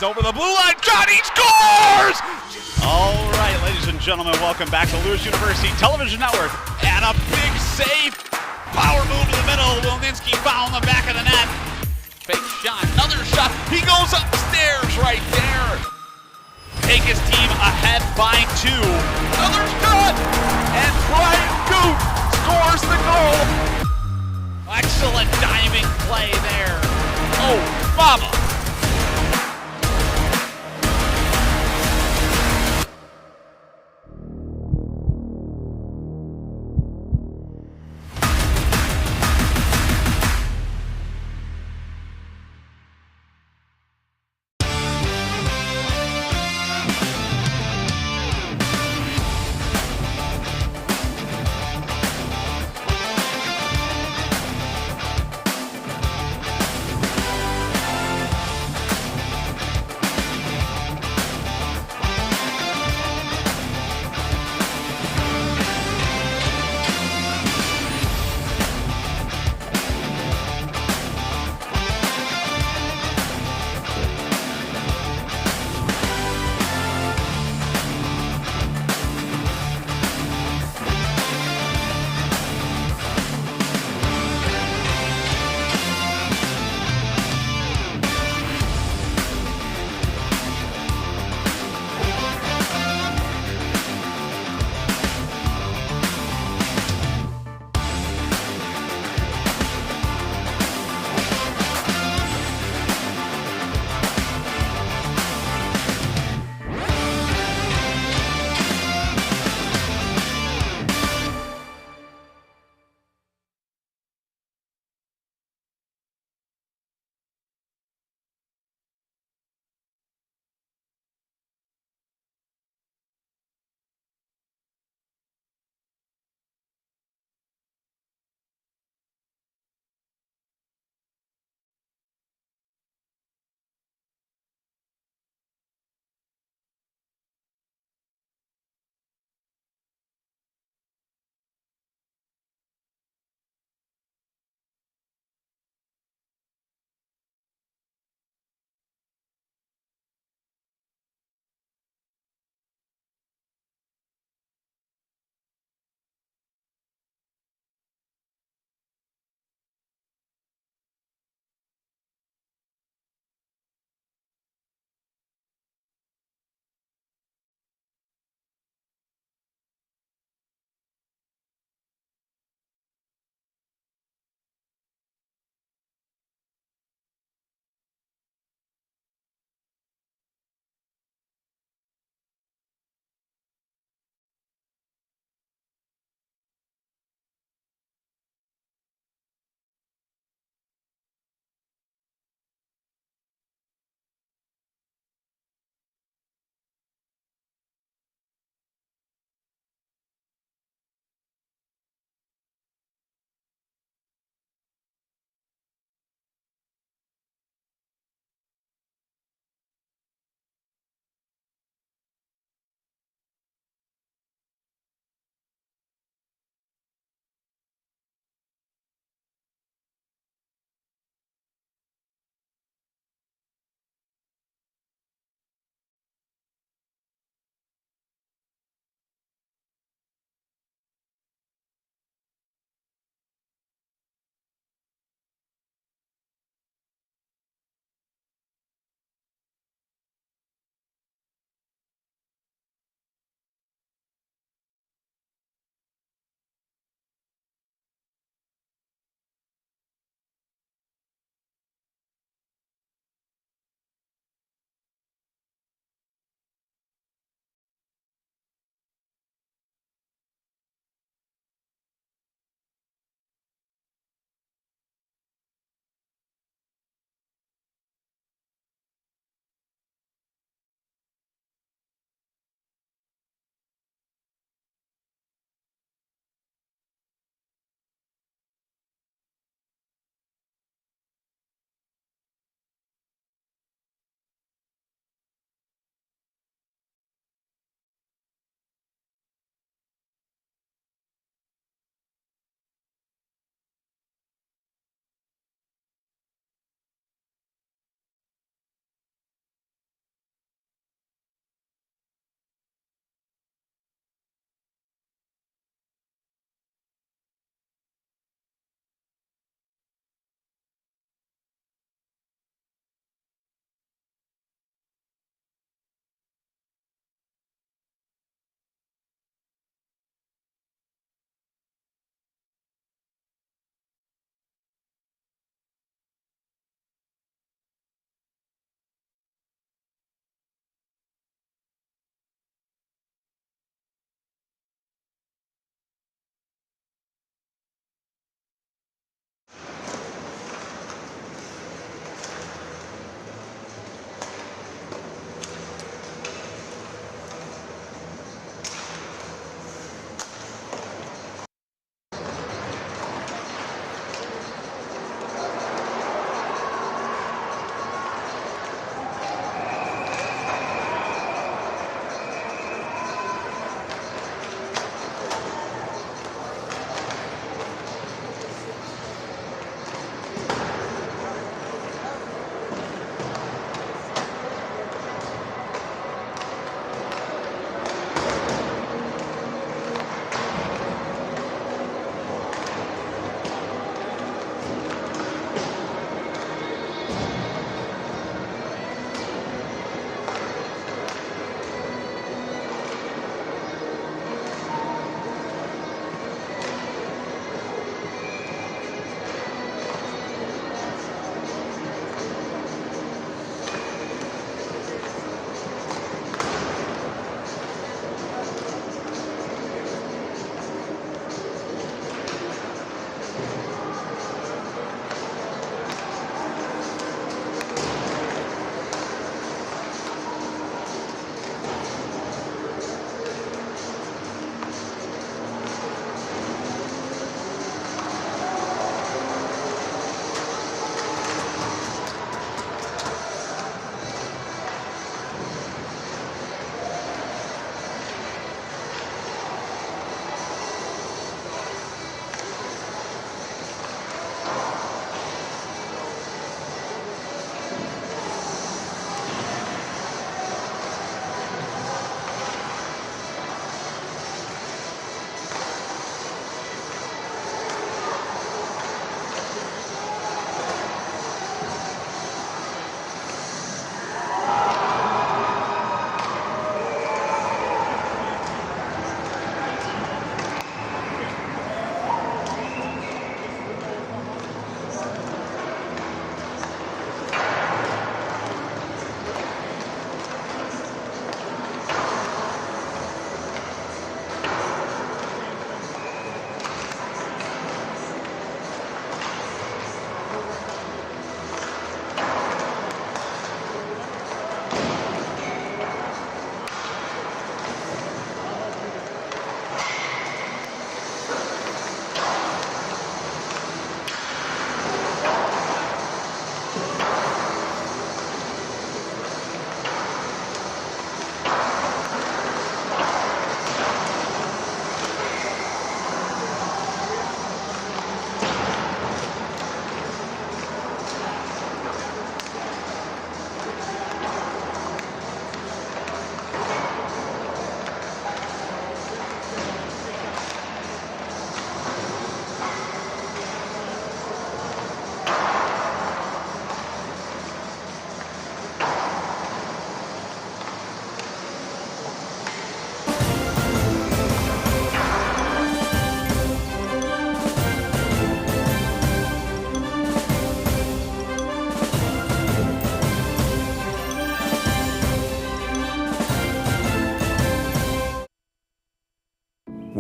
He's over the blue line. Johnny scores! All right, ladies and gentlemen, welcome back to Lewis University Television Network. And a big save. Power move to the middle. Wilninski foul in the back of the net. Fake shot. Another shot. He goes upstairs right there. Take his team ahead by 2. Another shot. And Brian Goot scores the goal. Excellent diving play there. Oh, mama.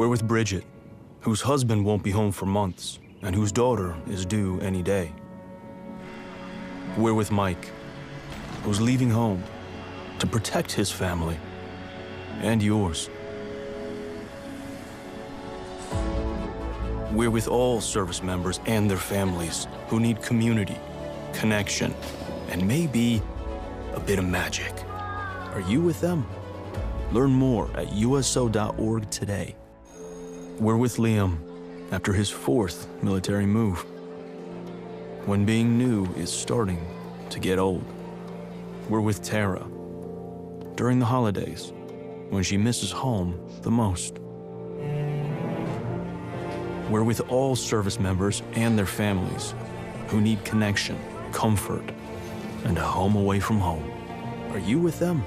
We're with Bridget, whose husband won't be home for months and whose daughter is due any day. We're with Mike, who's leaving home to protect his family and yours. We're with all service members and their families who need community, connection, and maybe a bit of magic. Are you with them? Learn more at uso.org today. We're with Liam after his 4th military move, when being new is starting to get old. We're with Tara during the holidays, when she misses home the most. We're with all service members and their families who need connection, comfort, and a home away from home. Are you with them?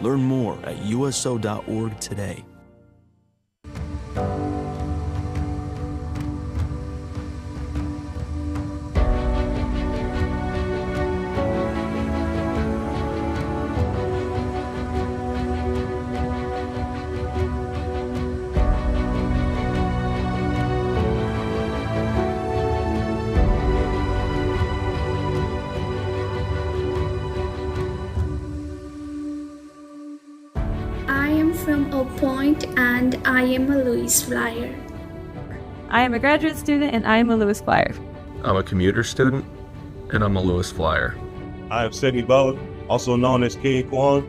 Learn more at uso.org today. From Oak Point, and I am a Lewis Flyer. I am a graduate student, and I am a Lewis Flyer. I'm a commuter student, and I'm a Lewis Flyer. I am Sidney Butler, also known as King Kwan,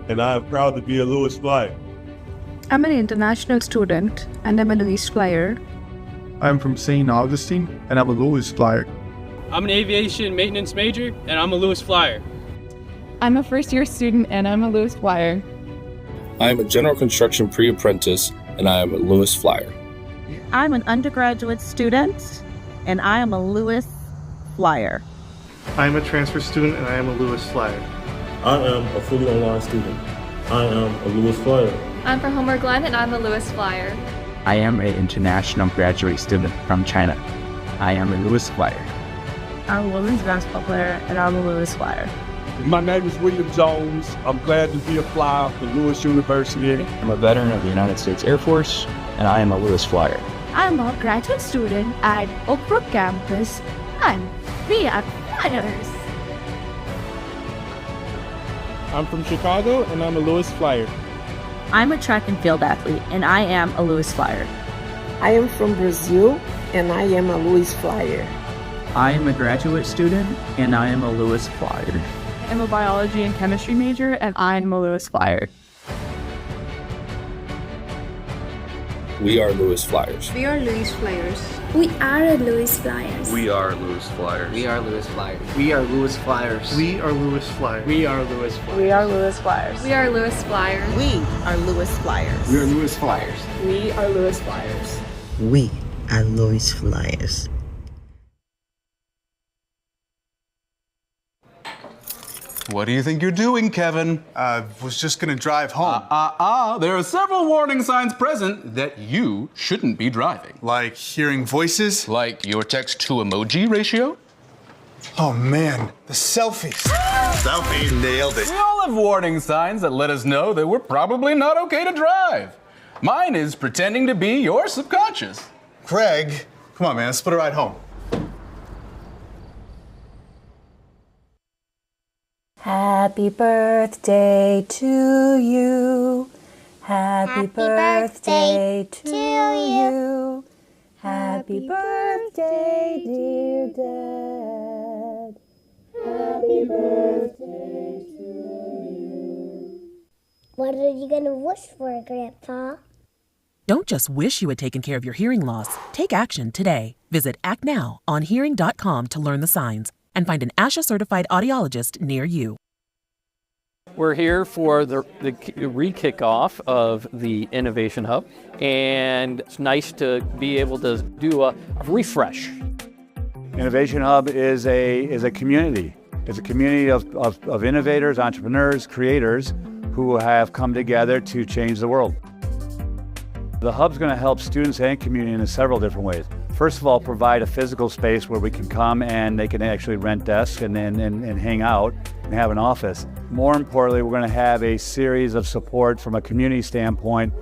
and I am proud to be a Lewis Flyer. I'm an international student, and I'm a Lewis Flyer. I'm from St. Augustine, and I'm a Lewis Flyer. I'm an aviation maintenance major, and I'm a Lewis Flyer. I'm a first-year student, and I'm a Lewis Flyer. I am a general construction pre-apprentice, and I am a Lewis Flyer. I'm an undergraduate student, and I am a Lewis Flyer. I'm a transfer student, and I am a Lewis Flyer. I am a fully online student. I am a Lewis Flyer. I'm from Homer Glen, and I'm a Lewis Flyer. I am an international graduate student from China. I am a Lewis Flyer. I'm a women's basketball player, and I'm a Lewis Flyer. My name is William Jones. I'm glad to be a flyer for Lewis University. I'm a veteran of the United States Air Force, and I am a Lewis Flyer. I'm a graduate student at Oak Brook campus, and we are Flyers. I'm from Chicago, and I'm a Lewis Flyer. I'm a track and field athlete, and I am a Lewis Flyer. I am from Brazil, and I am a Lewis Flyer. I am a graduate student, and I am a Lewis Flyer. I'm a biology and chemistry major, and I'm a Lewis Flyer. We are Lewis Flyers. We are Lewis Flyers. We are Lewis Flyers. We are Lewis Flyers. We are Lewis Flyers. We are Lewis Flyers. We are Lewis Flyers. We are Lewis Flyers. We are Lewis Flyers. We are Lewis Flyers. We are Lewis Flyers. We are Lewis Flyers. We are Lewis Flyers. We are Lewis Flyers. What do you think you're doing, Kevin? Was just gonna drive home. There are several warning signs present that you shouldn't be driving. Like hearing voices? Like your text-to-emoji ratio? Oh man, the selfies. Selfie, nailed it. We all have warning signs that let us know that we're probably not okay to drive. Mine is pretending to be your subconscious. Craig, come on man, let's split a ride home. Happy birthday to you. Happy birthday to you. Happy birthday, dear Dad. Happy birthday to you. What are you going to wish for, Grandpa? Don't just wish you had taken care of your hearing loss. Take action today. Visit actnow.onhearing.com to learn the signs and find an ASHA-certified audiologist near you. We're here for the re-kickoff of the Innovation Hub, and it's nice to be able to do a refresh. Innovation Hub is a community. It's a community of innovators, entrepreneurs, creators who have come together to change the world. The Hub's going to help students and community in several different ways. First of all, provide a physical space where we can come and they can actually rent desks and hang out and have an office. More importantly, we're going to have a series of support from a community standpoint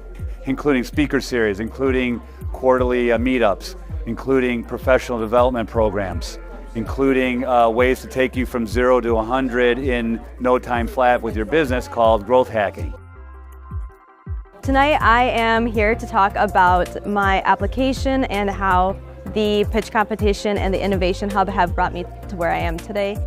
including speaker series, including quarterly meetups, including professional development programs, including ways to take you from 0 to 100 in no time flat with your business called growth hacking. Tonight I am here to talk about my application and how the pitch competition and the Innovation Hub have brought me to where I am today.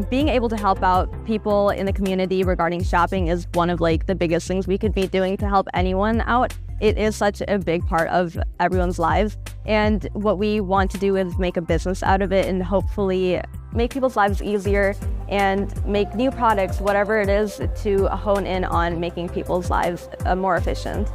Being able to help out people in the community regarding shopping is one of the biggest things we could be doing to help anyone out. It is such a big part of everyone's lives, and what we want to do is make a business out of it and hopefully make people's lives easier and make new products, whatever it is, to hone in on making people's lives more efficient.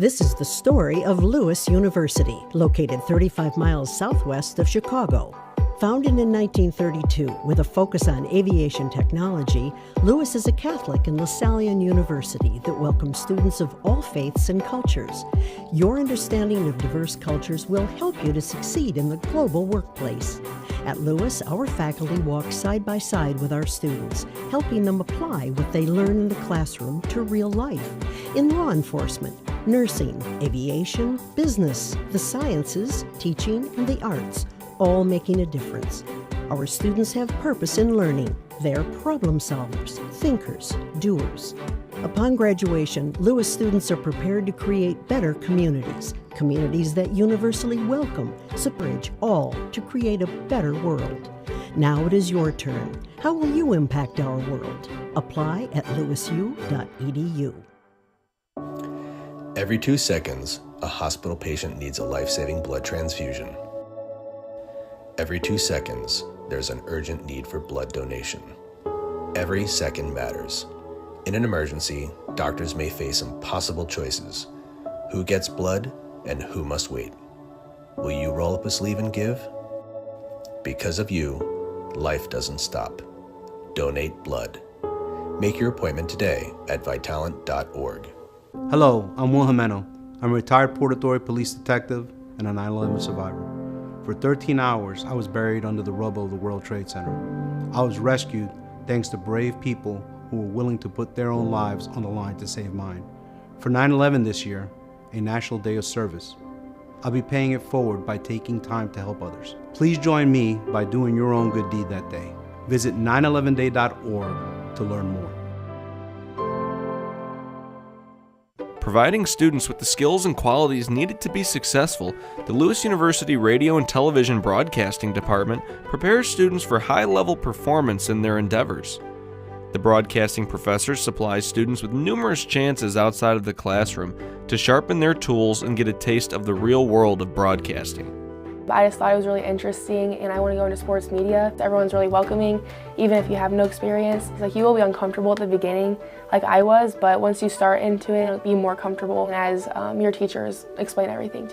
This is the story of Lewis University, located 35 miles southwest of Chicago. Founded in 1932 with a focus on aviation technology, Lewis is a Catholic and Lasallian university that welcomes students of all faiths and cultures. Your understanding of diverse cultures will help you to succeed in the global workplace. At Lewis, our faculty walk side by side with our students, helping them apply what they learn in the classroom to real life. In law enforcement, nursing, aviation, business, the sciences, teaching, and the arts, all making a difference. Our students have purpose in learning. They're problem solvers, thinkers, doers. Upon graduation, Lewis students are prepared to create better communities, communities that universally welcome, bridge all to create a better world. Now it is your turn. How will you impact our world? Apply at lewisu.edu. Every 2 seconds, a hospital patient needs a life-saving blood transfusion. Every 2 seconds, there's an urgent need for blood donation. Every second matters. In an emergency, doctors may face impossible choices. Who gets blood and who must wait? Will you roll up a sleeve and give? Because of you, life doesn't stop. Donate blood. Make your appointment today at Vitalant.org. Hello, I'm Will Jimeno. I'm a retired Port Authority police detective and a 9/11 survivor. For 13 hours, I was buried under the rubble of the World Trade Center. I was rescued thanks to brave people who were willing to put their own lives on the line to save mine. For 9/11 this year, a national day of service, I'll be paying it forward by taking time to help others. Please join me by doing your own good deed that day. Visit 911day.org to learn more. Providing students with the skills and qualities needed to be successful, the Lewis University Radio and Television Broadcasting Department prepares students for high-level performance in their endeavors. The broadcasting professors supply students with numerous chances outside of the classroom to sharpen their tools and get a taste of the real world of broadcasting. I just thought it was really interesting and I want to go into sports media. Everyone's really welcoming, even if you have no experience. It's you will be uncomfortable at the beginning, like I was, but once you start into it, you'll be more comfortable as your teachers explain everything.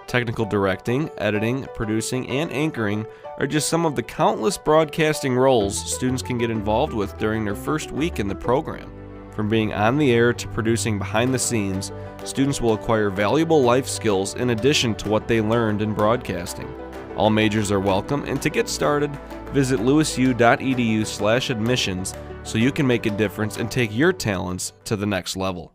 Technical directing, editing, producing, and anchoring are just some of the countless broadcasting roles students can get involved with during their first week in the program. From being on the air to producing behind the scenes, students will acquire valuable life skills in addition to what they learned in broadcasting. All majors are welcome, and to get started, visit lewisu.edu/admissions so you can make a difference and take your talents to the next level.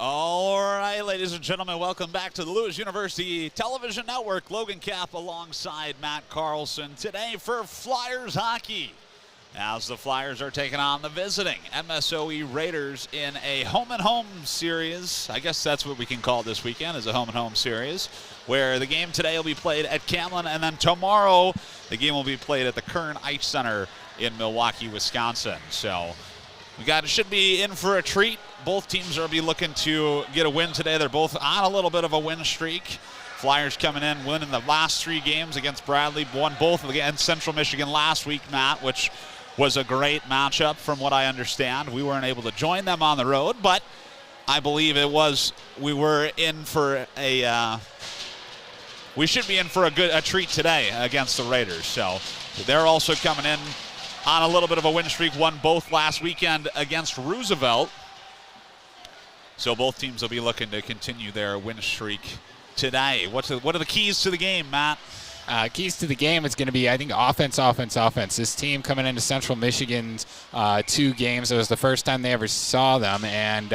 All right, ladies and gentlemen, welcome back to the Lewis University Television Network. Logan Kapp alongside Matt Carlson today for Flyers hockey, as the Flyers are taking on the visiting MSOE Raiders in a home-and-home series. I guess that's what we can call this weekend, is a home-and-home series, where the game today will be played at Camlin, and then tomorrow the game will be played at the Kern Ice Center in Milwaukee, Wisconsin. So should be in for a treat. Both teams will be looking to get a win today. They're both on a little bit of a win streak. Flyers coming in, winning the last 3 games against Bradley, won both against Central Michigan last week, Matt, which was a great matchup from what I understand. We weren't able to join them on the road, but I believe we were in for we should be in for a treat today against the Raiders. So they're also coming in on a little bit of a win streak, won both last weekend against Roosevelt. So both teams will be looking to continue their win streak today. What are the keys to the game, Matt? Keys to the game is going to be, I think, offense. This team coming into Central Michigan's 2 games, it was the first time they ever saw them, and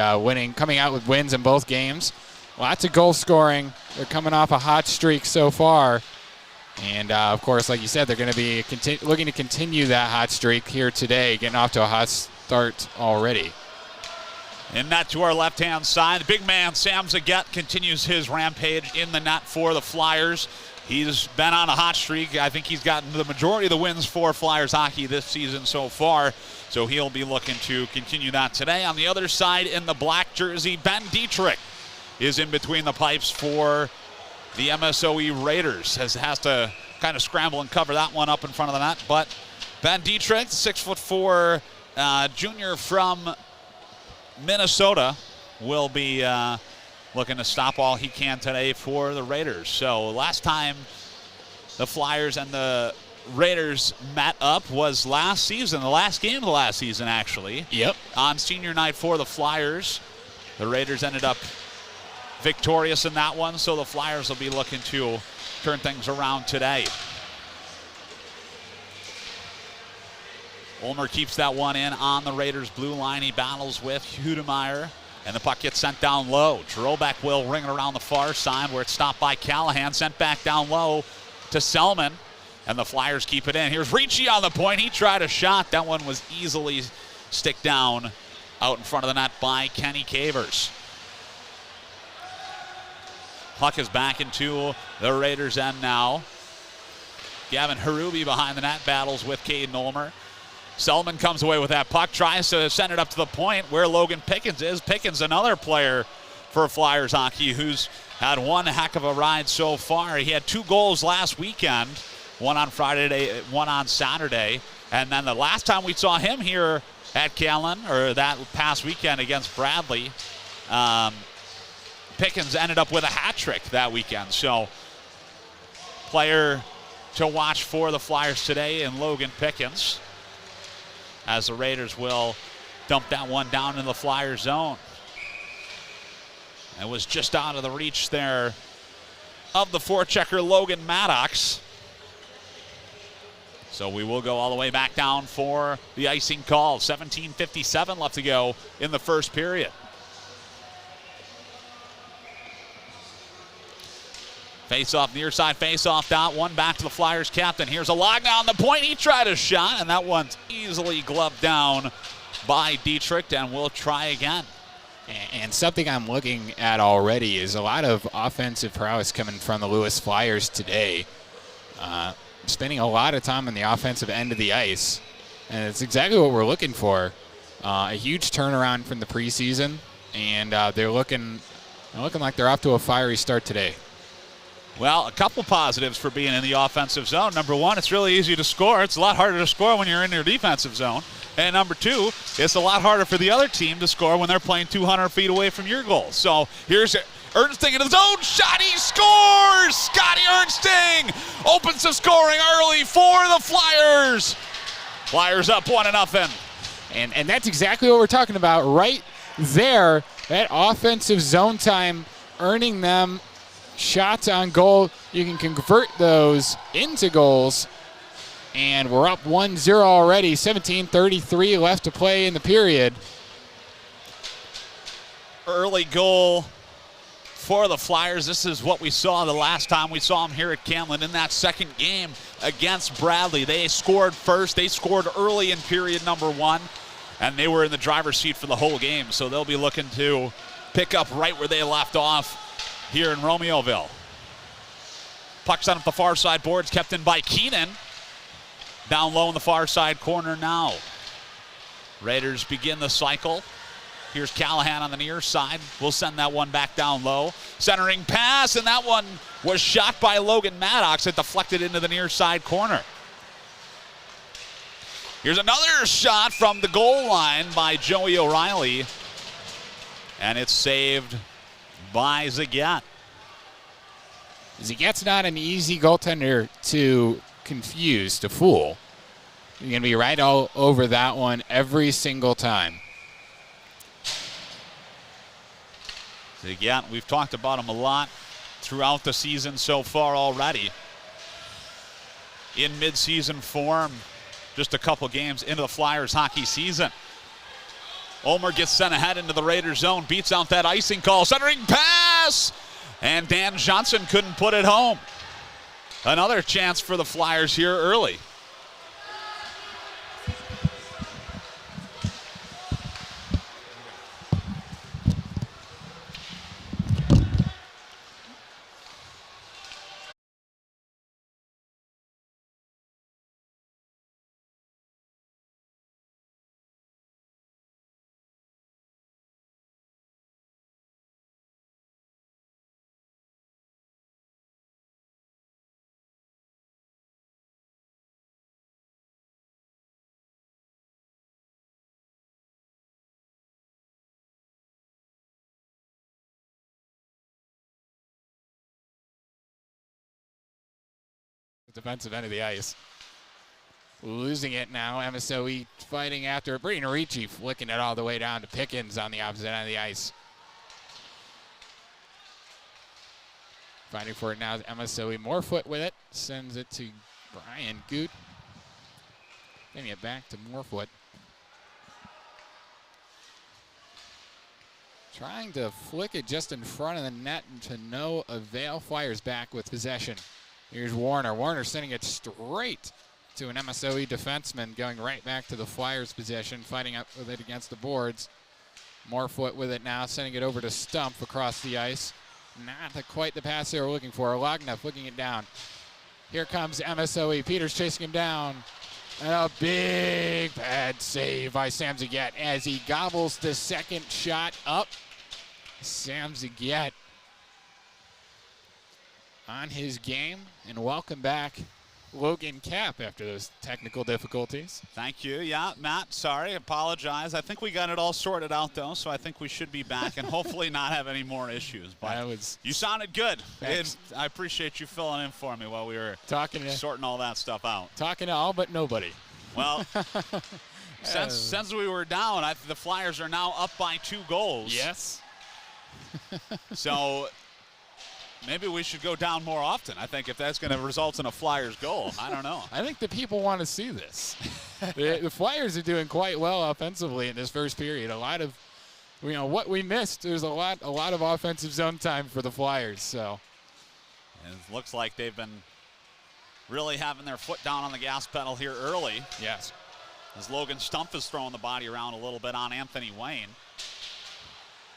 coming out with wins in both games. Lots of goal scoring. They're coming off a hot streak so far. And, of course, like you said, they're going to be looking to continue that hot streak here today, getting off to a hot start already. And net to our left-hand side, the big man, Sam Zagat, continues his rampage in the net for the Flyers. He's been on a hot streak. I think he's gotten the majority of the wins for Flyers hockey this season so far, so he'll be looking to continue that today. On the other side, in the black jersey, Ben Dietrich is in between the pipes for the MSOE Raiders. Has to kind of scramble and cover that one up in front of the net, but Ben Dietrich, 6'4" junior from Minnesota, will be looking to stop all he can today for the Raiders. So last time the Flyers and the Raiders met up was last season, the last game of the last season, actually. Yep. On senior night for the Flyers. The Raiders ended up victorious in that one, so the Flyers will be looking to turn things around today. Ulmer keeps that one in on the Raiders' blue line. He battles with Hudemeyer, and the puck gets sent down low. Drobeck will ring it around the far side where it's stopped by Callahan, sent back down low to Selman, and the Flyers keep it in. Here's Ricci on the point. He tried a shot. That one was easily stick down out in front of the net by Kenny Cavers. Puck is back into the Raiders' end now. Gavin Harubi behind the net battles with Caden Ulmer. Selman comes away with that puck, tries to send it up to the point where Logan Pickens is. Pickens, another player for Flyers hockey who's had one heck of a ride so far. He had 2 goals last weekend, one on Friday, one on Saturday. And then the last time we saw him here at Callan, or that past weekend against Bradley, Pickens ended up with a hat trick that weekend. So player to watch for the Flyers today in Logan Pickens, as the Raiders will dump that one down in the Flyer zone. It was just out of the reach there of the forechecker Logan Maddox. So we will go all the way back down for the icing call. 17:57 left to go in the first period. Face-off, near side face-off dot. One back to the Flyers captain. Here's a log on the point. He tried a shot, and that one's easily gloved down by Dietrich, and we'll try again. And something I'm looking at already is a lot of offensive prowess coming from the Lewis Flyers today. Spending a lot of time on the offensive end of the ice, and it's exactly what we're looking for. A huge turnaround from the preseason, and they're looking like they're off to a fiery start today. Well, a couple positives for being in the offensive zone. Number one, it's really easy to score. It's a lot harder to score when you're in your defensive zone. And number two, it's a lot harder for the other team to score when they're playing 200 feet away from your goal. So here's Ernsting in his own shot. He scores! Scotty Ernsting opens the scoring early for the Flyers. Flyers up 1-0. And that's exactly what we're talking about right there. That offensive zone time earning them shots on goal. You can convert those into goals. And we're up 1-0 already. 17:33 left to play in the period. early goal for the Flyers. This is what we saw the last time we saw them here at Camlin in that second game against Bradley. They scored first. They scored early in period number 1, and they were in the driver's seat for the whole game. So they'll be looking to pick up right where they left off here in Romeoville. Puck sent up the far side boards, kept in by Keenan. Down low in the far side corner now. Raiders begin the cycle. Here's Callahan on the near side. We'll send that one back down low. Centering pass, and that one was shot by Logan Maddox. It deflected into the near side corner. Here's another shot from the goal line by Joey O'Reilly. And it's saved by Zagat. Zagat's not an easy goaltender to confuse, to fool. You're going to be right all over that one every single time. Zagat, we've talked about him a lot throughout the season so far already. In midseason form, just a couple games into the Flyers hockey season. Ulmer gets sent ahead into the Raiders zone, beats out that icing call, centering pass, and Dan Johnson couldn't put it home. Another chance for the Flyers here early. Defensive end of the ice. Losing it now. MSOE fighting after it. Brady Ricci flicking it all the way down to Pickens on the opposite end of the ice. Fighting for it now is MSOE. Morefoot with it. Sends it to Brian Goot. Getting it back to Morefoot. Trying to flick it just in front of the net and to no avail. Flyers back with possession. Here's Warner. Warner sending it straight to an MSOE defenseman, going right back to the Flyers' possession, fighting up with it against the boards. Morefoot with it now, sending it over to Stump across the ice. Not quite the pass they were looking for. Logna flicking it down. Here comes MSOE. Peters chasing him down. And a big bad save by Sam Zagat as he gobbles the second shot up. Sam Zagat on his game, and welcome back Logan Kapp after those technical difficulties. Thank you. Yeah, Matt, sorry, apologize. I think we got it all sorted out, though, so I think we should be back and hopefully not have any more issues. But you sounded good. I appreciate you filling in for me while we were sorting all that stuff out. Talking to all but nobody. Well, since we were down, the Flyers are now up by 2 goals. Yes. So maybe we should go down more often. I think if that's going to result in a Flyers goal, I don't know. I think the people want to see this. The Flyers are doing quite well offensively in this first period. A lot of, what we missed. There's a lot of offensive zone time for the Flyers. So, and it looks like they've been really having their foot down on the gas pedal here early. Yes. As Logan Stump is throwing the body around a little bit on Anthony Wayne.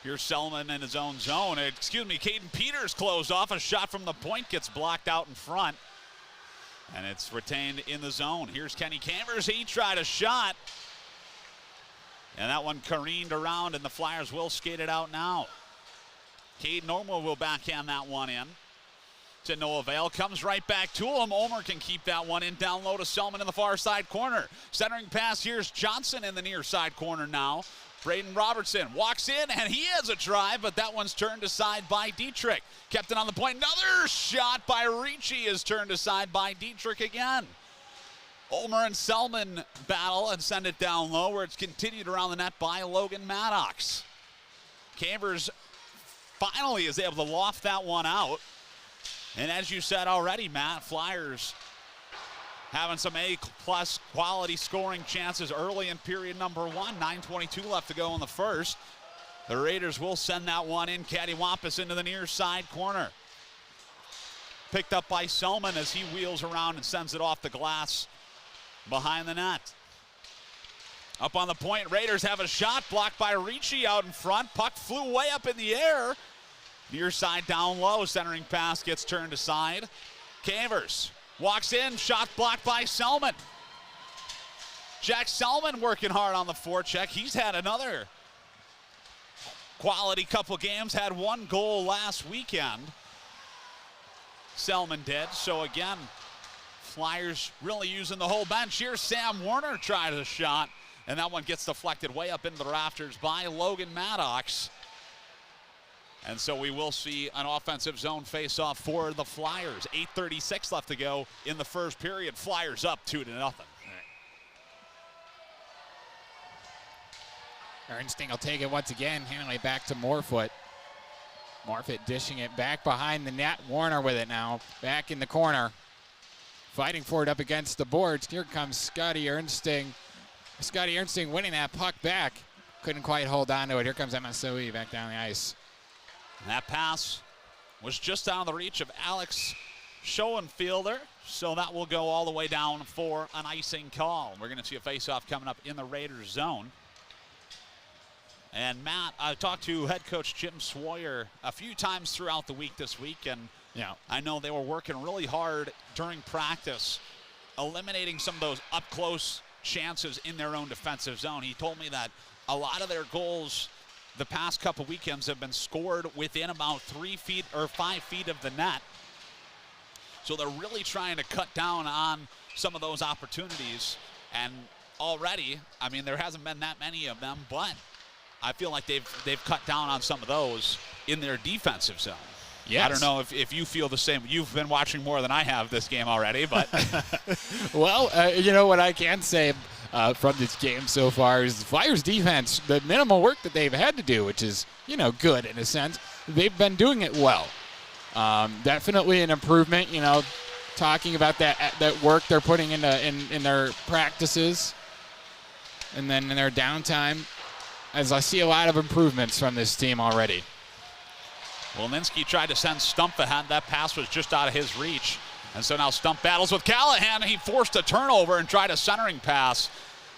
Here's Selman in his own zone. Caden Peters closed off. A shot from the point gets blocked out in front. And it's retained in the zone. Here's Kenny Camers. He tried a shot. And that one careened around, and the Flyers will skate it out now. Caden Ulmer will backhand that one in. To no avail. Comes right back to him. Ulmer can keep that one in. Down low to Selman in the far side corner. Centering pass. Here's Johnson in the near side corner now. Braden Robertson walks in, and he has a drive, but that one's turned aside by Dietrich. Kept it on the point. Another shot by Ricci is turned aside by Dietrich again. Ulmer and Selman battle and send it down low, where it's continued around the net by Logan Maddox. Cambers finally is able to loft that one out. And as you said already, Matt, Flyers having some A-plus quality scoring chances early in period number 1. 9:22 left to go in the first. The Raiders will send that one in cattywampus into the near side corner. Picked up by Selman as he wheels around and sends it off the glass behind the net. Up on the point, Raiders have a shot blocked by Ricci out in front. Puck flew way up in the air. Near side down low, centering pass gets turned aside. Cavers walks in, shot blocked by Selman. Jack Selman working hard on the forecheck. He's had another quality couple games, had one goal last weekend. Selman did. So again, Flyers really using the whole bench. Here's Sam Warner tries a shot, and that one gets deflected way up into the rafters by Logan Maddox. And so we will see an offensive zone face-off for the Flyers. 8:36 left to go in the first period. Flyers up 2-0. Ernstine will take it once again, handing it back to Morfoot. Morfoot dishing it back behind the net. Warner with it now, back in the corner. Fighting for it up against the boards. Here comes Scotty Ernstine. Scotty Ernstine winning that puck back. Couldn't quite hold on to it. Here comes MSOE back down the ice. That pass was just out of the reach of Alex Schoenfielder, so that will go all the way down for an icing call. We're going to see a face-off coming up in the Raiders zone. And Matt, I talked to head coach Jim Sawyer a few times throughout the week this week, and I know they were working really hard during practice, eliminating some of those up-close chances in their own defensive zone. He told me that a lot of their goals the past couple weekends have been scored within about 3 feet or 5 feet of the net. So they're really trying to cut down on some of those opportunities. And already, I mean, there hasn't been that many of them, but I feel like they've cut down on some of those in their defensive zone. Yes. I don't know if you feel the same. You've been watching more than I have this game already, but. Well, you know what I can say from this game so far is the Flyers defense, the minimal work that they've had to do, which is, good in a sense, they've been doing it well. Definitely an improvement, talking about that work they're putting in their practices and then in their downtime, as I see a lot of improvements from this team already. Wolninski tried to send Stump ahead. That pass was just out of his reach. And so now Stump battles with Callahan. He forced a turnover and tried a centering pass,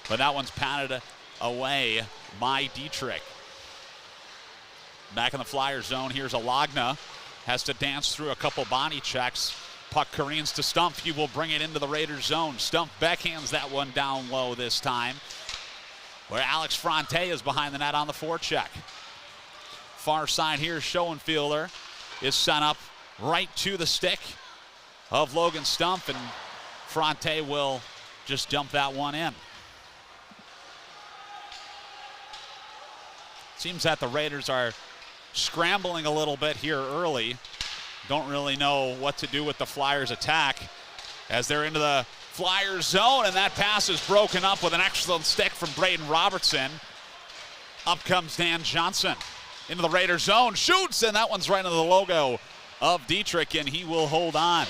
but that one's patted away by Dietrich. Back in the Flyers zone, here's Alagna. Has to dance through a couple body checks. Puck careens to Stump. He will bring it into the Raiders zone. Stump backhands that one down low this time, where Alex Fronte is behind the net on the forecheck. Far side here, Schoenfielder is sent up right to the stick of Logan Stump, and Fronte will just dump that one in. Seems that the Raiders are scrambling a little bit here early. Don't really know what to do with the Flyers' attack as they're into the Flyers zone, and that pass is broken up with an excellent stick from Braden Robertson. Up comes Dan Johnson into the Raiders zone, shoots, and that one's right into the logo of Dietrich, and he will hold on.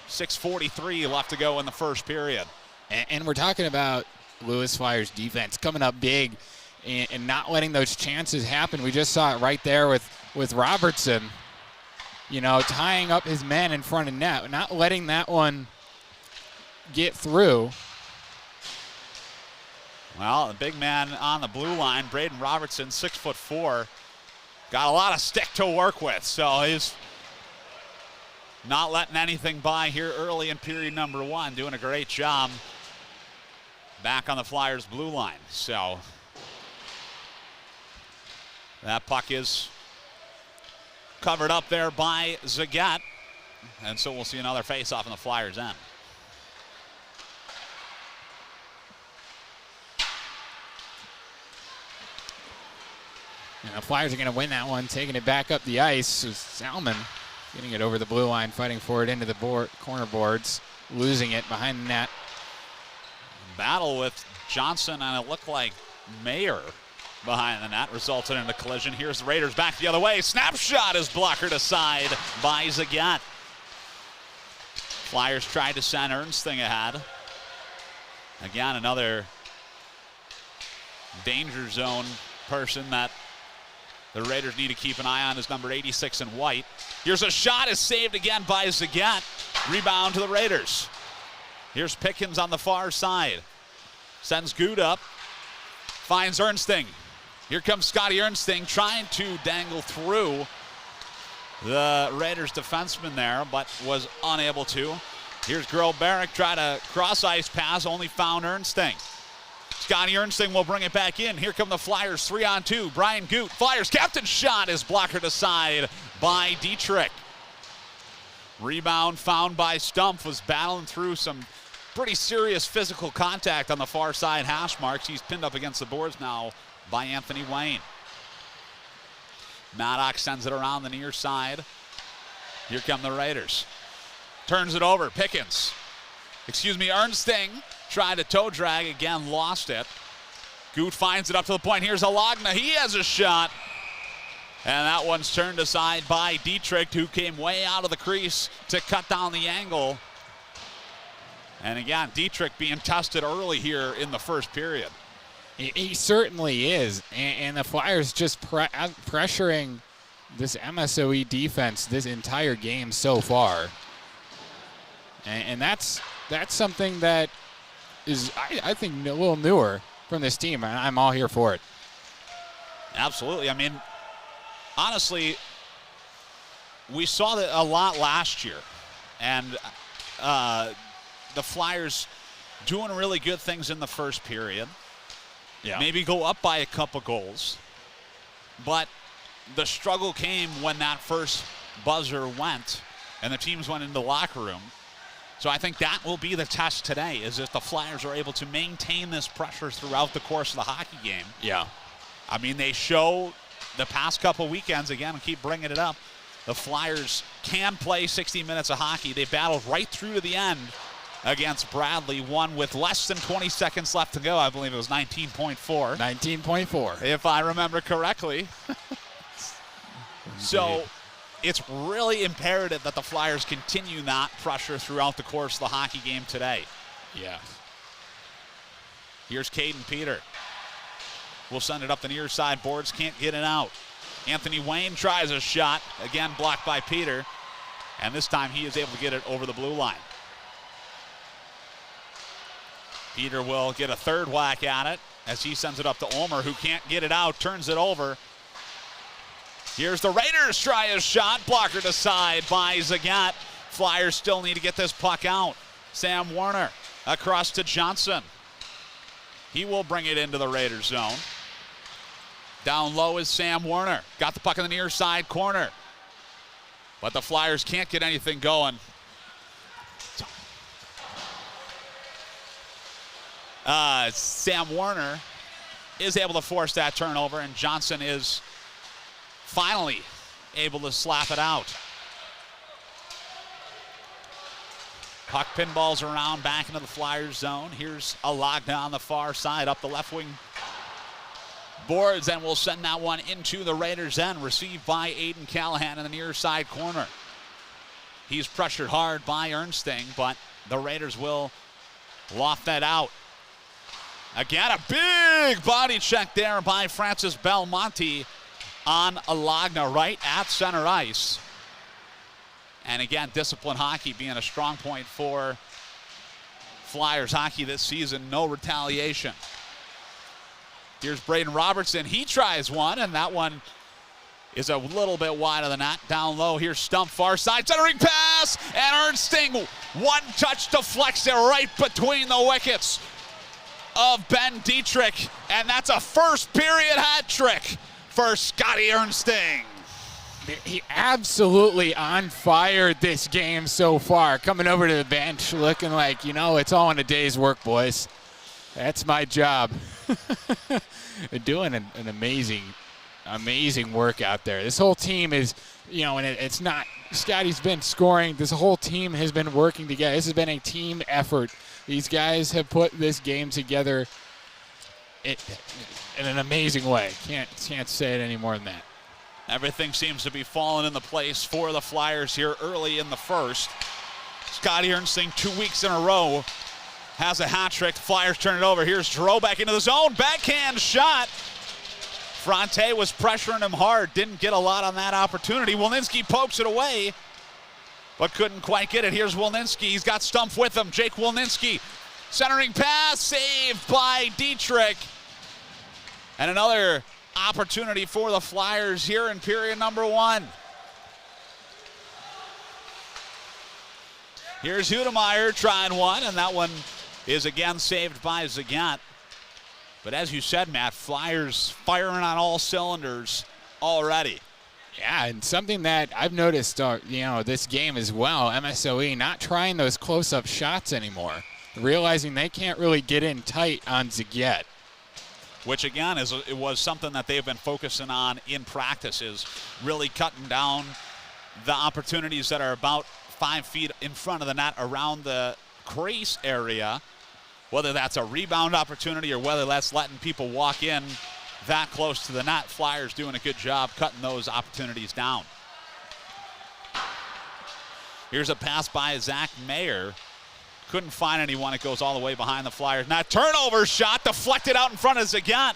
6:43 left to go in the first period. And we're talking about Lewis Flyers defense coming up big and not letting those chances happen. We just saw it right there with Robertson, tying up his men in front of net, not letting that one get through. Well, the big man on the blue line, Braden Robertson, 6'4", got a lot of stick to work with, so he's not letting anything by here early in period number one, doing a great job back on the Flyers' blue line. So that puck is covered up there by Zagat, and so we'll see another face-off in the Flyers' end. And the Flyers are going to win that one, taking it back up the ice. Salmon getting it over the blue line, fighting for it into the corner boards, losing it behind the net. Battle with Johnson, and it looked like Mayer behind the net, resulted in a collision. Here's the Raiders back the other way. Snapshot is blockered aside by Zagat. Flyers tried to send Ernstine ahead. Again, another danger zone person that the Raiders need to keep an eye on is number 86 in white. Here's a shot, is saved again by Zagat. Rebound to the Raiders. Here's Pickens on the far side. Sends Good up. Finds Ernsting. Here comes Scotty Ernsting trying to dangle through the Raiders defenseman there, but was unable to. Here's Gerald Barrick, try to cross-ice pass, only found Ernsting. Scotty Ernsting will bring it back in. Here come the Flyers, 3-on-2. Brian Goot, Flyers captain shot is blockered aside by Dietrich. Rebound found by Stumpf, was battling through some pretty serious physical contact on the far side hash marks. He's pinned up against the boards now by Anthony Wayne. Maddox sends it around the near side. Here come the Raiders. Turns it over, Ernsting tried to toe drag again, lost it. Goot finds it up to the point. Here's Alagna, he has a shot. And that one's turned aside by Dietrich, who came way out of the crease to cut down the angle. And again, Dietrich being tested early here in the first period. He certainly is. And the Flyers just pressuring this MSOE defense this entire game so far. And that's something that is, I think, a little newer from this team, and I'm all here for it. Absolutely. I mean, honestly, we saw that a lot last year, and the Flyers doing really good things in the first period. Yeah. Maybe go up by a couple goals, but the struggle came when that first buzzer went and the teams went into the locker room. So I think that will be the test today, is if the Flyers are able to maintain this pressure throughout the course of the hockey game. Yeah. I mean, they show the past couple weekends, again, and keep bringing it up, the Flyers can play 60 minutes of hockey. They battled right through to the end against Bradley, won with less than 20 seconds left to go. I believe it was 19.4. 19.4. If I remember correctly. So it's really imperative that the Flyers continue that pressure throughout the course of the hockey game today. Yeah. Here's Caden Peter. We'll send it up the near side boards, can't get it out. Anthony Wayne tries a shot, again blocked by Peter, and this time he is able to get it over the blue line. Peter will get a third whack at it as he sends it up to Ulmer, who can't get it out, turns it over. Here's the Raiders try a shot, blockered aside by Zagat. Flyers still need to get this puck out. Sam Warner across to Johnson. He will bring it into the Raiders zone. Down low is Sam Warner. Got the puck in the near side corner. But the Flyers can't get anything going. Sam Warner is able to force that turnover, and Johnson is finally able to slap it out. Puck pinballs around back into the Flyers zone. Here's Alagna on the far side up the left wing boards, and we'll send that one into the Raiders' end, received by Aiden Callahan in the near side corner. He's pressured hard by Ernsting, but the Raiders will loft that out. Again, a big body check there by Francis Belmonte on Alagna right at center ice. And again, discipline hockey being a strong point for Flyers hockey this season. No retaliation. Here's Braden Robertson. He tries one, and that one is a little bit wide of the net. Down low, here's Stumpf, far side, centering pass, and Ernsting, one touch deflects it right between the wickets of Ben Dietrich, and that's a first period hat trick for Scotty Ernsting. He absolutely on fire this game so far, coming over to the bench looking like, you know, it's all in a day's work, boys. That's my job. Doing an amazing work out there. This whole team is, you know, and it's not, Scotty's been scoring. This whole team has been working together. This has been a team effort. These guys have put this game together in an amazing way. Can't say it any more than that. Everything seems to be falling into place for the Flyers here early in the first. Scotty Ernsting 2 weeks in a row has a hat trick. Flyers turn it over. Here's Giroux back into the zone. Backhand shot Fronte was pressuring him hard, didn't get a lot on that opportunity. Wilninski pokes it away, but couldn't quite get it. Here's Wilninski, he's got Stumpf with him. Jake Wilninski, centering pass, saved by Dietrich. And another opportunity for the Flyers here in period number 1. Here's Hudemeyer trying one, and that one is again saved by Zagat. But as you said, Matt, Flyers firing on all cylinders already. Yeah, and something that I've noticed, this game as well, MSOE not trying those close-up shots anymore, realizing they can't really get in tight on Zagat. Which again it was something that they've been focusing on in practice, is really cutting down the opportunities that are about 5 feet in front of the net around the crease area, whether that's a rebound opportunity or whether that's letting people walk in that close to the net. Flyers doing a good job cutting those opportunities down. Here's a pass by Zach Mayer. Couldn't find anyone. It goes all the way behind the Flyers. Now turnover shot deflected out in front of Zagat.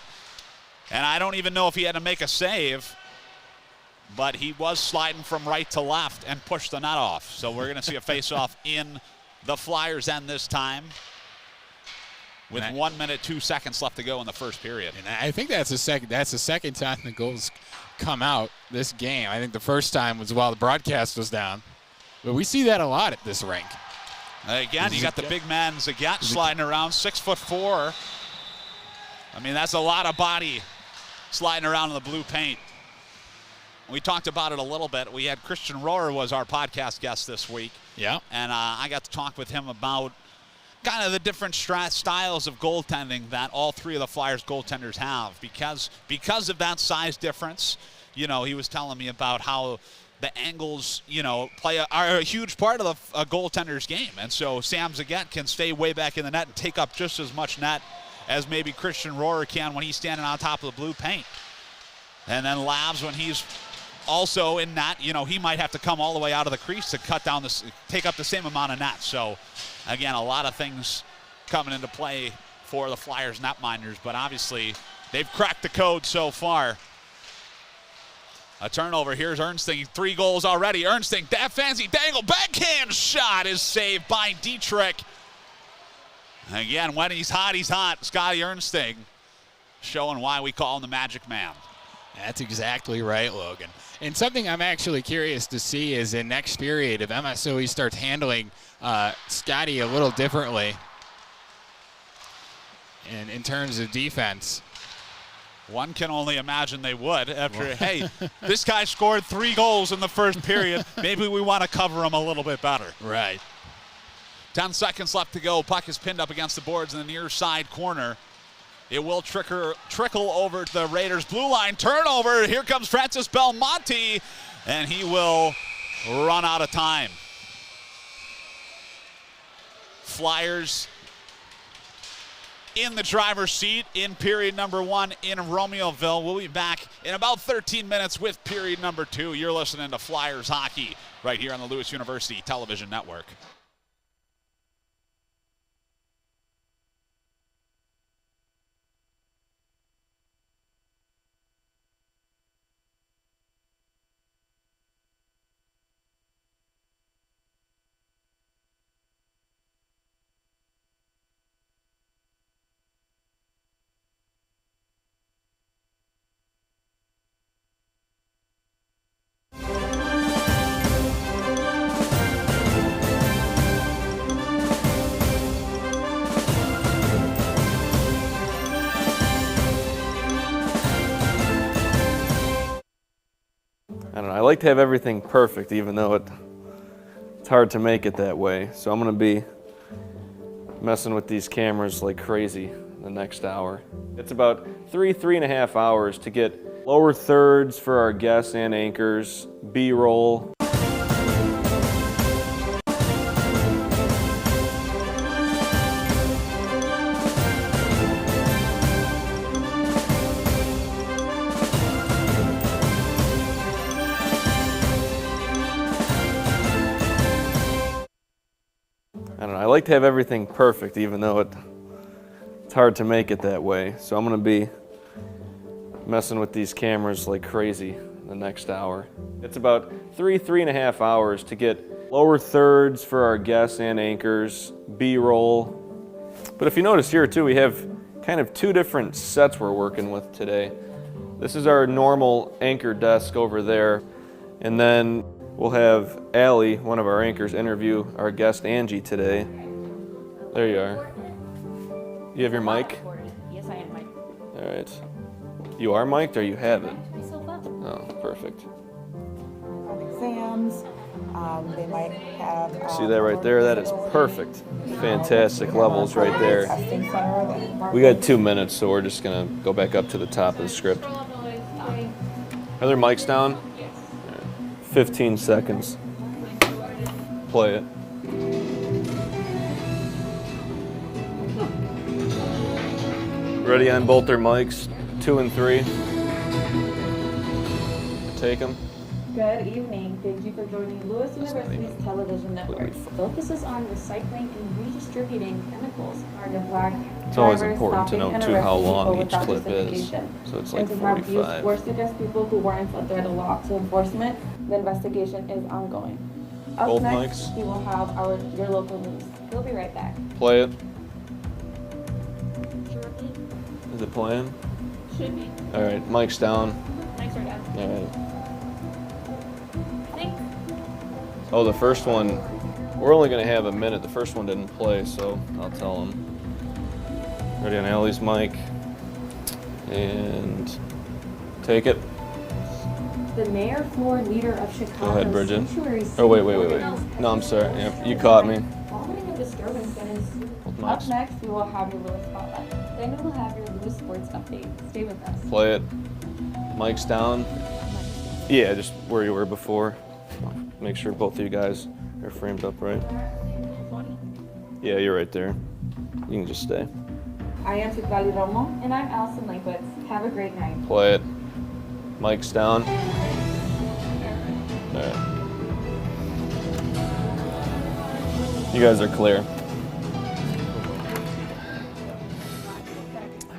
And I don't even know if he had to make a save, but he was sliding from right to left and pushed the net off. So we're going to see a face-off in the Flyers' end this time, with 1 minute, 2 seconds left to go in the first period. And I think that's the second time the goals come out this game. I think the first time was while the broadcast was down. But we see that a lot at this rink. Again, you got the big man Zagat sliding around, 6'4". I mean, that's a lot of body sliding around in the blue paint. We talked about it a little bit. We had Christian Rohrer was our podcast guest this week. Yeah. And I got to talk with him about kind of the different styles of goaltending that all three of the Flyers goaltenders have. Because of that size difference, he was telling me about how the angles, are a huge part of a goaltender's game. And so Sam Zagat can stay way back in the net and take up just as much net as maybe Christian Rohrer can when he's standing on top of the blue paint. And then Labs, when he's also in net, he might have to come all the way out of the crease to take up the same amount of net. So, again, a lot of things coming into play for the Flyers netminders, but obviously they've cracked the code so far. A turnover. Here's Ernsting. 3 goals already. Ernsting, that fancy dangle backhand shot is saved by Dietrich. Again, when he's hot, Scotty Ernsting showing why we call him the Magic Man. That's exactly right, Logan. And something I'm actually curious to see is in next period if MSOE starts handling Scotty a little differently in terms of defense. One can only imagine they would after, hey, this guy scored 3 goals in the first period. Maybe we want to cover him a little bit better. Right. 10 seconds left to go. Puck is pinned up against the boards in the near side corner. It will trickle over to the Raiders' blue line. Turnover. Here comes Francis Belmonte, and he will run out of time. Flyers in the driver's seat in period number 1 in Romeoville. We'll be back in about 13 minutes with period number 2. You're listening to Flyers Hockey right here on the Lewis University Television Network. I don't know, I like to have everything perfect, even though it's hard to make it that way. So I'm going to be messing with these cameras like crazy the next hour. It's about 3.5 hours to get lower thirds for our guests and anchors, B-roll. I like to have everything perfect, even though it's hard to make it that way. So I'm going to be messing with these cameras like crazy the next hour. It's about 3.5 hours to get lower thirds for our guests and anchors, B-roll. But if you notice here too, we have kind of two different sets we're working with today. This is our normal anchor desk over there, and then we'll have Allie, one of our anchors, interview our guest Angie today. There you are. You have your mic? Yes, I am mic'd. All right. You are mic'd or you have it? Oh, perfect. Exams. They might have. See that right there? That is perfect. Fantastic levels right there. We got 2 minutes, so we're just gonna go back up to the top of the script. Are there mics down? Yes. 15 seconds. Play it. Ready on both their mics, 2 and 3. Take them. Good evening. Thank you for joining Lewis University's television network. Focuses on recycling and redistributing chemicals. It's always important to know too how long each clip is. So it's like 45. Forced against people who weren't subject to law to enforcement. The investigation is ongoing. Up Both next, mics. we will have your local news. We'll be right back. Play it. Is it playing? Should be. All right, mic's down. Mics are down. All right. Thanks. Oh, the first one, we're only gonna have a minute. The first one didn't play, so I'll tell them. Ready on Allie's mic. And take it. The mayor floor leader of Chicago. Go ahead, Bridget. Oh, wait. No, I'm sorry. Yeah, you caught me. Following a disturbance that ensued. Up next, we will have your Lewis Spotlight. Then we will have your Lewis Sports Update. Stay with us. Play it. Mic's down. Yeah, just where you were before. Make sure both of you guys are framed up right. Yeah, you're right there. You can just stay. I am Citlali Romo. And I'm Allison Lakewitz. Have a great night. Play it. Mic's down. All right. You guys are clear.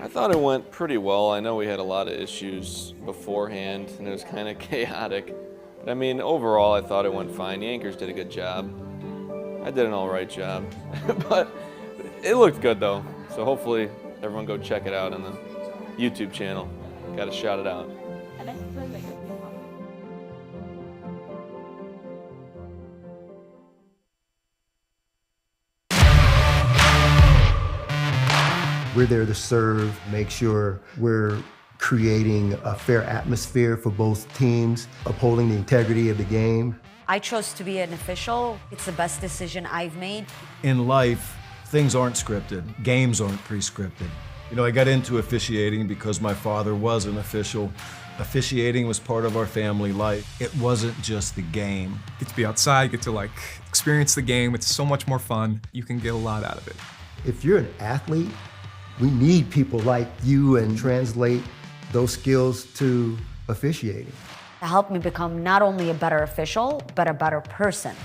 I thought it went pretty well. I know we had a lot of issues beforehand, and it was kind of chaotic. But I mean, overall, I thought it went fine. The anchors did a good job. I did an all right job. But it looked good, though. So hopefully, everyone go check it out on the YouTube channel. Got to shout it out. We're there to serve, make sure we're creating a fair atmosphere for both teams, upholding the integrity of the game. I chose to be an official. It's the best decision I've made. In life, things aren't scripted. Games aren't pre-scripted. You know, I got into officiating because my father was an official. Officiating was part of our family life. It wasn't just the game. Get to be outside, get to experience the game. It's so much more fun. You can get a lot out of it. If you're an athlete, we need people like you and translate those skills to officiating. It helped me become not only a better official, but a better person.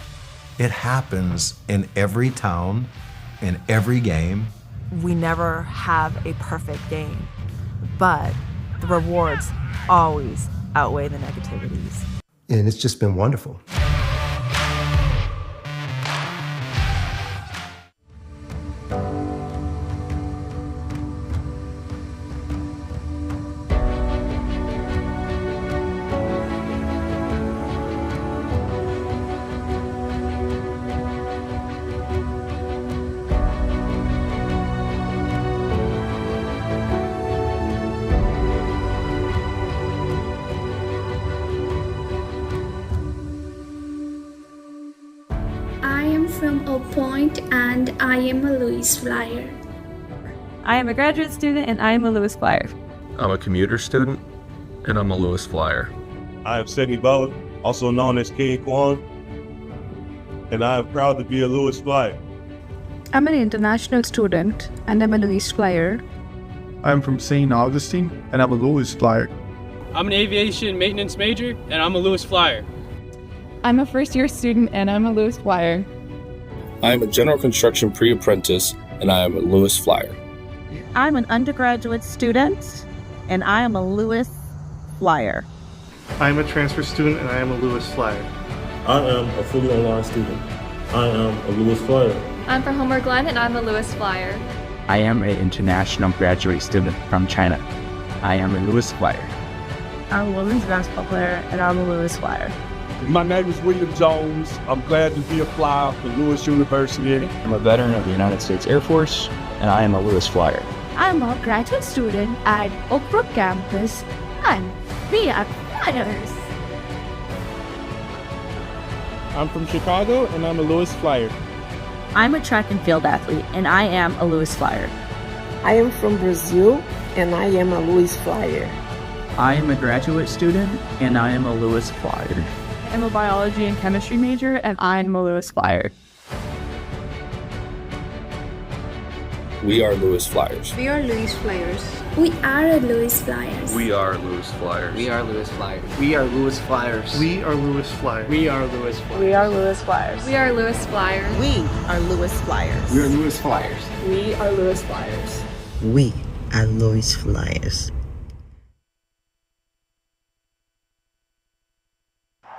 It happens in every town, in every game. We never have a perfect game, but the rewards always outweigh the negativities. And it's just been wonderful. From Oak Point, and I am a Lewis Flyer. I am a graduate student, and I am a Lewis Flyer. I'm a commuter student, and I'm a Lewis Flyer. I am Segi Bowe, also known as King Kwan, and I am proud to be a Lewis Flyer. I'm an international student, and I'm a Lewis Flyer. I'm from St. Augustine, and I'm a Lewis Flyer. I'm an aviation maintenance major, and I'm a Lewis Flyer. I'm a first-year student, and I'm a Lewis Flyer. I am a general construction pre-apprentice, and I am a Lewis Flyer. I'm an undergraduate student, and I am a Lewis Flyer. I'm a transfer student and I am a Lewis Flyer. I am a fully online student. I am a Lewis Flyer. I'm from Homer Glen and I'm a Lewis Flyer. I am an international graduate student from China. I am a Lewis Flyer. I'm a women's basketball player, and I'm a Lewis Flyer. My name is William Jones. I'm glad to be a Flyer for Lewis University. I'm a veteran of the United States Air Force, and I am a Lewis Flyer. I'm a graduate student at Oak Brook campus, and we are Flyers. I'm from Chicago and I'm a Lewis Flyer. I'm a track and field athlete, and I am a Lewis Flyer. I am from Brazil, and I am a Lewis Flyer. I am a graduate student, and I am a Lewis Flyer. I'm a biology and chemistry major, and I'm a Lewis Flyer. We are Lewis Flyers. We are Lewis Flyers. We are Lewis Flyers. We are Lewis Flyers. We are Lewis Flyers. We are Lewis Flyers. We are Lewis Flyers. We are Lewis Flyers. We are Lewis Flyers. We are Lewis Flyers. We are Lewis Flyers. We are Lewis Flyers. We are Lewis Flyers. We are Lewis Flyers.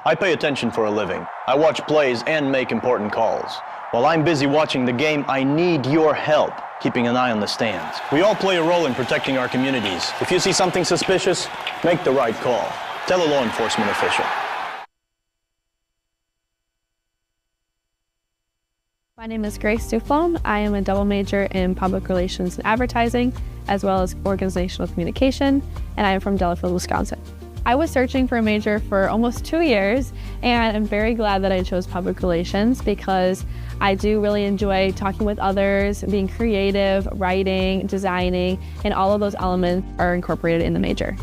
I pay attention for a living. I watch plays and make important calls. While I'm busy watching the game, I need your help keeping an eye on the stands. We all play a role in protecting our communities. If you see something suspicious, make the right call. Tell a law enforcement official. My name is Grace Duflon. I am a double major in public relations and advertising, as well as organizational communication, and I am from Delafield, Wisconsin. I was searching for a major for almost 2 years, and I'm very glad that I chose public relations because I do really enjoy talking with others, being creative, writing, designing, and all of those elements are incorporated in the major.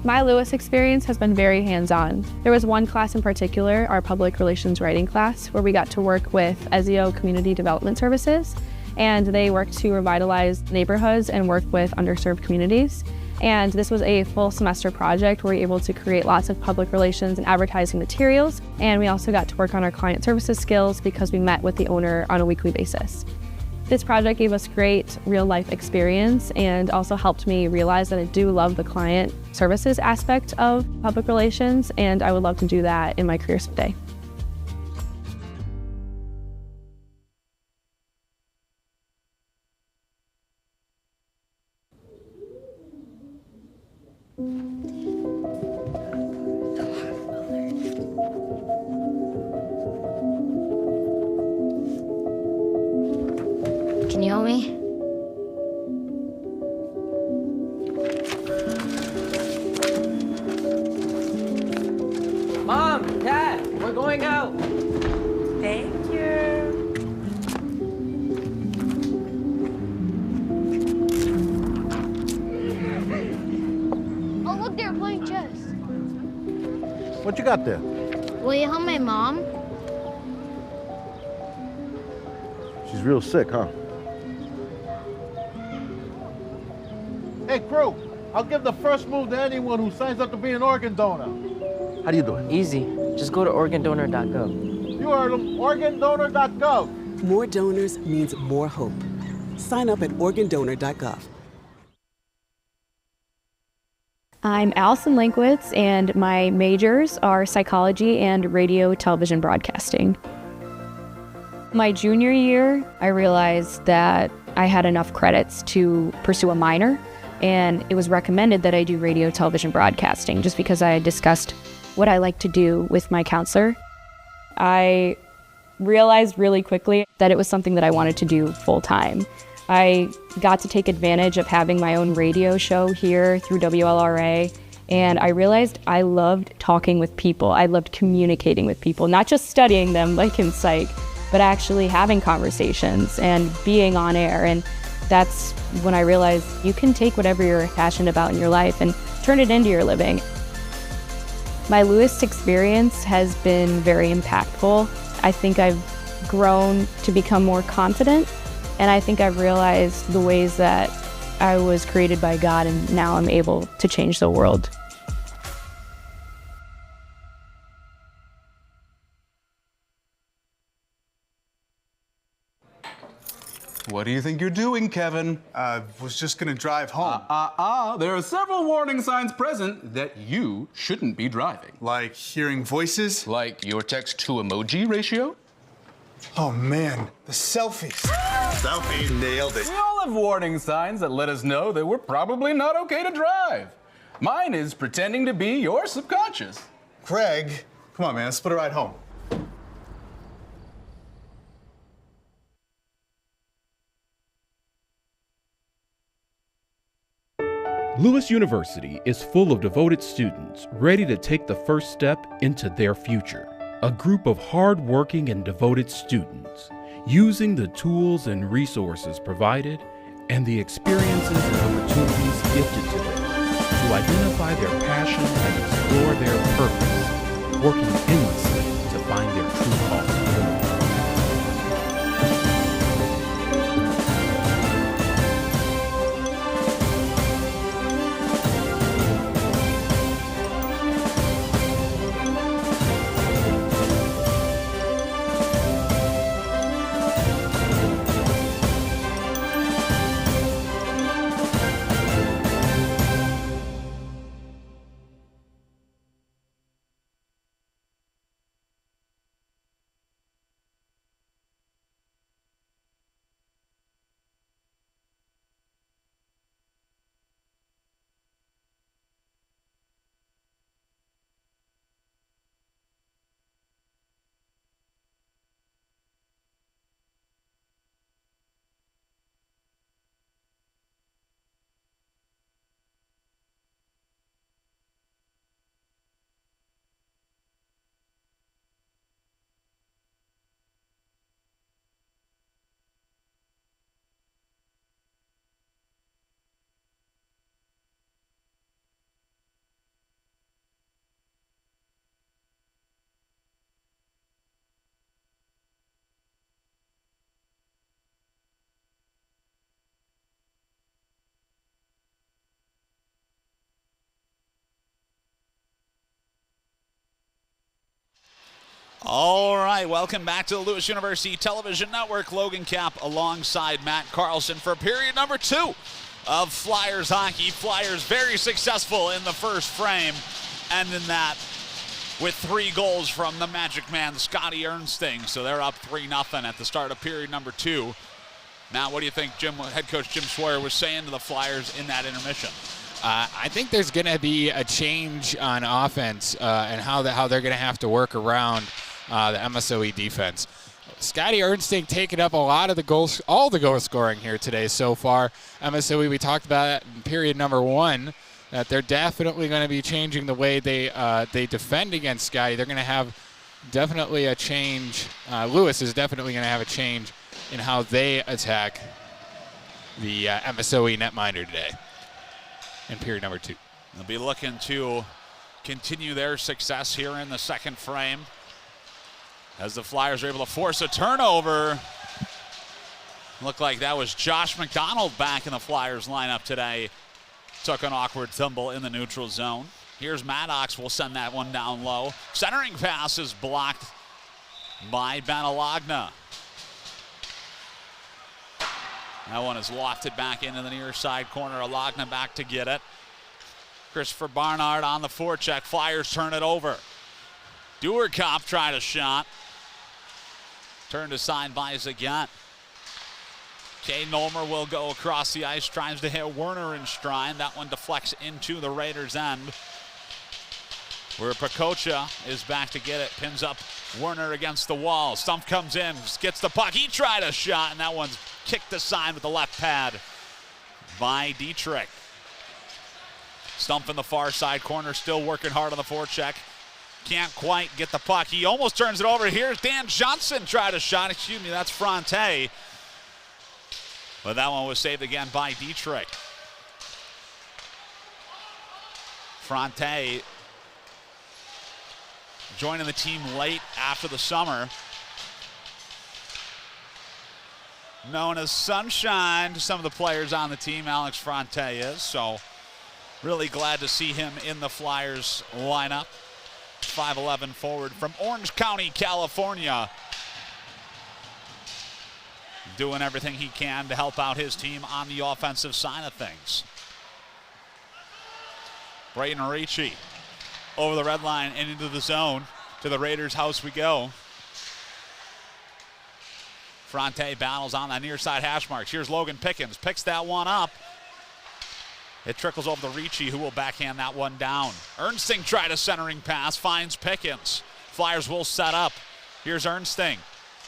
My Lewis experience has been very hands-on. There was one class in particular, our public relations writing class, where we got to work with SEO Community Development Services, and they work to revitalize neighborhoods and work with underserved communities. And this was a full semester project where we were able to create lots of public relations and advertising materials. And we also got to work on our client services skills because we met with the owner on a weekly basis. This project gave us great real life experience and also helped me realize that I do love the client services aspect of public relations, and I would love to do that in my career someday. Can you help me? Mom, Dad, we're going out. Thank you. Oh, look, they're playing chess. What you got there? Will you help my mom? She's real sick, huh? Hey, crew, I'll give the first move to anyone who signs up to be an organ donor. How do you do it? Easy. Just go to organdonor.gov. You are organdonor.gov. More donors means more hope. Sign up at organdonor.gov. I'm Allison Linkwitz, and my majors are psychology and radio, television, broadcasting. My junior year, I realized that I had enough credits to pursue a minor, and it was recommended that I do radio, television, broadcasting just because I had discussed what I like to do with my counselor. I realized really quickly that it was something that I wanted to do full time. I got to take advantage of having my own radio show here through WLRA, and I realized I loved talking with people. I loved communicating with people, not just studying them like in psych, but actually having conversations and being on air. And that's when I realized you can take whatever you're passionate about in your life and turn it into your living. My Lewis experience has been very impactful. I think I've grown to become more confident, and I think I've realized the ways that I was created by God, and now I'm able to change the world. What do you think you're doing, Kevin? Was just gonna drive home. There are several warning signs present that you shouldn't be driving. Like hearing voices? Like your text to emoji ratio? Oh man, the selfies. Selfie, nailed it. We all have warning signs that let us know that we're probably not okay to drive. Mine is pretending to be your subconscious. Greg, come on man, let's put a ride home. Lewis University is full of devoted students ready to take the first step into their future. A group of hard-working and devoted students using the tools and resources provided and the experiences and opportunities gifted to them to identify their passion and explore their purpose, working endlessly to find their true calling. All right, welcome back to the Lewis University Television Network. Logan Kapp alongside Matt Carlson for period number 2 of Flyers hockey. Flyers very successful in the first frame, and in that with 3 goals from the Magic Man, Scotty Ernsting. So they're up 3-0 at the start of period number 2. Now, what do you think head coach Jim Schweier was saying to the Flyers in that intermission? I think there's going to be a change on offense and how they're going to have to work around the MSOE defense. Scotty Ernsting taking up a lot of the goals, all the goal scoring here today so far. MSOE, we talked about it in period number 1, that they're definitely going to be changing the way they defend against Scotty. They're going to have definitely a change. Lewis is definitely going to have a change in how they attack the MSOE netminder today in period number 2. They'll be looking to continue their success here in the second frame as the Flyers are able to force a turnover. Looked like that was Josh McDonald back in the Flyers lineup today. Took an awkward tumble in the neutral zone. Here's Maddox, will send that one down low. Centering pass is blocked by Banalagna. That one is lofted back into the near side corner. Alagna back to get it. Christopher Barnard on the forecheck. Flyers turn it over. Duerkopf tried a shot. Turned aside by Zagat. Kay Nolmer will go across the ice. Tries to hit Werner in stride. That one deflects into the Raiders' end, where Pacocha is back to get it. Pins up Werner against the wall. Stumpf comes in, gets the puck. He tried a shot, and that one's kicked aside with the left pad by Dietrich. Stumpf in the far side corner, still working hard on the forecheck. Can't quite get the puck. He almost turns it over. Here's Dan Johnson tried a shot. Excuse me, that's Fronte. But that one was saved again by Dietrich. Fronte joining the team late after the summer. Known as Sunshine to some of the players on the team, Alex Fronte is. So really glad to see him in the Flyers lineup. 5'11" forward from Orange County, California. doing everything he can to help out his team on the offensive side of things. Braden Ricci over the red line and into the zone. To the Raiders' house we go. Fronte battles on that near side hash marks. Here's Logan Pickens, picks that one up. It trickles over to Ricci, who will backhand that one down. Ernsting tried a centering pass, finds Pickens. Flyers will set up. Here's Ernsting.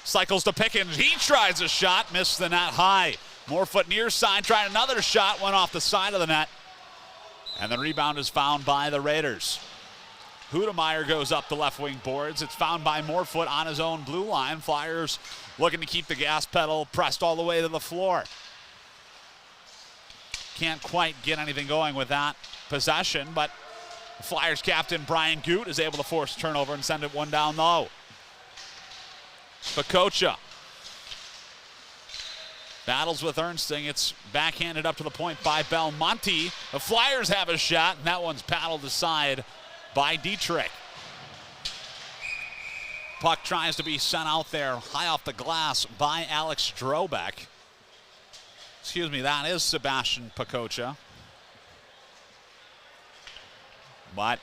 Cycles to Pickens. He tries a shot, missed the net high. Morefoot near side, tried another shot, went off the side of the net. And the rebound is found by the Raiders. Hudemeyer goes up the left wing boards. It's found by Morefoot on his own blue line. Flyers looking to keep the gas pedal pressed all the way to the floor. Can't quite get anything going with that possession, but Flyers captain Brian Goot is able to force a turnover and send it one down low. Pacocha battles with Ernsting. It's backhanded up to the point by Belmonte. The Flyers have a shot, and that one's paddled aside by Dietrich. Puck tries to be sent out there high off the glass by Alex Strobeck. Excuse me, that is Sebastian Pacocha. But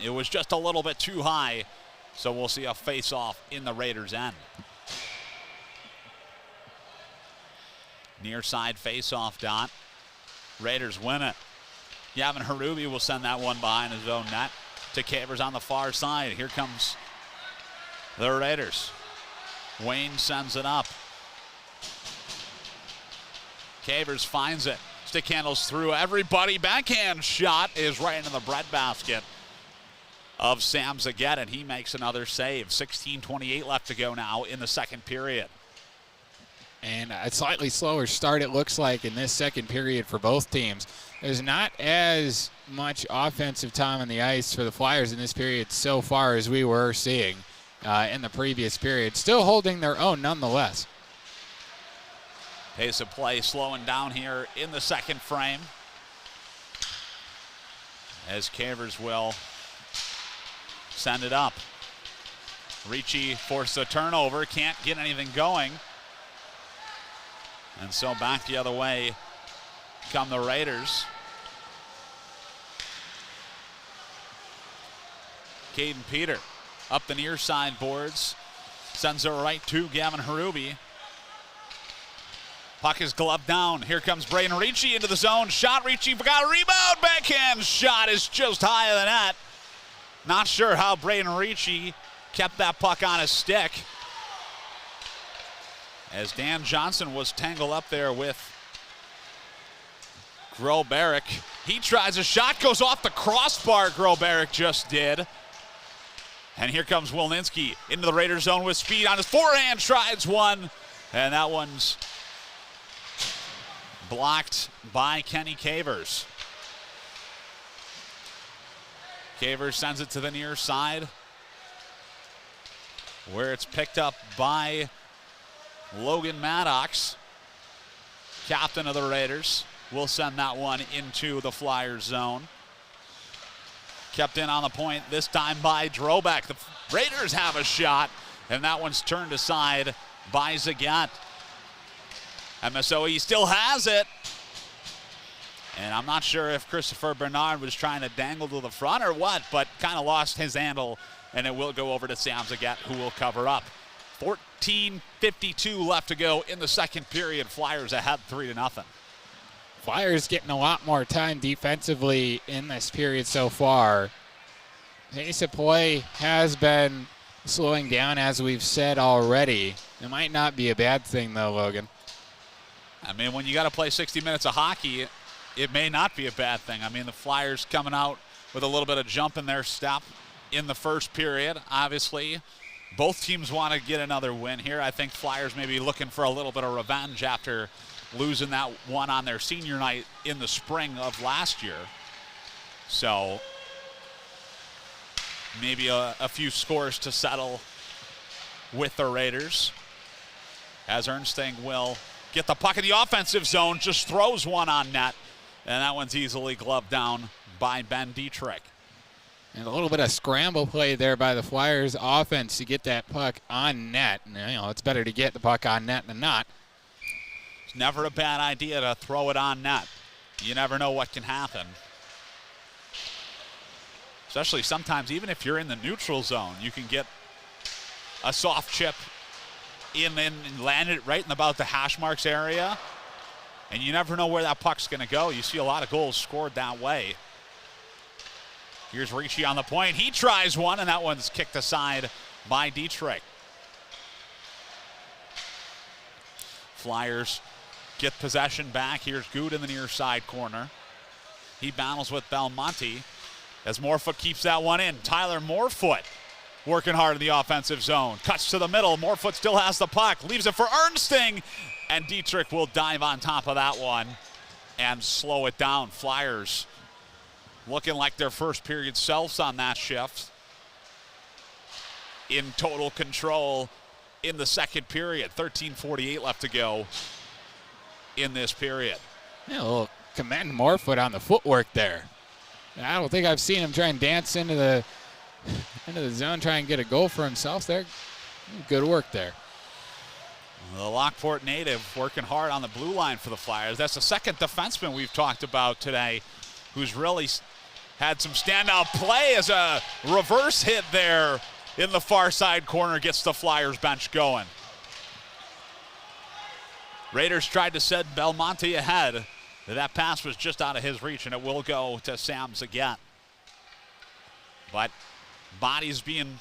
it was just a little bit too high, so we'll see a face-off in the Raiders' end. Near side face-off dot. Raiders win it. Gavin Harubi will send that one behind his own net to Cavers on the far side. Here comes the Raiders. Wayne sends it up. Cavers finds it. Stick handles through everybody. Backhand shot is right into the breadbasket of Sam Zaget, and he makes another save. 16:28 left to go now in the second period. And a slightly slower start, it looks like, in this second period for both teams. There's not as much offensive time on the ice for the Flyers in this period so far as we were seeing in the previous period. Still holding their own nonetheless. Pace of play slowing down here in the second frame, as Cavers will send it up. Ricci forced a turnover, can't get anything going. And so back the other way come the Raiders. Caden Peter up the near side boards, sends it right to Gavin Harubi. Puck is gloved down. Here comes Braden Ricci into the zone. Shot, Ricci got a rebound. Backhand shot is just high of the net. Not sure how Braden Ricci kept that puck on his stick, as Dan Johnson was tangled up there with Groberic. He tries a shot, goes off the crossbar. Groberic just did. And here comes Wilninski into the Raiders zone with speed on his forehand. Tries one, and that one's blocked by Kenny Cavers. Cavers sends it to the near side, where it's picked up by Logan Maddox, captain of the Raiders. Will send that one into the Flyers zone. Kept in on the point, this time by Drobeck. The Raiders have a shot, and that one's turned aside by Zagat. MSOE still has it. And I'm not sure if Christopher Bernard was trying to dangle to the front or what, but kind of lost his handle, and it will go over to Sam Zagat, who will cover up. 14:52 left to go in the second period. Flyers ahead 3-0. Flyers getting a lot more time defensively in this period so far. Pace of play has been slowing down, as we've said already. It might not be a bad thing, though, Logan. I mean, when you got to play 60 minutes of hockey, it may not be a bad thing. I mean, the Flyers coming out with a little bit of jump in their step in the first period. Obviously, both teams want to get another win here. I think Flyers may be looking for a little bit of revenge after losing that one on their senior night in the spring of last year. So maybe a few scores to settle with the Raiders, as Ernsting will get the puck in the offensive zone, just throws one on net, and that one's easily gloved down by Ben Dietrich. And a little bit of scramble play there by the Flyers offense to get that puck on net. And, you know, it's better to get the puck on net than not. never a bad idea to throw it on net. You never know what can happen. Especially sometimes, even if you're in the neutral zone, you can get a soft chip in and land it right in about the hash marks area. And you never know where that puck's going to go. You see a lot of goals scored that way. Here's Ricci on the point. He tries one, and that one's kicked aside by Dietrich. Flyers get possession back. Here's Good in the near side corner. He battles with Belmonte as Morefoot keeps that one in. Tyler Morefoot working hard in the offensive zone. Cuts to the middle. Morefoot still has the puck. Leaves it for Ernsting. And Dietrich will dive on top of that one and slow it down. Flyers looking like their first period selves on that shift. In total control in the second period. 13:48 left to go in this period. Yeah, a little commend Morefoot on the footwork there. I don't think I've seen him try and dance into the zone, try and get a goal for himself there. Good work there. The Lockport native working hard on the blue line for the Flyers. That's the second defenseman we've talked about today who's really had some standout play as a reverse hit there in the far side corner gets the Flyers bench going. Raiders tried to send Belmonte ahead. That pass was just out of his reach, and it will go to Sam Zagat. But bodies being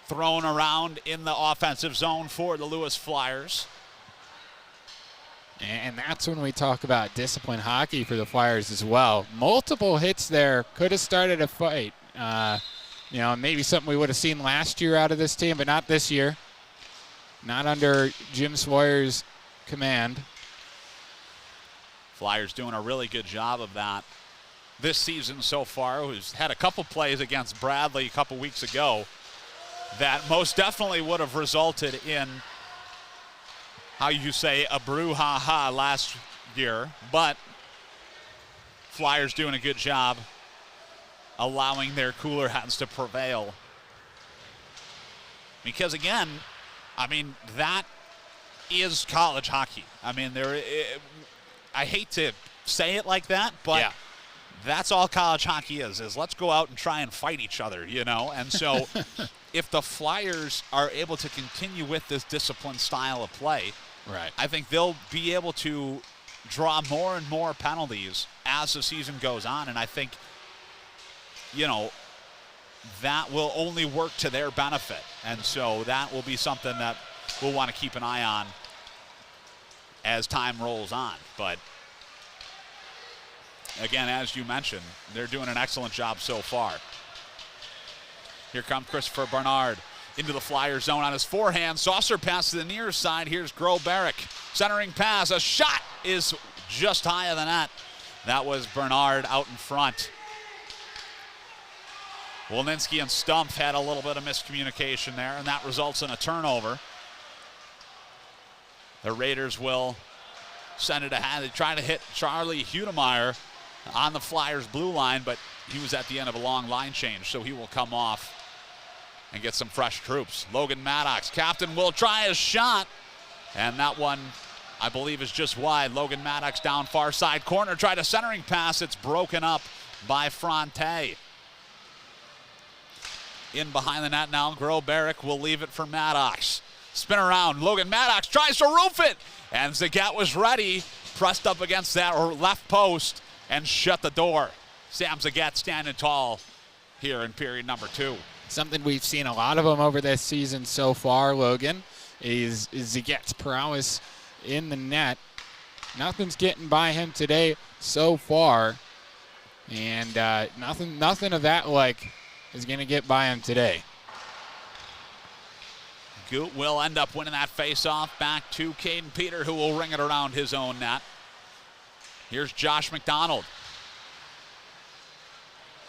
thrown around in the offensive zone for the Lewis Flyers. And that's when we talk about disciplined hockey for the Flyers as well. Multiple hits there could have started a fight. Maybe something we would have seen last year out of this team, but not this year. Not under Jim Sawyer's command. Flyers doing a really good job of that this season so far. Who's had a couple plays against Bradley a couple weeks ago that most definitely would have resulted in, how you say, a brouhaha last year. But Flyers doing a good job allowing their cooler heads to prevail. Because again, that is college hockey. I hate to say it like that, but yeah, that's all college hockey is let's go out and try and fight each other, And so if the Flyers are able to continue with this disciplined style of play, right, I think they'll be able to draw more and more penalties as the season goes on. And I think, that will only work to their benefit. And so that will be something that we'll want to keep an eye on as time rolls on. But again, as you mentioned, they're doing an excellent job so far. Here comes Christopher Bernard into the Flyer zone on his forehand. Saucer pass to the near side. Here's Groh-Barrick. Centering pass. A shot is just high of the net. That was Bernard out in front. Wolninski and Stumpf had a little bit of miscommunication there, and that results in a turnover. The Raiders will send it ahead. They try to hit Charlie Hudemeyer on the Flyers' blue line, but he was at the end of a long line change, so he will come off and get some fresh troops. Logan Maddox, captain, will try his shot, and that one, I believe, is just wide. Logan Maddox down far side corner, tried a centering pass. It's broken up by Fronte. In behind the net now, Groh-Barrick will leave it for Maddox. Spin around, Logan Maddox tries to roof it, and Zagat was ready, pressed up against that left post, and shut the door. Sam Zagat standing tall here in period number 2. Something we've seen a lot of them over this season so far, Logan, is Zagat's prowess in the net. Nothing's getting by him today so far, and nothing of that is going to get by him today. Goot will end up winning that face-off back to Caden Peter, who will ring it around his own net. Here's Josh McDonald.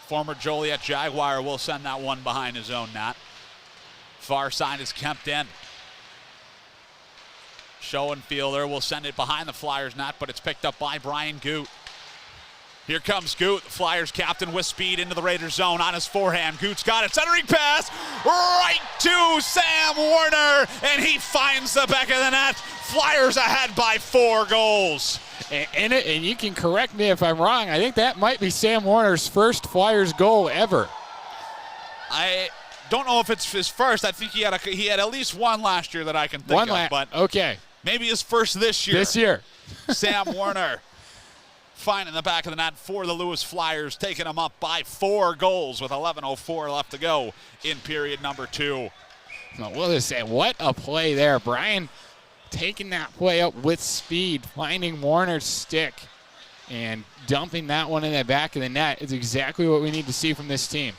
Former Joliet Jaguar will send that one behind his own net. Far side is kept in. Schoenfielder will send it behind the Flyers net, but it's picked up by Brian Goot. Here comes Goot, the Flyers captain with speed into the Raiders zone on his forehand. Goot's got it, centering pass. right to Sam Warner, and he finds the back of the net. Flyers ahead by 4 goals. And you can correct me if I'm wrong. I think that might be Sam Warner's first Flyers goal ever. I don't know if it's his first. I think he had at least one last year that I can think of. But okay. Maybe his first this year. This year. Sam Warner finding the back of the net for the Lewis Flyers, taking them up by 4 goals with 11:04 left to go in period number 2. Well, we'll just say, what a play there. Brian taking that play up with speed, finding Warner's stick, and dumping that one in the back of the net is exactly what we need to see from this team.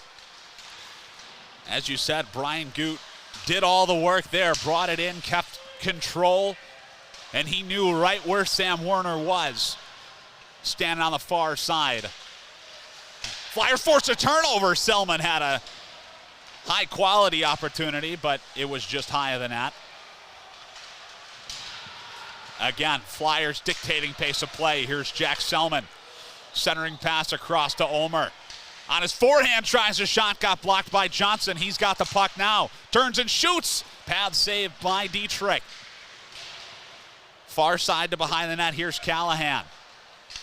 As you said, Brian Goot did all the work there, brought it in, kept control, and he knew right where Sam Warner was, standing on the far side. Flyers forced a turnover. Selman had a high-quality opportunity, but it was just high of the net. Again, Flyers dictating pace of play. Here's Jack Selman. Centering pass across to Ulmer. On his forehand, tries a shot, got blocked by Johnson. He's got the puck now. Turns and shoots. Pad saved by Dietrich. Far side to behind the net. Here's Callahan.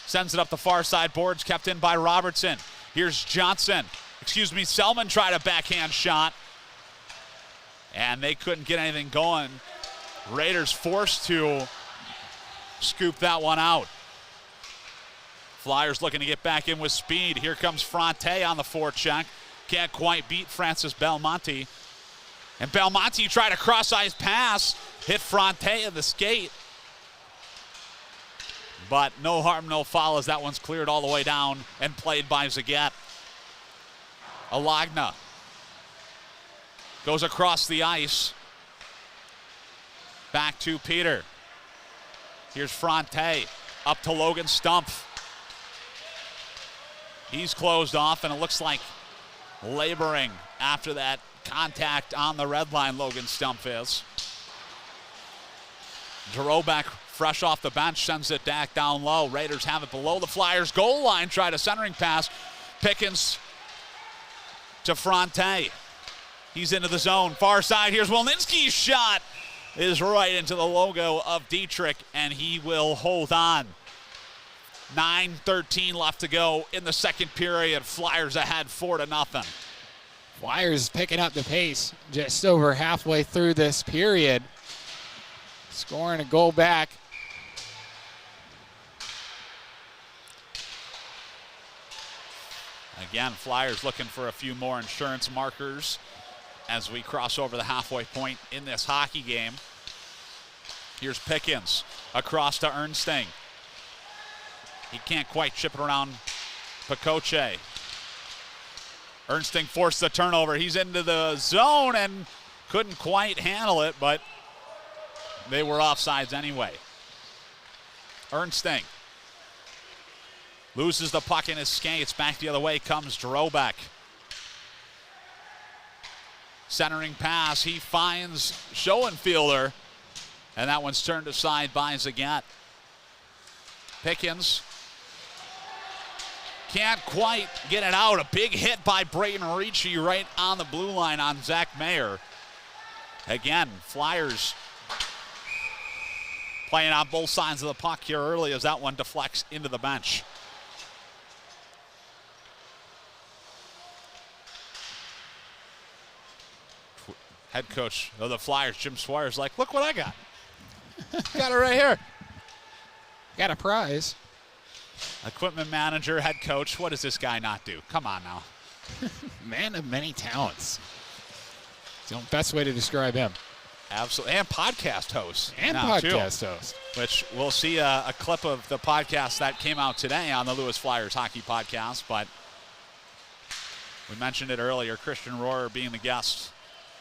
Sends it up the far side boards, kept in by Robertson. Here's Johnson. Selman tried a backhand shot. And they couldn't get anything going. Raiders forced to scoop that one out. Flyers looking to get back in with speed. Here comes Fronte on the forecheck. Can't quite beat Francis Belmonte. And Belmonte tried a cross-ice pass. Hit Fronte in the skate. But no harm, no foul as that one's cleared all the way down and played by Zagat. Alagna goes across the ice. Back to Peter. Here's Fronte up to Logan Stumpf. He's closed off, and it looks like laboring after that contact on the red line, Logan Stumpf is. Drobeck, fresh off the bench, sends it back down low. Raiders have it below the Flyers' goal line. Tried a centering pass. Pickens to Fronte. He's into the zone. Far side, here's Wilninski's shot. Is right into the logo of Dietrich, and he will hold on. 9:13 left to go in the second period. Flyers ahead 4-0. Flyers picking up the pace just over halfway through this period. Scoring a goal back. Again, Flyers looking for a few more insurance markers as we cross over the halfway point in this hockey game. Here's Pickens across to Ernsting. He can't quite chip it around Pacoche. Ernsting forced the turnover. He's into the zone and couldn't quite handle it, but they were offsides anyway. Ernsting loses the puck in his skates. Back the other way comes Drobeck. Centering pass. He finds Schoenfielder, and that one's turned aside by Zagat. Pickens can't quite get it out. A big hit by Brayton Ricci right on the blue line on Zach Mayer. Again, Flyers playing on both sides of the puck here early as that one deflects into the bench. Head coach of the Flyers, Jim Swire's like, look what I got. Got it right here. Got a prize. Equipment manager, head coach, what does this guy not do? Come on now. Man of many talents. It's the best way to describe him. Absolutely. And podcast host. And podcast host. Which we'll see a clip of the podcast that came out today on the Lewis Flyers Hockey Podcast. But we mentioned it earlier, Christian Rohrer being the guest.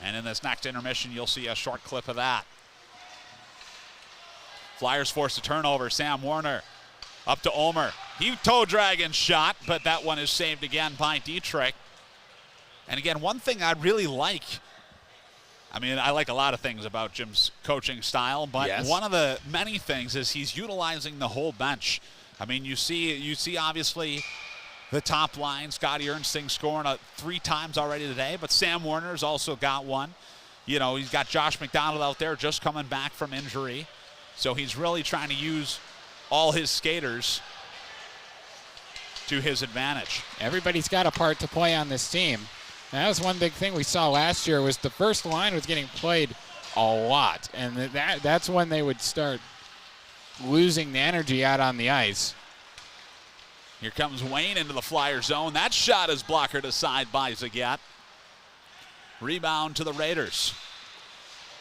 And in this next intermission, you'll see a short clip of that. Flyers force a turnover. Sam Warner up to Ulmer. He toe dragon shot, but that one is saved again by Dietrich. And again, one thing I really like, I mean, I like a lot of things about Jim's coaching style, but one of the many things is he's utilizing the whole bench. I mean, you see obviously the top line. Scotty Ernsting scoring 3 times already today, but Sam Warner's also got one. You know, he's got Josh McDonald out there just coming back from injury. So he's really trying to use all his skaters to his advantage. Everybody's got a part to play on this team. And that was one big thing we saw last year, was the first line was getting played a lot. And that's when they would start losing the energy out on the ice. Here comes Wayne into the Flyer zone. That shot is blockered aside by Zagat. Rebound to the Raiders.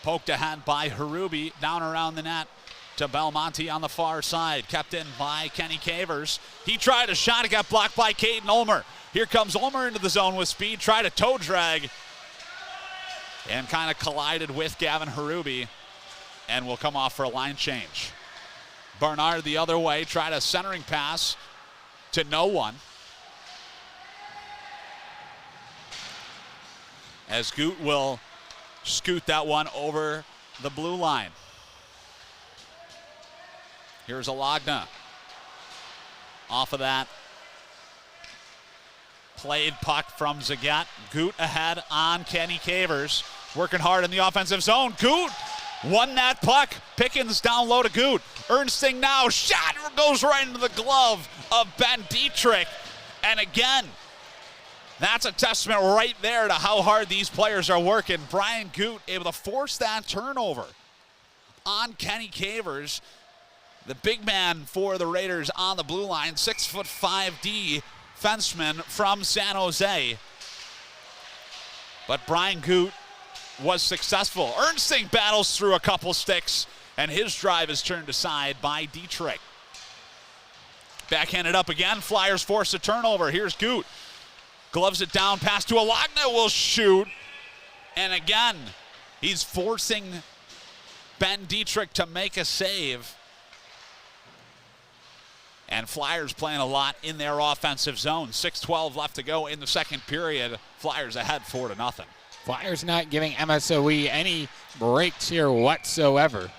Poked ahead by Harubi, down around the net to Belmonte on the far side. Kept in by Kenny Cavers. He tried a shot, it got blocked by Caden Ulmer. Here comes Ulmer into the zone with speed, tried a toe drag, and kind of collided with Gavin Harubi, and will come off for a line change. Bernard the other way, tried a centering pass to no one. As Goot will scoot that one over the blue line. Here's Alagna. Off of that played puck from Zagat. Goot ahead on Kenny Cavers. Working hard in the offensive zone. Goot won that puck. Pickens down low to Goot. Ernsting now. Shot goes right into the glove of Ben Dietrich. And again, that's a testament right there to how hard these players are working. Brian Goot able to force that turnover on Kenny Cavers. The big man for the Raiders on the blue line, 6'5" defenseman from San Jose. But Brian Goot was successful. Ernsting battles through a couple sticks, and his drive is turned aside by Dietrich. Backhanded up again, Flyers force a turnover. Here's Goot. Gloves it down, pass to Alagna, will shoot. And again, he's forcing Ben Dietrich to make a save. And Flyers playing a lot in their offensive zone. 6:12 left to go in the second period. Flyers ahead 4-0. Flyers not giving MSOE any breaks here whatsoever.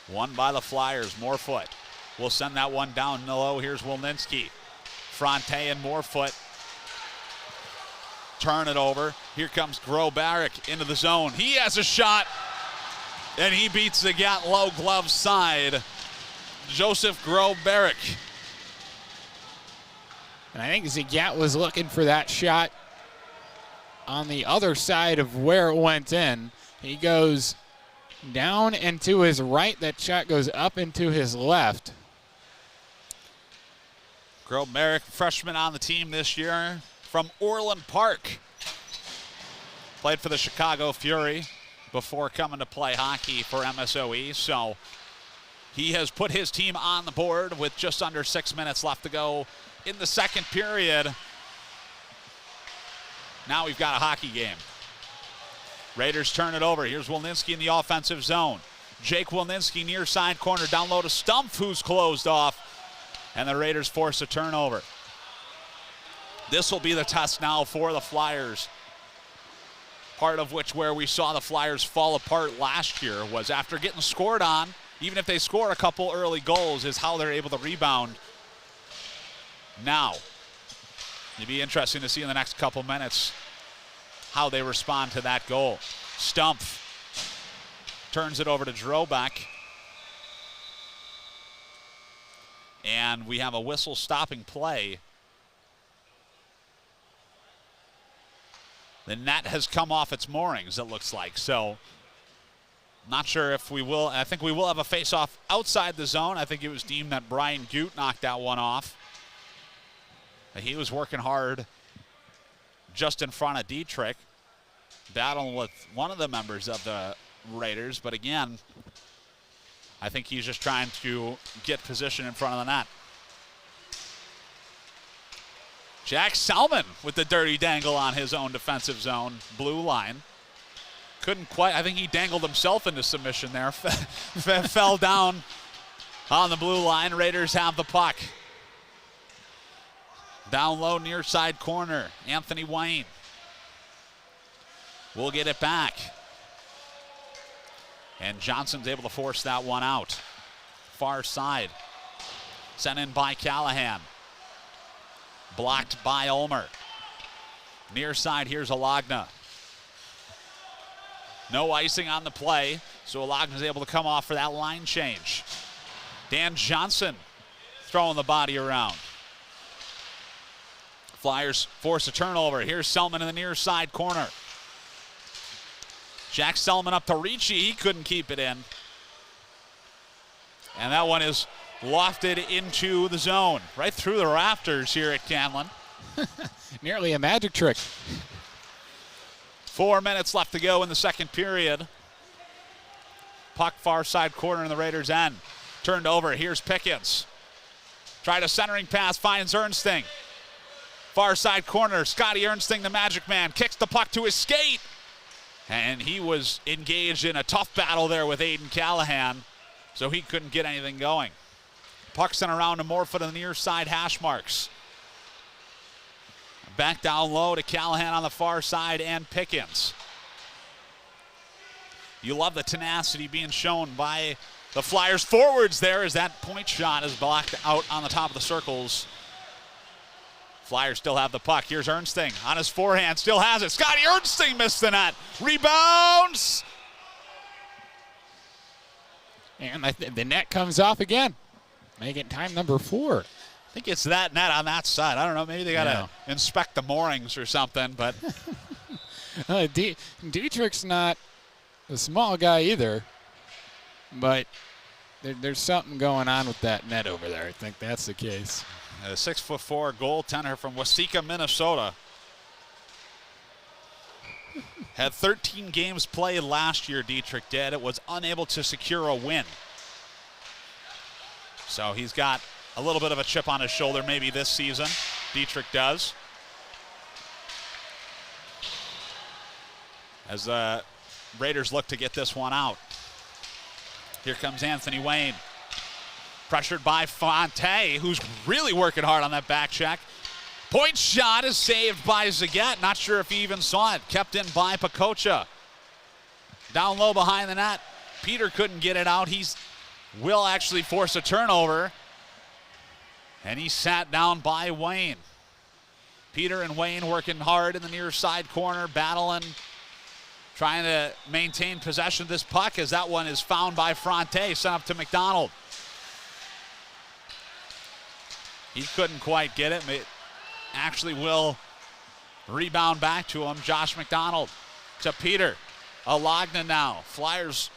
Won by the Flyers, Morefoot. We'll send that one down low. Here's Wilninski. Fronte and Morefoot turn it over. Here comes Grobarek into the zone. He has a shot, and he beats the Zagat low glove side. Joseph Grobarek. And I think Zagat was looking for that shot on the other side of where it went in. He goes down and to his right. That shot goes up and to his left. Grobarek, freshman on the team this year from Orland Park. Played for the Chicago Fury before coming to play hockey for MSOE. So he has put his team on the board with just under 6 minutes left to go in the second period. Now we've got a hockey game. Raiders turn it over. Here's Wilninski in the offensive zone. Jake Wilninski near side corner, down low to Stumpf, who's closed off. And the Raiders force a turnover. This will be the test now for the Flyers. Part of which where we saw the Flyers fall apart last year was after getting scored on, even if they score a couple early goals, is how they're able to rebound. Now, it'll be interesting to see in the next couple minutes how they respond to that goal. Stumpf turns it over to Drobak. And we have a whistle stopping play. The net has come off its moorings, it looks like. So, not sure if we will. I think we will have a face-off outside the zone. I think it was deemed that Brian Goot knocked that one off. He was working hard just in front of Dietrich, battling with one of the members of the Raiders. But again, I think he's just trying to get position in front of the net. Jack Salmon with the dirty dangle on his own defensive zone, blue line. Couldn't quite, I think he dangled himself into submission there. Fell down on the blue line. Raiders have the puck. Down low near side corner, Anthony Wayne. We'll get it back. And Johnson's able to force that one out. Far side. Sent in by Callahan. Blocked by Ulmer. Near side, here's Alagna. No icing on the play, so Alagna's able to come off for that line change. Dan Johnson throwing the body around. Flyers force a turnover. Here's Selman in the near side corner. Jack Selman up to Ricci. He couldn't keep it in. And that one is lofted into the zone, right through the rafters here at Canlin. Nearly a magic trick. 4 minutes left to go in the second period. Puck far side corner in the Raiders' end. Turned over. Here's Pickens. Tried a centering pass, finds Ernsting. Far side corner, Scotty Ernsting, the magic man, kicks the puck to his skate. And he was engaged in a tough battle there with Aiden Callahan, so he couldn't get anything going. Puck sent around to Morfitt on the near side hash marks. Back down low to Callahan on the far side and Pickens. You love the tenacity being shown by the Flyers forwards there as that point shot is blocked out on the top of the circles. Flyers still have the puck. Here's Ernsting on his forehand, still has it. Scotty Ernsting missed the net. Rebounds! And the net comes off again. Make it time number 4. I think it's that net on that side. I don't know, maybe they got to inspect the moorings or something, but. Dietrich's not a small guy either, but there's something going on with that net over there. I think that's the case. A 6'4" goaltender from Waseca, Minnesota. Had 13 games played last year, Dietrich did. It was unable to secure a win. So he's got a little bit of a chip on his shoulder maybe this season. Dietrich does. As the Raiders look to get this one out. Here comes Anthony Wayne. Pressured by Fonte, who's really working hard on that back check. Point shot is saved by Zagat. Not sure if he even saw it. Kept in by Pacocha. Down low behind the net. Peter couldn't get it out. Will actually force a turnover. And he sat down by Wayne. Peter and Wayne working hard in the near side corner, battling, trying to maintain possession of this puck as that one is found by Fronte, sent up to McDonald. He couldn't quite get it. It actually will rebound back to him. Josh McDonald to Peter. Alagna now. Flyers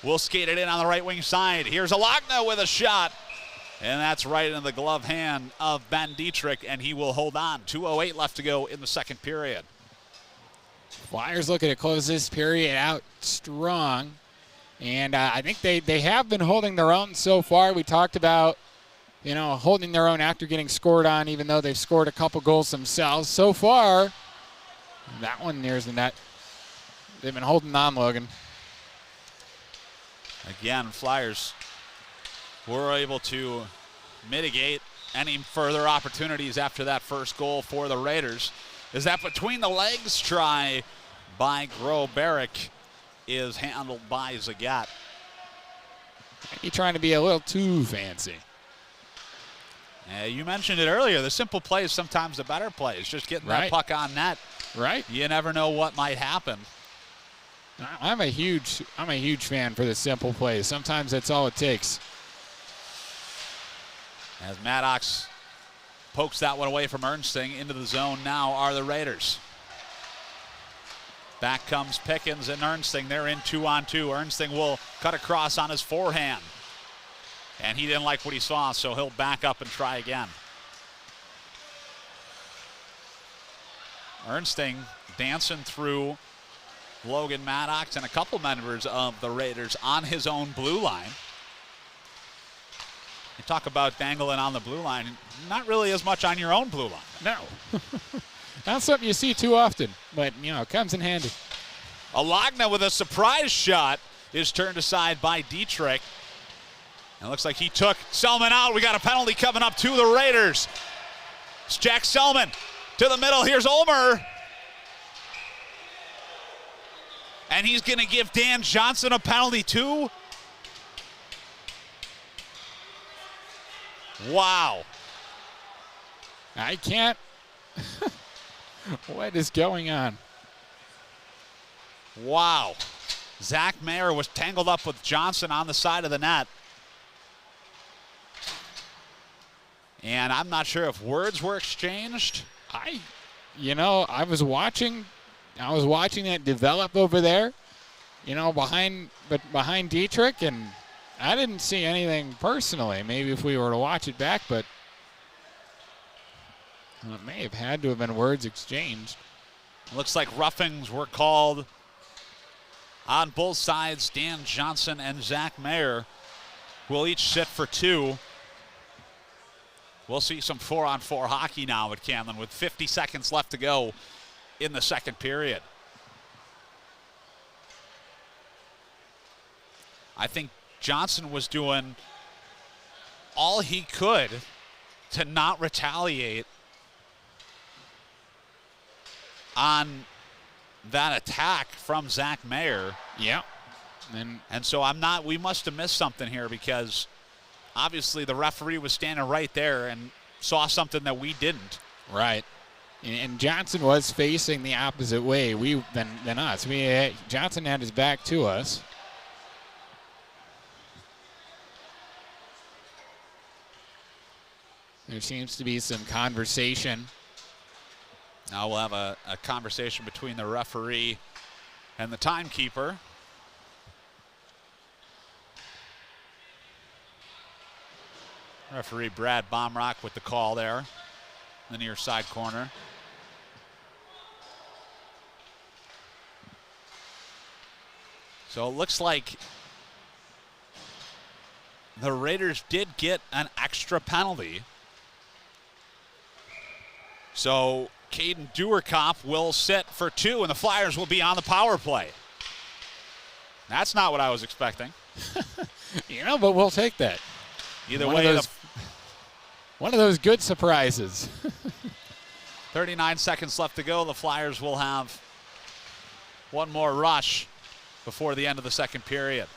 will skate it in on the right wing side. Here's Alagna with a shot. And that's right in the glove hand of Ben Dietrich, and he will hold on. 2:08 left to go in the second period. Flyers looking to close this period out strong. And I think they have been holding their own so far. We talked about, holding their own after getting scored on, even though they've scored a couple goals themselves. So far, that one nears the net. They've been holding on, Logan. Again, Flyers were able to mitigate any further opportunities after that first goal for the Raiders. Is that between the legs try by Groh-Barrick is handled by Zagat. He's trying to be a little too fancy. You mentioned it earlier. The simple play is sometimes the better play. It's just getting that puck on net. Right. You never know what might happen. I'm a huge fan for the simple plays. Sometimes that's all it takes. As Maddox pokes that one away from Ernsting, into the zone now are the Raiders. Back comes Pickens and Ernsting. They're in 2-on-2. Ernsting will cut across on his forehand. And he didn't like what he saw, so he'll back up and try again. Ernsting dancing through Logan Maddox and a couple members of the Raiders on his own blue line. You talk about dangling on the blue line, not really as much on your own blue line. No. Not something you see too often, but, it comes in handy. Alagna with a surprise shot is turned aside by Dietrich. And it looks like he took Selman out. We got a penalty coming up to the Raiders. It's Jack Selman to the middle. Here's Ulmer. And he's going to give Dan Johnson a penalty too. Wow. I can't. What is going on? Wow. Zach Mayer was tangled up with Johnson on the side of the net. And I'm not sure if words were exchanged. I was watching that develop over there, behind Dietrich, and I didn't see anything personally. Maybe if we were to watch it back, but it may have had to have been words exchanged. Looks like roughings were called on both sides. Dan Johnson and Zach Mayer will each sit for 2. We'll see some 4-on-4 hockey now at Canlan with 50 seconds left to go in the second period. I think Johnson was doing all he could to not retaliate on that attack from Zach Mayer. Yeah. And so we must have missed something here, because obviously the referee was standing right there and saw something that we didn't. Right. And Johnson was facing the opposite way than us. Johnson had his back to us. There seems to be some conversation. Now we'll have a conversation between the referee and the timekeeper. Referee Brad Baumrock with the call there in the near side corner. So it looks like the Raiders did get an extra penalty. So Caden Duerkopf will sit for 2, and the Flyers will be on the power play. That's not what I was expecting. But we'll take that. Either way, one of those good surprises. 39 seconds left to go. The Flyers will have one more rush before the end of the second period.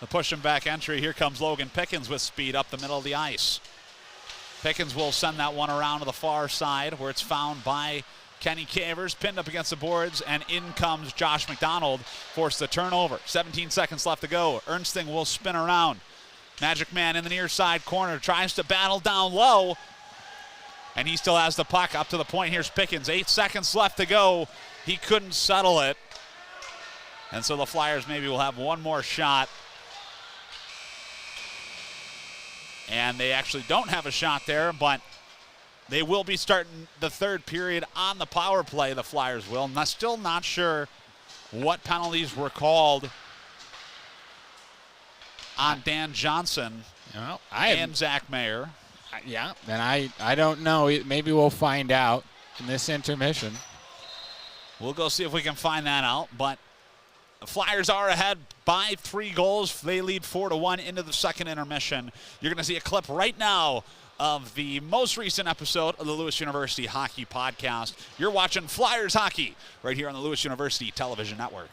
The push and back entry. Here comes Logan Pickens with speed up the middle of the ice. Pickens will send that one around to the far side, where it's found by Kenny Cavers, pinned up against the boards, and in comes Josh McDonald, forced the turnover. 17 seconds left to go. Ernsting will spin around. Magic Man in the near side corner tries to battle down low, and he still has the puck up to the point. Here's Pickens. 8 seconds left to go. He couldn't settle it, and so the Flyers maybe will have one more shot. And they actually don't have a shot there, but they will be starting the third period on the power play, the Flyers will. And I'm still not sure what penalties were called on Dan Johnson and Zach Mayer. Yeah, and I don't know. Maybe we'll find out in this intermission. We'll go see if we can find that out, but the Flyers are ahead by 3 goals. They lead 4-1 into the second intermission. You're going to see a clip right now of the most recent episode of the Lewis University Hockey Podcast. You're watching Flyers Hockey right here on the Lewis University Television Network.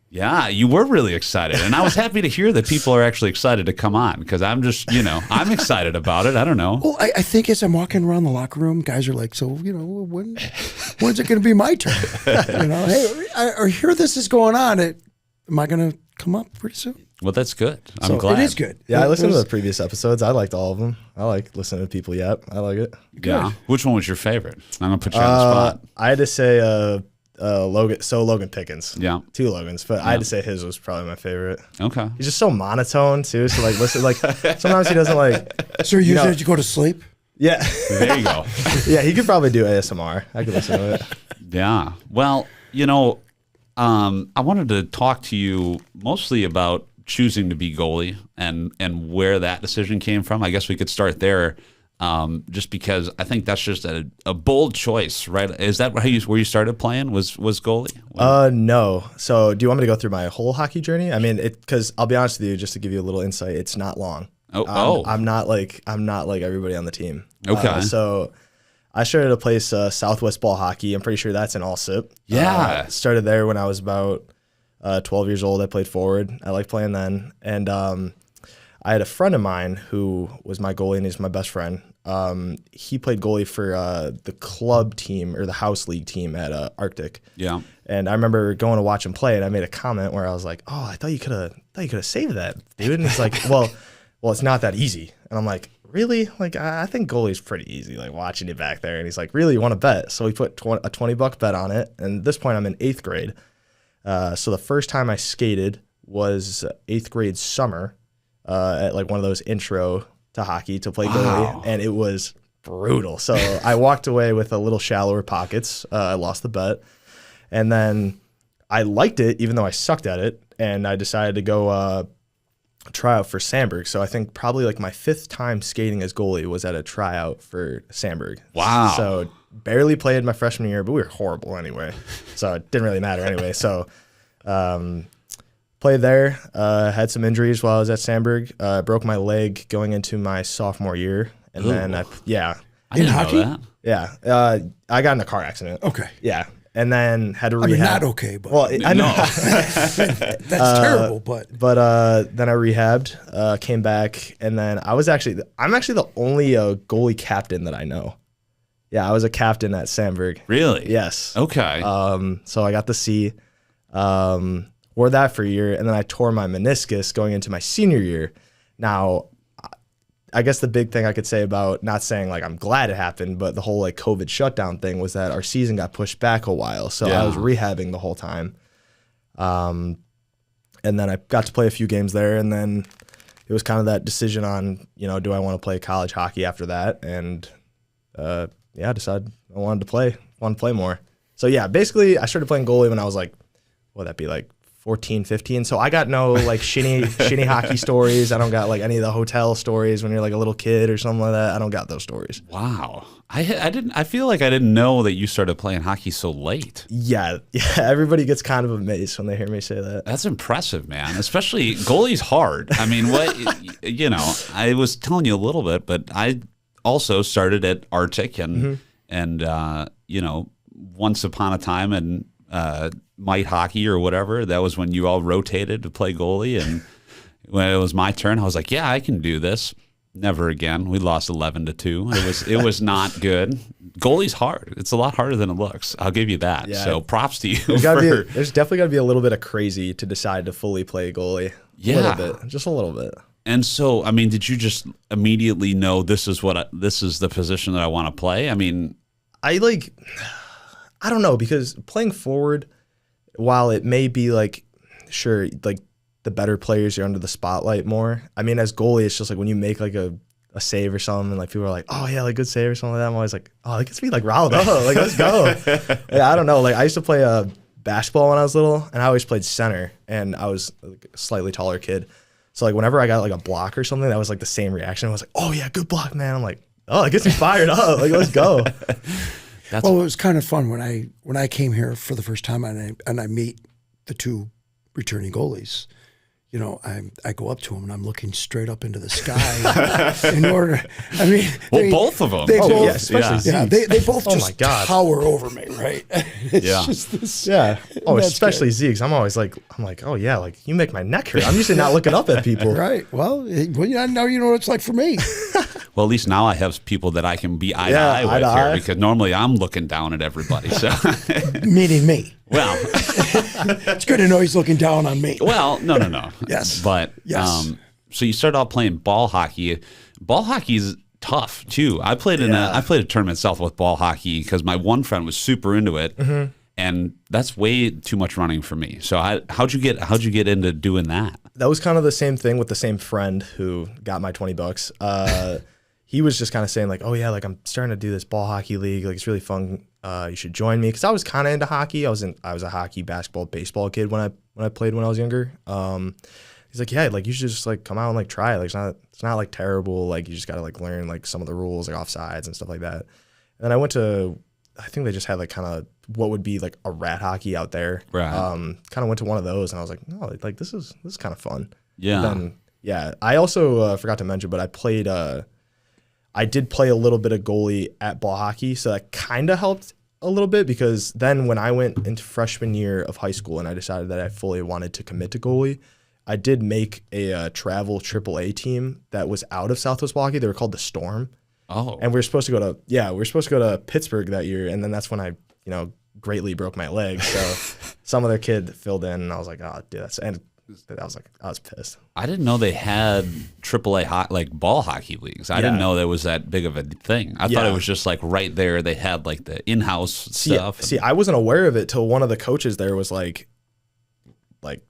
Yeah, you were really excited. And I was happy to hear that people are actually excited to come on, because I'm just, I'm excited about it. I don't know. Well, I think as I'm walking around the locker room, guys are like, so, when's it going to be my turn? Hey, I hear this is going on. Am I going to come up pretty soon? Well, that's good. I'm glad. It is good. Yeah, I listened to the previous episodes. I liked all of them. I like listening to people yap. I like it. Good. Yeah. Which one was your favorite? I'm going to put you on the spot. I had to say Logan Pickens. Yeah. 2 Logans, but I had to say his was probably my favorite. Okay. He's just so monotone too. So like, listen, like sometimes he doesn't like. So you use it to go to sleep? Yeah. There you go. Yeah, he could probably do ASMR. I could listen to it. Yeah. Well, I wanted to talk to you mostly about choosing to be goalie and where that decision came from. I guess we could start there, just because I think that's just a bold choice, right? Is that where you started playing? Was goalie? No. So do you want me to go through my whole hockey journey? I mean, because I'll be honest with you, just to give you a little insight, it's not long. I'm not like everybody on the team. Okay. So I started a place, Southwest Ball Hockey. I'm pretty sure that's in Allsip. Yeah. Started there when I was about 12 years old. I played forward. I liked playing then. And I had a friend of mine who was my goalie, and he's my best friend. He played goalie for the club team or the house league team at Arctic. Yeah. And I remember going to watch him play, and I made a comment where I was like, "Oh, I thought you could have saved that, dude." And he's like, "Well, it's not that easy." And I'm like, "Really? Like, I think goalie's pretty easy, like watching you back there." And he's like, "Really, you want to bet?" So we put a $20 bet on it. And at this point, I'm in 8th grade. So the first time I skated was 8th grade summer at like one of those intro to hockey to play goalie. And it was brutal. So I walked away with a little shallower pockets. I lost the bet. And then I liked it, even though I sucked at it. And I decided to go tryout for Sandburg. So I think probably like my 5th time skating as goalie was at a tryout for Sandburg. Wow. So barely played my freshman year, but we were horrible anyway. So it didn't really matter anyway. So played there, had some injuries while I was at Sandburg. Broke my leg going into my sophomore year. And then I in hockey? know that. Yeah. I got in a car accident. Okay. Yeah. And then had to I mean, rehab. not okay, but Well, I know. that's terrible. But then I rehabbed, came back, and then I'm actually the only goalie captain that I know. Yeah, I was a captain at Sandburg. Really? Yes. Okay. So I got the C. Wore that for a year, and then I tore my meniscus going into my senior year. Now, I guess the big thing I could say about, not saying like I'm glad it happened, but the whole like COVID shutdown thing was that our season got pushed back a while. So I was rehabbing the whole time. And then I got to play a few games there, and then it was kind of that decision on, do I want to play college hockey after that? And I decided I wanted to play more. So yeah, basically I started playing goalie when I was like, what'd that be, like 14, 15. So I got no like shitty hockey stories. I don't got like any of the hotel stories when you're like a little kid or something like that. I don't got those stories. Wow. I feel like I didn't know that you started playing hockey so late. Yeah. Everybody gets kind of amazed when they hear me say that. That's impressive, man. Especially goalie's hard. I mean, I was telling you a little bit, but I also started at Arctic and once upon a time and Might Hockey or whatever, that was when you all rotated to play goalie. And when it was my turn, I was like, yeah, I can do this. Never again. We lost 11-2. It was not good. Goalie's hard. It's a lot harder than it looks. I'll give you that. Yeah, so props to you. There's definitely got to be a little bit of crazy to decide to fully play goalie. Yeah. A little bit. Just a little bit. And so, I mean, did you just immediately know this is the position that I want to play? I mean, I don't know, because playing forward, while it may be like, sure, like the better players, you're under the spotlight more. I mean, as goalie, it's just like when you make like a save or something, and like people are like, oh yeah, like good save or something like that. I'm always like, oh, that gets me like riled up. Like, let's go. Yeah, I don't know. Like I used to play basketball when I was little, and I always played center, and I was like a slightly taller kid. So like whenever I got like a block or something, that was like the same reaction. I was like, oh yeah, good block, man. I'm like, oh, it gets me fired up. Like, let's go. It was kind of fun when I came here for the first time and I meet the 2 returning goalies. I go up to them and I'm looking straight up into the sky in order. I mean, both of them. They both, yeah, especially Zeeks. they both just tower over me, right? It's just this. Yeah. Oh, especially Zeeks. I'm like, oh yeah, like you make my neck hurt. I'm usually not looking up at people. Right. Well, now you know what it's like for me. Well, at least now I have people that I can be eye to eye with here, because normally I'm looking down at everybody. So meaning me. Well, it's good to know he's looking down on me. Well, no. Yes. But yes. So you started out playing ball hockey. Ball hockey is tough too. I played a tournament Southwest ball hockey because my one friend was super into it, And that's way too much running for me. So how'd you get into doing that? That was kind of the same thing with the same friend who got my $20. He was just kind of saying like, oh yeah, like I'm starting to do this ball hockey league. Like it's really fun. You should join me. Cause I was kind of into hockey. I was a hockey, basketball, baseball kid when I played when I was younger. He's like, yeah, like you should just like come out and like try it. Like it's not like terrible. Like you just got to like learn like some of the rules, like offsides and stuff like that. And then I went to, I think they just had like kind of what would be like a rat hockey out there. Right. Kind of went to one of those and I was like, no, like this is kind of fun. Yeah. Then, yeah. I also forgot to mention, but I did play a little bit of goalie at ball hockey. So that kind of helped a little bit because then when I went into freshman year of high school and I decided that I fully wanted to commit to goalie, I did make a travel AAA team that was out of Southwest ball hockey. They were called the Storm. Oh. And we were supposed to go to Pittsburgh that year. And then that's when I, greatly broke my leg. So some other kid filled in and I was like, oh, dude, I was pissed. I didn't know they had AAA like ball hockey leagues. I didn't know there was that big of a thing. I thought it was just like right there. They had like the in-house stuff. See, I wasn't aware of it till one of the coaches there was like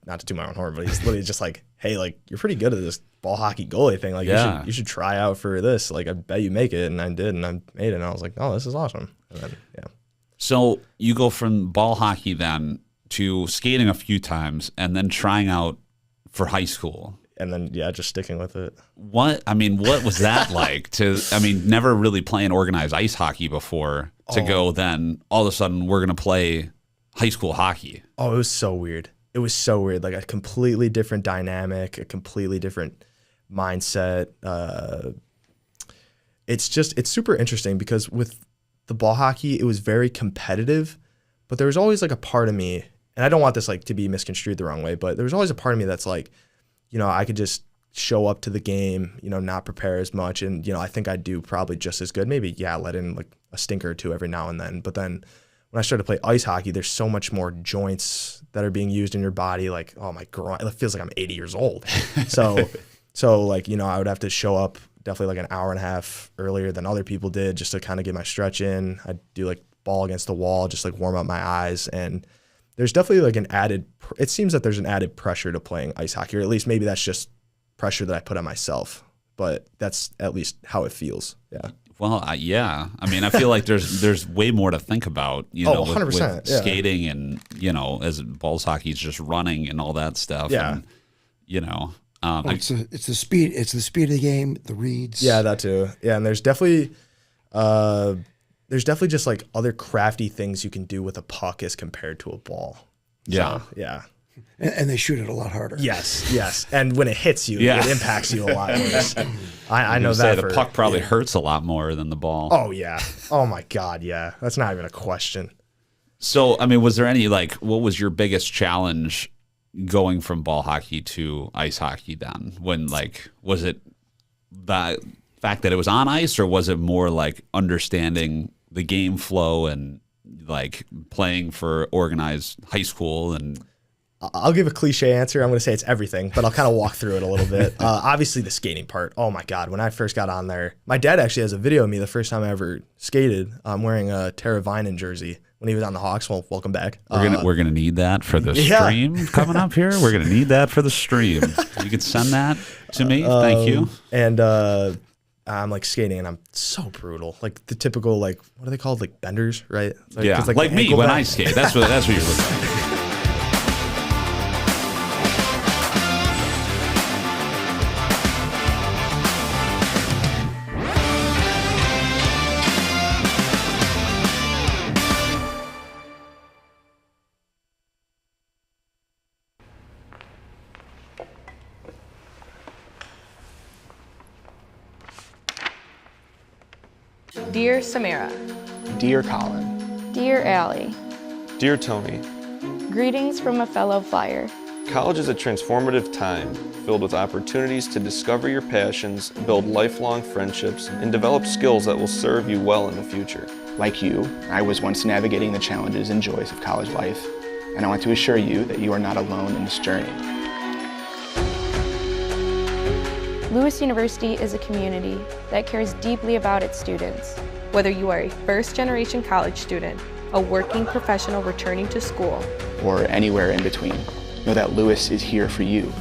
not to toot my own horn, but he's literally just like, hey, like you're pretty good at this ball hockey goalie thing. Like you should try out for this. Like I bet you make it. And I did, and I made it. And I was like, oh, this is awesome. And then, yeah. So you go from ball hockey then to skating a few times and then trying out for high school. And then, just sticking with it. What was that like never really playing organized ice hockey before to go then all of a sudden we're going to play high school hockey. Oh, it was so weird. It was so weird. Like a completely different dynamic, a completely different mindset. It's super interesting because with the ball hockey, it was very competitive, but there was always like a part of me, and I don't want this like to be misconstrued the wrong way, but there was always a part of me that's like, I could just show up to the game, not prepare as much. And, I think I'd do probably just as good. Maybe, let in like a stinker or two every now and then. But then when I started to play ice hockey, there's so much more joints that are being used in your body. Like, oh my groin, it feels like I'm 80 years old. So like, I would have to show up definitely like an hour and a half earlier than other people did just to kind of get my stretch in. I'd do like ball against the wall, just like warm up my eyes. And there's definitely like it seems that there's an added pressure to playing ice hockey, or at least maybe that's just pressure that I put on myself, but that's at least how it feels. Yeah. Well, yeah. I mean, I feel like there's way more to think about, 100%, with skating and, as balls hockey is just running and all that stuff. Yeah. And, it's the speed. It's the speed of the game, the reads. Yeah, that too. Yeah, and there's definitely just like other crafty things you can do with a puck as compared to a ball. Yeah. So, yeah. And they shoot it a lot harder. Yes. And when it hits you, it impacts you a lot worse. I know that. The puck probably hurts a lot more than the ball. Oh, yeah. Oh, my God, yeah. That's not even a question. So, I mean, was there any, what was your biggest challenge going from ball hockey to ice hockey then? When, was it the fact that it was on ice, or was it more like understanding the game flow and, playing for organized high school? And I'll give a cliche answer. I'm going to say it's everything, but I'll kind of walk through it a little bit. Obviously, the skating part. Oh, my God. When I first got on there, my dad actually has a video of me the first time I ever skated. I'm wearing a Tara Vinen jersey when he was on the Hawks. Well, welcome back. We're gonna need that for the stream coming up here. We're going to need that for the stream. You could send that to me. Thank you. And I'm skating and I'm so brutal. Like the typical, what are they called? Like benders, right? Like me when I skate. That's what you're looking at. Dear Samara. Dear Colin. Dear Allie. Dear Tony. Greetings from a fellow flyer. College is a transformative time filled with opportunities to discover your passions, build lifelong friendships, and develop skills that will serve you well in the future. Like you, I was once navigating the challenges and joys of college life, and I want to assure you that you are not alone in this journey. Lewis University is a community that cares deeply about its students. Whether you are a first-generation college student a working professional returning to school, or anywhere in between, know that Lewis is here for you.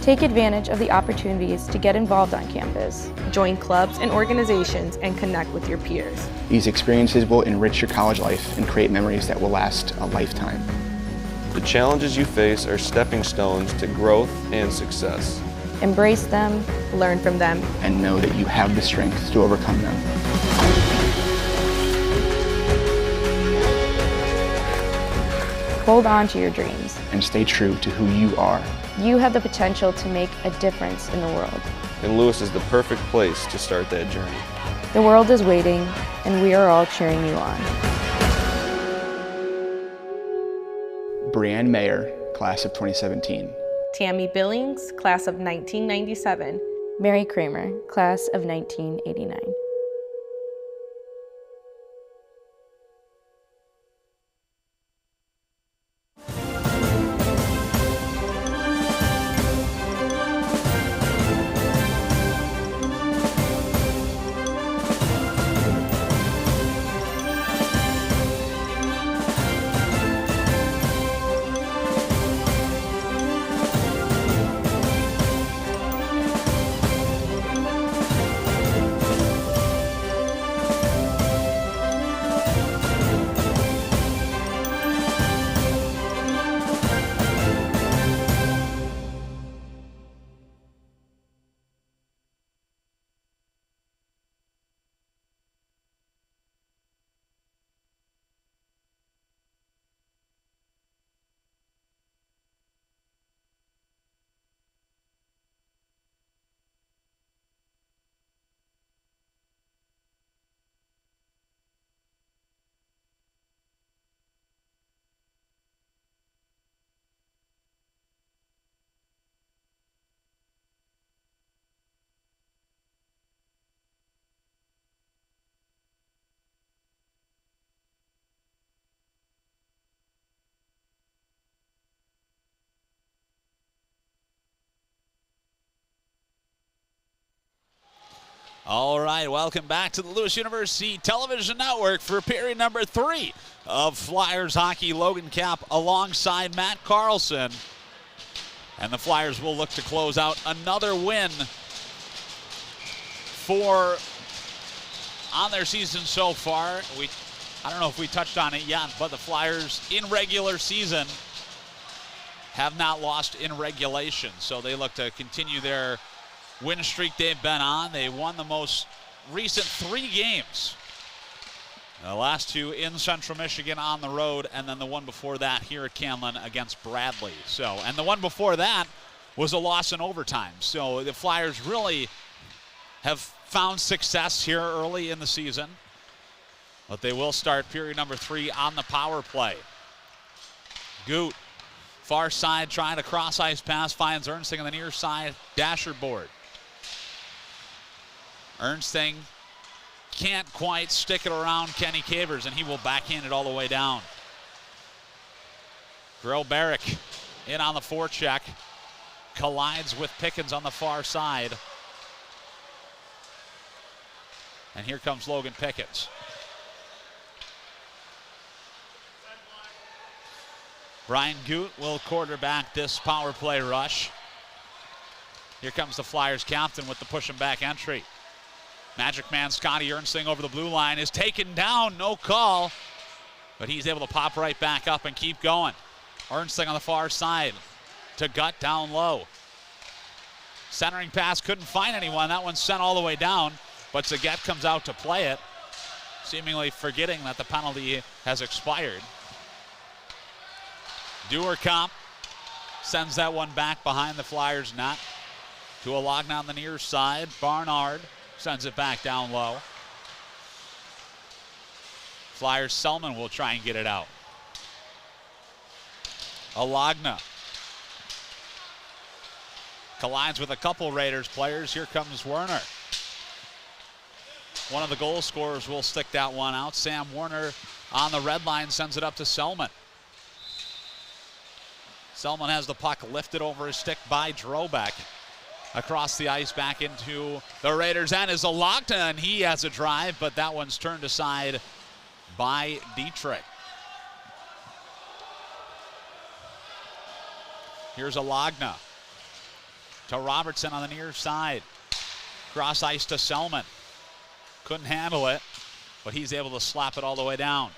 take advantage of the opportunities to get involved on campus, join clubs and organizations, and connect with your peers. These experiences will enrich your college life and create memories that will last a lifetime. The challenges you face are stepping stones to growth and success. Embrace them, learn from them, and know that you have the strength to overcome them. Hold on to your dreams. And stay true to who you are. You have the potential to make a difference in the world. And Lewis is the perfect place to start that journey. The world is waiting, and we are all cheering you on. Brianne Mayer, class of 2017. Tammy Billings, class of 1997. Mary Kramer, class of 1989. All right, welcome back to the Lewis University Television Network for period number 3 of Flyers hockey. Logan Kapp alongside Matt Carlson. And the Flyers will look to close out another win on their season so far. I don't know if we touched on it yet, but the Flyers in regular season have not lost in regulation. So they look to continue their win streak they've been on. They won the most recent 3 games. The last 2 in Central Michigan on the road, and then the one before that here at Canlan against Bradley. And the one before that was a loss in overtime. So the Flyers really have found success here early in the season. But they will start period number 3 on the power play. Goot, far side, trying to cross ice pass, finds Ernsting on the near side, dasher board. Ernsting can't quite stick it around Kenny Cavers, and he will backhand it all the way down. Barrick in on the forecheck, collides with Pickens on the far side. And here comes Logan Pickens. Brian Goot will quarterback this power play rush. Here comes the Flyers captain with the push and back entry. Magic man Scotty Ernsting over the blue line is taken down, no call, but he's able to pop right back up and keep going. Ernsting on the far side to Gut down low. Centering pass, couldn't find anyone. That one's sent all the way down, but Zagat comes out to play it, seemingly forgetting that the penalty has expired. Duerkamp sends that one back behind the Flyers net to Alagna on the near side. Barnard sends it back down low. Flyers Selman will try and get it out. Alagna collides with a couple Raiders players. Here comes Werner. One of the goal scorers will stick that one out. Sam Werner on the red line sends it up to Selman. Selman has the puck lifted over his stick by Drobeck. Across the ice back into the Raiders' end is Alagna, and he has a drive, but that one's turned aside by Dietrich. Here's Alagna to Robertson on the near side. Cross ice to Selman. Couldn't handle it, but he's able to slap it all the way down.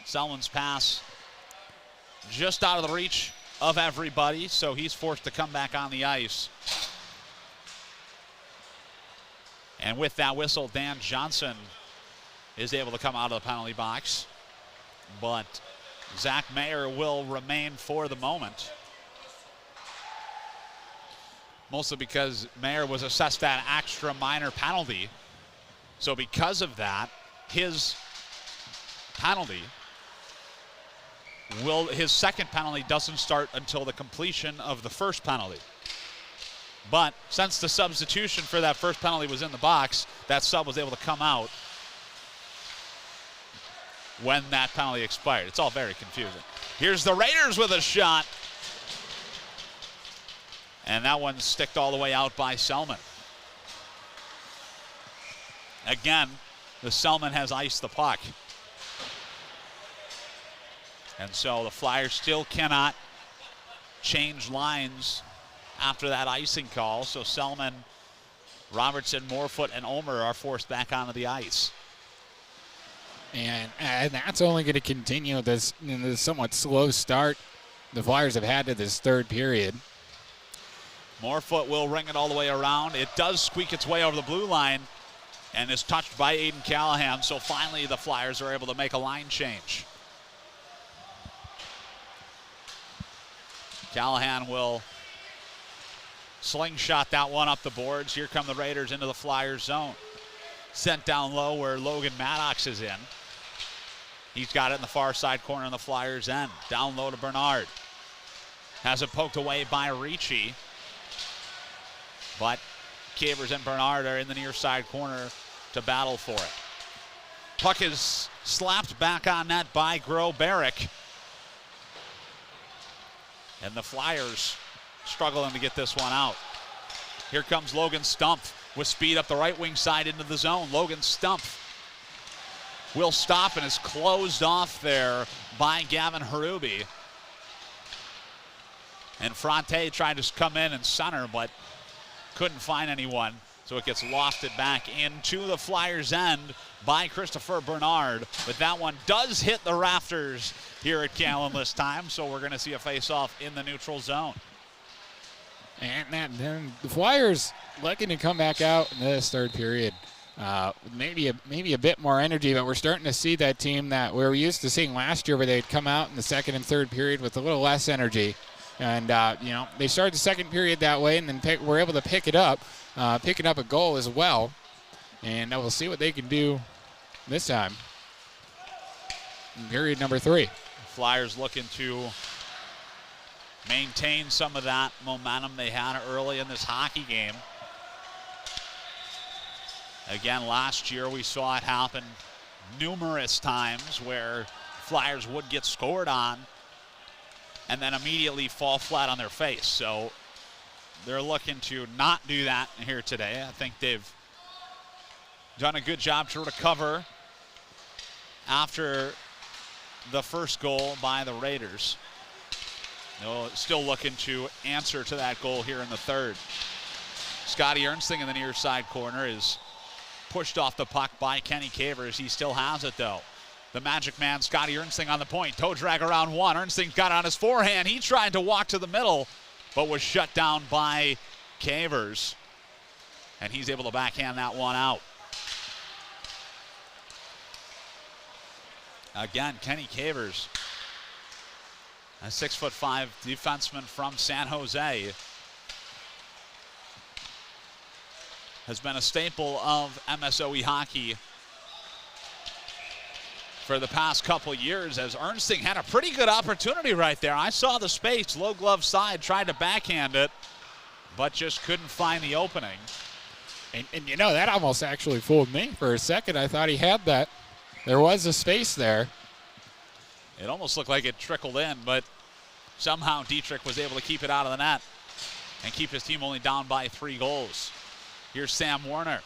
Selman's pass just out of the reach of everybody, so he's forced to come back on the ice. And with that whistle, Dan Johnson is able to come out of the penalty box, but Zach Mayer will remain for the moment. Mostly because Mayer was assessed that extra minor penalty. So because of that, his penalty his second penalty doesn't start until the completion of the first penalty. But since the substitution for that first penalty was in the box, that sub was able to come out when that penalty expired. It's all very confusing. Here's the Raiders with a shot. And that one's sticked all the way out by Selman. Again, the Selman has iced the puck. And so the Flyers still cannot change lines after that icing call. So Selman, Robertson, Morefoot, and Omer are forced back onto the ice. And that's only going to continue this somewhat slow start the Flyers have had to this third period. Morefoot will ring it all the way around. It does squeak its way over the blue line and is touched by Aiden Callahan. So finally the Flyers are able to make a line change. Callahan will slingshot that one up the boards. Here come the Raiders into the Flyers zone. Sent down low where Logan Maddox is in. He's got it in the far side corner on the Flyers end. Down low to Bernard. Has it poked away by Ricci. But Cavers and Bernard are in the near side corner to battle for it. Puck is slapped back on net by Groh-Barrick. And the Flyers struggling to get this one out. Here comes Logan Stumpf with speed up the right wing side into the zone. Logan Stumpf will stop and is closed off there by Gavin Harubi. And Fronte tried to come in and center, but couldn't find anyone. So it gets lofted back into the Flyers' end by Christopher Bernard. But that one does hit the rafters here at Callan this time, so we're going to see a face-off in the neutral zone. And then the Flyers looking to come back out in this third period. Maybe a bit more energy, but we're starting to see that team that we're used to seeing last year where they'd come out in the second and third period with a little less energy. And, they started the second period that way and then were able to pick it up, picking up a goal as well. And we'll see what they can do this time in period number 3. Flyers looking to maintain some of that momentum they had early in this hockey game. Again, last year we saw it happen numerous times where Flyers would get scored on and then immediately fall flat on their face. So they're looking to not do that here today. I think they've done a good job to recover after the first goal by the Raiders. They're still looking to answer to that goal here in the third. Scotty Ernsting in the near side corner is pushed off the puck by Kenny Cavers. He still has it though. The Magic Man, Scotty Ernsting on the point. Toe drag around one. Ernsting's got it on his forehand. He tried to walk to the middle, but was shut down by Cavers. And he's able to backhand that one out. Again, Kenny Cavers, a 6'5" defenseman from San Jose, has been a staple of MSOE hockey for the past couple years, as Ernsting had a pretty good opportunity right there. I saw the space, low glove side, tried to backhand it, but just couldn't find the opening. And that almost actually fooled me for a second. I thought he had that. There was a space there. It almost looked like it trickled in, but somehow Dietrich was able to keep it out of the net and keep his team only down by 3 goals. Here's Sam Warner.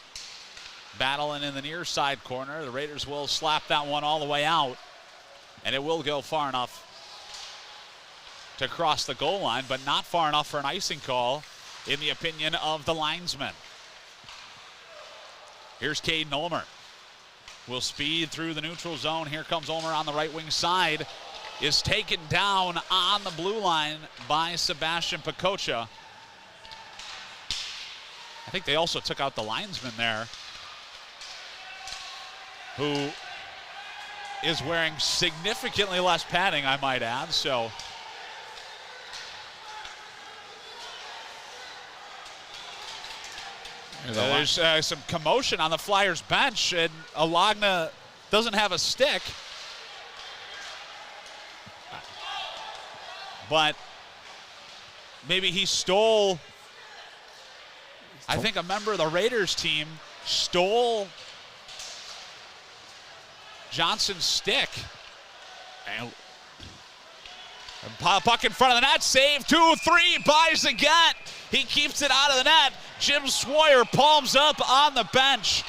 battling in the near side corner. The Raiders will slap that one all the way out, and it will go far enough to cross the goal line, but not far enough for an icing call, in the opinion of the linesman. Here's Caden Ulmer. Will speed through the neutral zone. Here comes Ulmer on the right wing side. Is taken down on the blue line by Sebastian Pacocha. I think they also took out the linesman there, who is wearing significantly less padding, I might add. So there's some commotion on the Flyers bench, and Alagna doesn't have a stick. But maybe he stole, I think a member of the Raiders team stole Johnson's stick. And puck in front of the net, save, 2-3, buys again. He keeps it out of the net. Jim Swoyer palms up on the bench,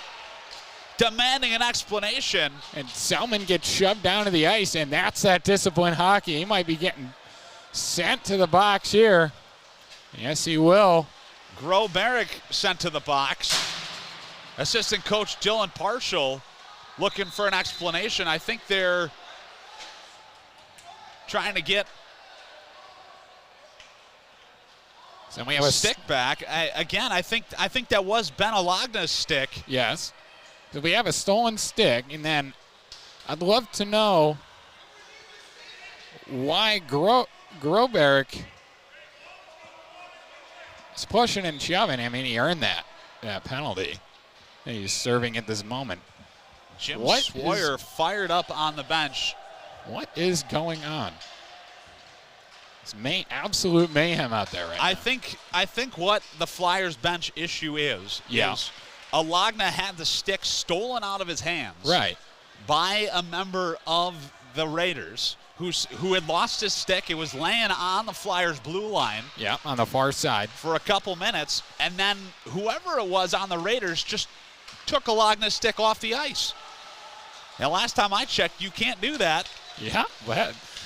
demanding an explanation. And Selman gets shoved down to the ice, and that's that disciplined hockey. He might be getting sent to the box here. Yes, he will. Groh-Barrick sent to the box. Assistant coach Dylan Parshall looking for an explanation. I think they're trying to get we have a stick back. I think that was Ben Alagna's stick. Yes. So we have a stolen stick, and then I'd love to know why Groh-Barrick is pushing and shoving. I mean, he earned that penalty that he's serving at this moment. Jim Swoyer fired up on the bench. What is going on? It's absolute mayhem out there right now. I think what the Flyers bench issue is Alagna had the stick stolen out of his hands by a member of the Raiders who had lost his stick. It was laying on the Flyers' blue line. Yeah, on the far side. For a couple minutes, and then whoever it was on the Raiders just took Alagna's stick off the ice. Now, last time I checked, you can't do that. Yeah,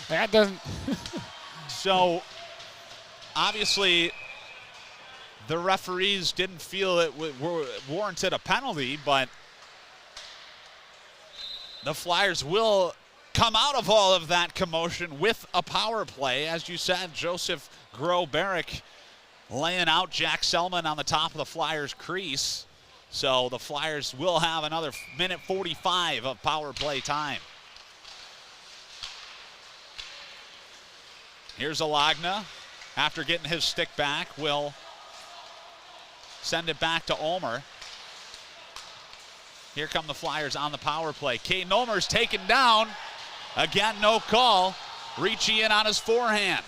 that doesn't... So, obviously, the referees didn't feel it warranted a penalty, but the Flyers will come out of all of that commotion with a power play. As you said, Joseph Groh-Barrick laying out Jack Selman on the top of the Flyers' crease. So the Flyers will have another minute 45 of power play time. Here's Alagna. After getting his stick back, will send it back to Ulmer. Here come the Flyers on the power play. Caden Ulmer's taken down. Again, no call. Ricci in on his forehand.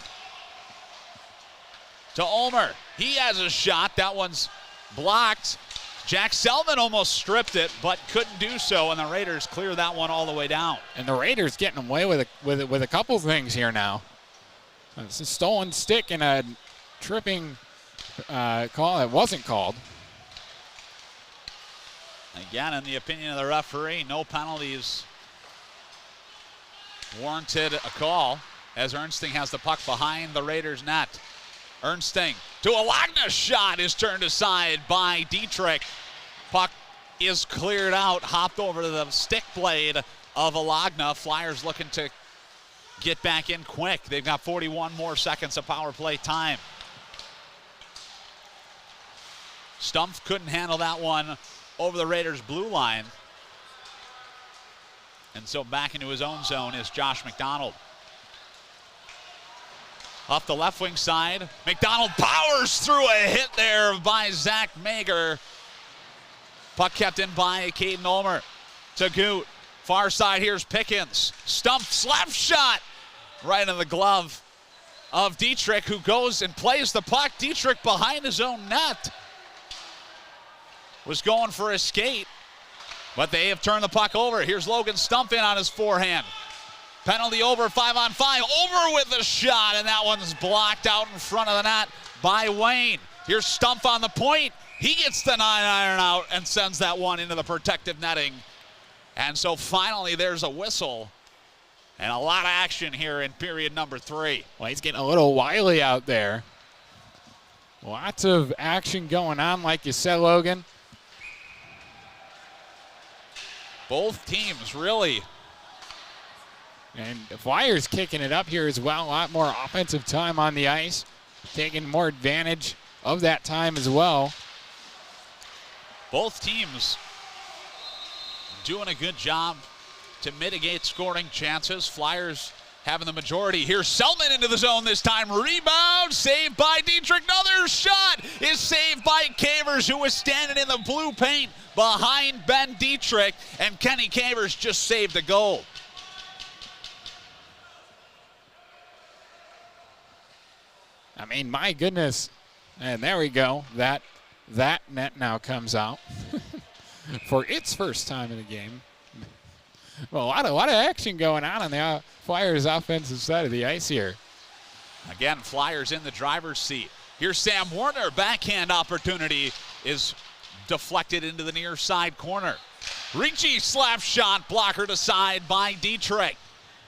To Ulmer. He has a shot. That one's blocked. Jack Selman almost stripped it, but couldn't do so, and the Raiders clear that one all the way down. And the Raiders getting away with a couple things here now. It's a stolen stick and a tripping call that wasn't called. Again, in the opinion of the referee, no penalties warranted a call, as Ernsting has the puck behind the Raiders' net. Ernsting to Alagna's shot is turned aside by Dietrich. Puck is cleared out, hopped over to the stick blade of Alagna. Flyers looking to get back in quick. They've got 41 more seconds of power play time. Stumpf couldn't handle that one over the Raiders' blue line. And so back into his own zone is Josh McDonald. Off the left wing side, McDonald powers through a hit there by Zach Mager. Puck kept in by Caden Ulmer. To Goot. Far side, here's Pickens. Stumpf slap shot right in the glove of Dietrich, who goes and plays the puck. Dietrich behind his own net. Was going for a skate, but they have turned the puck over. Here's Logan Stumpf in on his forehand. Penalty over, 5-on-5. Over with the shot, and that one's blocked out in front of the net by Wayne. Here's Stumpf on the point. He gets the 9-iron out and sends that one into the protective netting. And so finally there's a whistle. And a lot of action here in period number 3. Well, he's getting a little wily out there. Lots of action going on, like you said, Logan. Both teams really. And the Flyers kicking it up here as well. A lot more offensive time on the ice. Taking more advantage of that time as well. Both teams doing a good job to mitigate scoring chances. Flyers having the majority. Here's Selman into the zone this time. Rebound, saved by Dietrich. Another shot is saved by Cavers, who was standing in the blue paint behind Ben Dietrich, and Kenny Cavers just saved a goal. I mean, my goodness. And there we go. That net now comes out for its first time in the game. Well, a lot of action going on the Flyers' offensive side of the ice here. Again, Flyers in the driver's seat. Here's Sam Warner. Backhand opportunity is deflected into the near side corner. Ricci slap shot, blockered aside by Dietrich.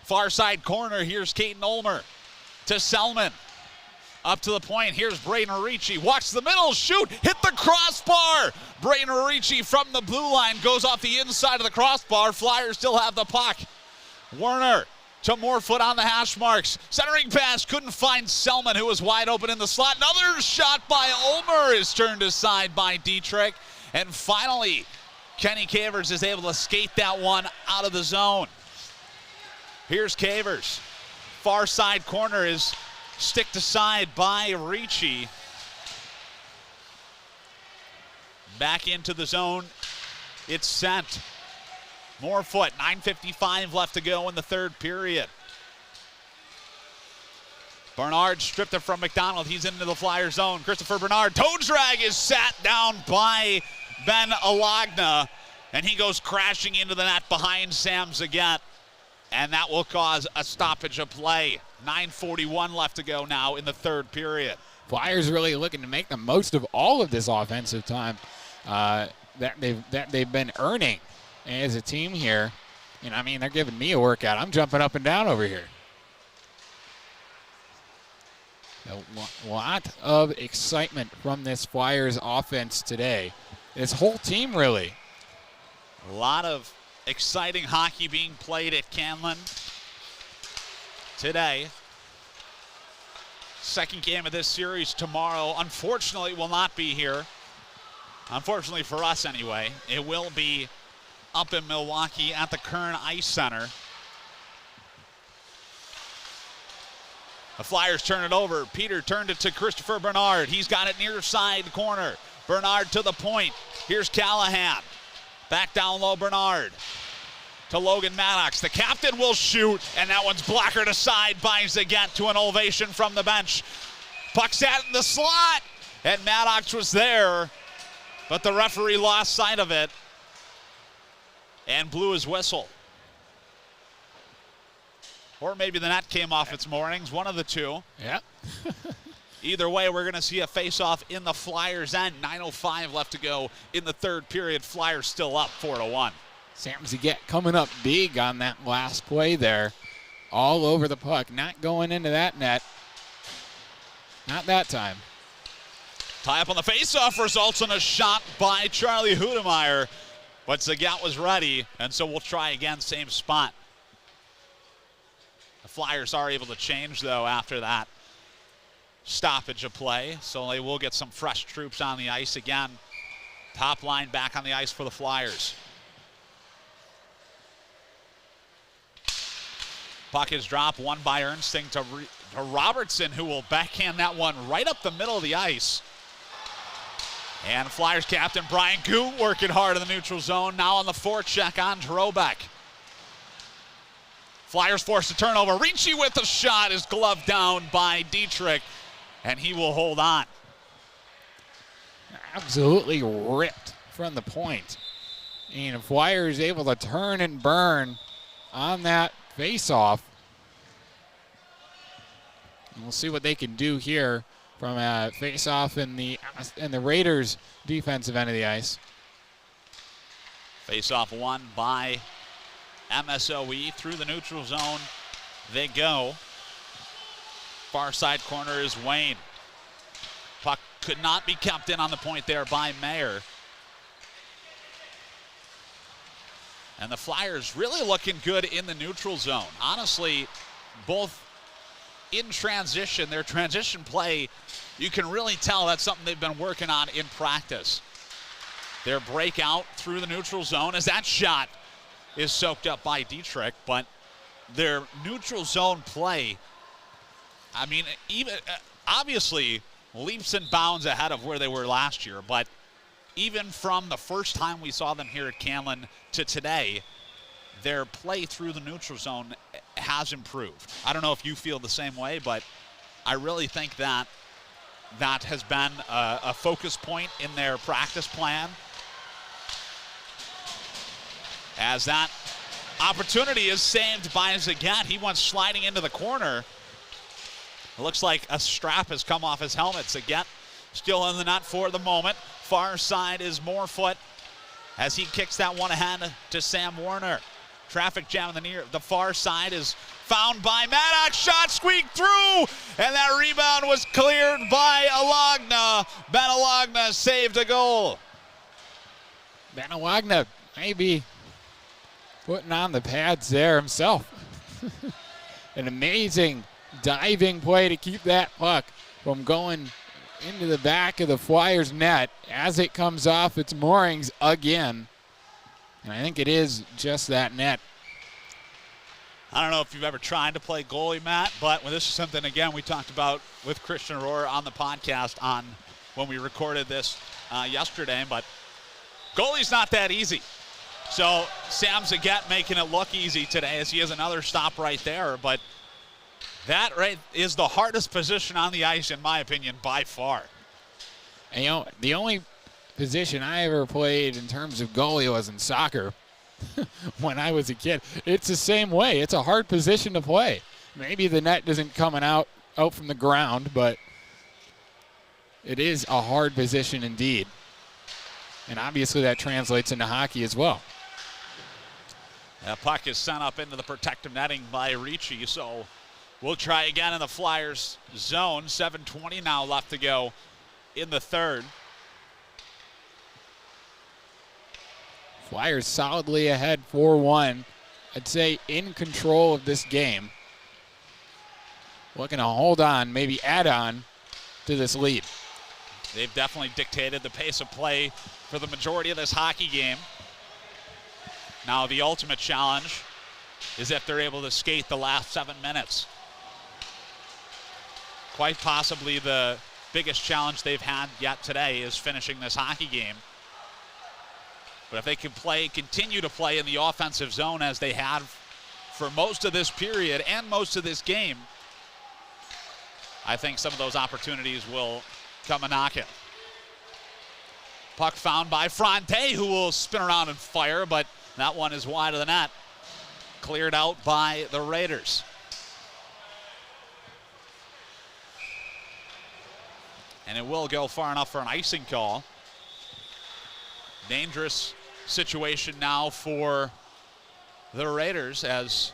Far side corner, here's Caden Ulmer to Selman. Up to the point, here's Braden Ricci. Watch the middle, shoot, hit the crossbar. Braden Ricci from the blue line goes off the inside of the crossbar. Flyers still have the puck. Werner to Morefoot on the hash marks. Centering pass, couldn't find Selman, who was wide open in the slot. Another shot by Ulmer is turned aside by Dietrich. And finally, Kenny Cavers is able to skate that one out of the zone. Here's Cavers. Far side corner is sticked aside by Ricci. Back into the zone. It's sent. Morefoot, 9:55 left to go in the third period. Bernard stripped it from McDonald. He's into the Flyer zone. Christopher Bernard, toe drag is sat down by Ben Alagna, and he goes crashing into the net behind Sam Zagat, and that will cause a stoppage of play. 9:41 left to go now in the third period. Flyers really looking to make the most of all of this offensive time that they've been earning as a team here. And I mean, they're giving me a workout. I'm jumping up and down over here. A lot of excitement from this Flyers offense today. This whole team, really. A lot of exciting hockey being played at Canlan today. Second game of this series tomorrow, unfortunately, will not be here. Unfortunately for us, anyway. It will be up in Milwaukee at the Kern Ice Center. The Flyers turn it over. Peter turned it to Christopher Bernard. He's got it near side corner. Bernard to the point. Here's Callahan. Back down low, Bernard. To Logan Maddox. The captain will shoot, and that one's blockered aside by Zagat to an ovation from the bench. Puck sat in the slot, and Maddox was there, but the referee lost sight of it and blew his whistle. Or maybe the net came off its moorings, one of the two. Yeah. Either way, we're going to see a face-off in the Flyers' end. 9:05 left to go in the third period. Flyers still up 4-1. Sam Zagat coming up big on that last play there. All over the puck, not going into that net. Not that time. Tie up on the face-off results in a shot by Charlie Hudemeyer. But Zagat was ready, and so we'll try again, same spot. The Flyers are able to change, though, after that stoppage of play, so they will get some fresh troops on the ice again. Top line back on the ice for the Flyers. Puck is dropped, won by Ernsting to Robertson, who will backhand that one right up the middle of the ice. And Flyers captain Brian Goot working hard in the neutral zone, now on the forecheck on Drobek. Flyers forced a turnover. Ricci with the shot is gloved down by Dietrich, and he will hold on. Absolutely ripped from the point. And Flyers able to turn and burn on that face-off. And we'll see what they can do here from a face-off in the Raiders' defensive end of the ice. Face-off won by MSOE through the neutral zone. They go. Far side corner is Wayne. Puck could not be kept in on the point there by Mayer. And the Flyers really looking good in the neutral zone. Honestly, both in transition, their transition play, you can really tell that's something they've been working on in practice. Their breakout through the neutral zone as that shot is soaked up by Dietrich, but their neutral zone play, I mean, even obviously leaps and bounds ahead of where they were last year, but even from the first time we saw them here at Canlan to today, their play through the neutral zone has improved. I don't know if you feel the same way, but I really think that that has been a focus point in their practice plan. As that opportunity is saved by Zagat. He went sliding into the corner. It looks like a strap has come off his helmet. Zagat still in the net for the moment. Far side is Morefoot as he kicks that one ahead to Sam Warner. Traffic jam in the far side is found by Maddox. Shot squeaked through, and that rebound was cleared by Alagna. Ben Alagna saved a goal. Ben Alagna maybe putting on the pads there himself. An amazing diving play to keep that puck from going into the back of the Flyers net as it comes off its moorings again. And I think it is just that net. I don't know if you've ever tried to play goalie, Matt, but this is something, again, we talked about with Christian Rohr on the podcast on when we recorded this yesterday, but goalie's not that easy. So Sam Zagat making it look easy today as he has another stop right there, but that right is the hardest position on the ice, in my opinion, by far. And, you know, the only position I ever played in terms of goalie was in soccer when I was a kid. It's the same way. It's a hard position to play. Maybe the net isn't coming out from the ground, but it is a hard position indeed. And obviously that translates into hockey as well. That puck is sent up into the protective netting by Ricci, so we'll try again in the Flyers zone. 7:20 now left to go in the third. Flyers solidly ahead 4-1. I'd say in control of this game. Looking to hold on, maybe add on to this lead. They've definitely dictated the pace of play for the majority of this hockey game. Now the ultimate challenge is if they're able to skate the last 7 minutes. Quite possibly the biggest challenge they've had yet today is finishing this hockey game. But if they can continue to play in the offensive zone as they have for most of this period and most of this game, I think some of those opportunities will come a knocking. Puck found by Fronte, who will spin around and fire, but that one is wide of the net. Cleared out by the Raiders. And it will go far enough for an icing call. Dangerous situation now for the Raiders as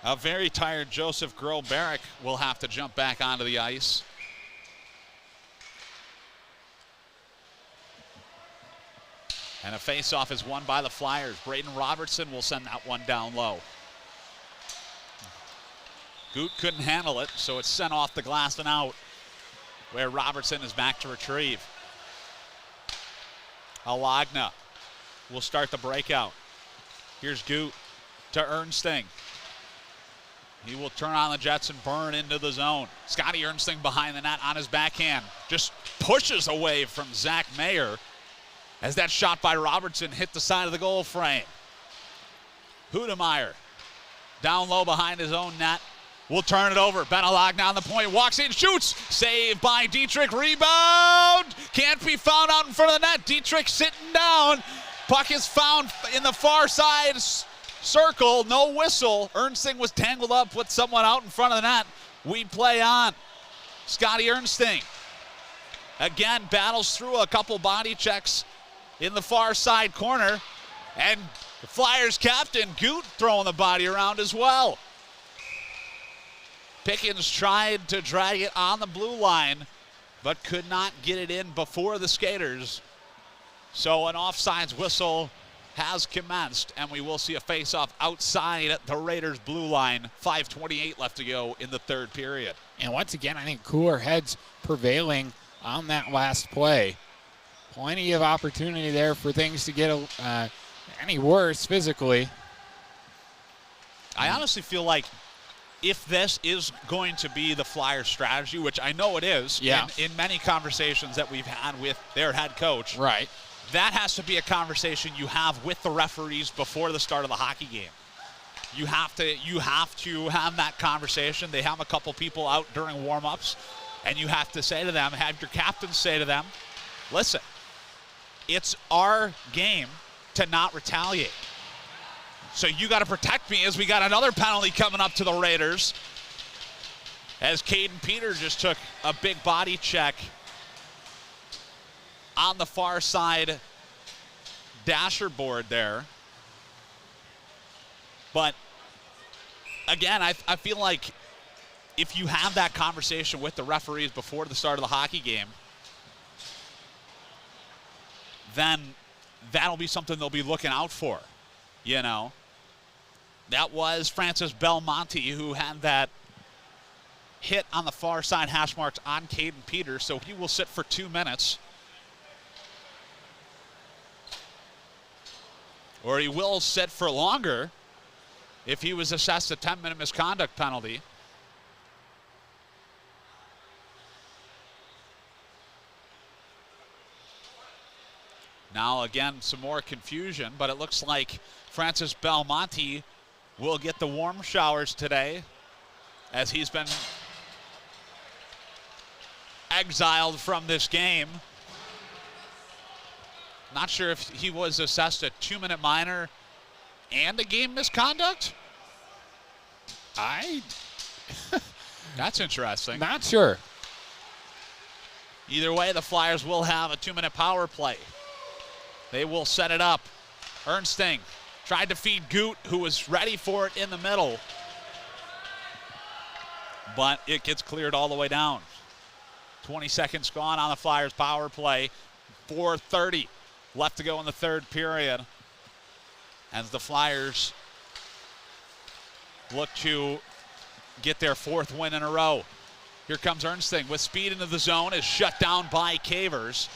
a very tired Joseph Groh-Barrick will have to jump back onto the ice. And a face-off is won by the Flyers. Braden Robertson will send that one down low. Goot couldn't handle it, so it's sent off the glass and out, where Robertson is back to retrieve. Alagna will start the breakout. Here's Goot to Ernsting. He will turn on the Jets and burn into the zone. Scotty Ernsting behind the net on his backhand. Just pushes away from Zach Mayer as that shot by Robertson hit the side of the goal frame. Hudemeyer down low behind his own net. Will turn it over. Ben Alagna on the point. Walks in, shoots. Saved by Dietrich. Rebound. Can't be found out in front of the net. Dietrich sitting down. Puck is found in the far side circle. No whistle. Ernsting was tangled up with someone out in front of the net. We play on. Scotty Ernsting again battles through a couple body checks in the far side corner, and the Flyers captain Goot throwing the body around as well. Pickens tried to drag it on the blue line, but could not get it in before the skaters. So an offsides whistle has commenced, and we will see a face-off outside the Raiders' blue line. 5:28 left to go in the third period. And once again, I think cooler heads prevailing on that last play. Plenty of opportunity there for things to get any worse physically. I honestly feel like if this is going to be the Flyers' strategy, which I know it is, in many conversations that we've had with their head coach, right, that has to be a conversation you have with the referees before the start of the hockey game. You have to have that conversation. They have a couple people out during warm-ups, and you have to say to them, have your captain say to them, listen, it's our game to not retaliate. So you got to protect me, as we got another penalty coming up to the Raiders, as Caden Peter just took a big body check on the far side dasher board there. But again, I feel like if you have that conversation with the referees before the start of the hockey game, then that'll be something they'll be looking out for, you know. That was Francis Belmonte who had that hit on the far side hash marks on Caden Peters, so he will sit for 2 minutes. Or he will sit for longer if he was assessed a 10-minute misconduct penalty. Now again, some more confusion, but it looks like Francis Belmonte will get the warm showers today, as he's been exiled from this game. Not sure if he was assessed a 2-minute minor and a game misconduct. That's interesting. Not sure. Either way, the Flyers will have a 2-minute power play. They will set it up. Ernsting tried to feed Goot, who was ready for it in the middle, but it gets cleared all the way down. 20 seconds gone on the Flyers power play. 4:30 left to go in the third period, as the Flyers look to get their 4th win in a row. Here comes Ernsting with speed into the zone, is shut down by Cavers.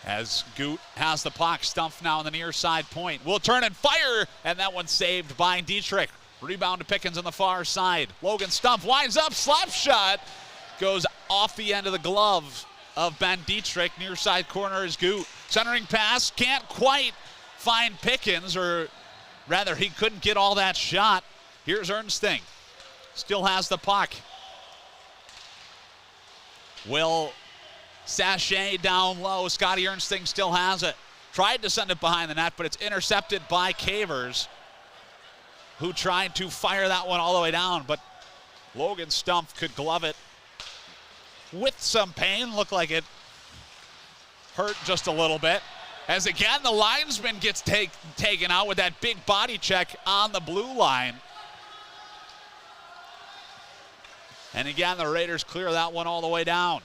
As Goot has the puck, Stumpf now on the near side point. Will turn and fire, and that one saved by Dietrich. Rebound to Pickens on the far side. Logan Stumpf winds up, slap shot. Goes off the end of the glove of Ben Dietrich. Near side corner is Goot. Centering pass, can't quite find Pickens, or rather he couldn't get all that shot. Here's Ernsting. Still has the puck. Will sachet down low. Scotty Ernsting still has it. Tried to send it behind the net, but it's intercepted by Cavers, who tried to fire that one all the way down, but Logan Stumpf could glove it with some pain. Looked like it hurt just a little bit. As again, the linesman gets taken out with that big body check on the blue line. And again, the Raiders clear that one all the way down.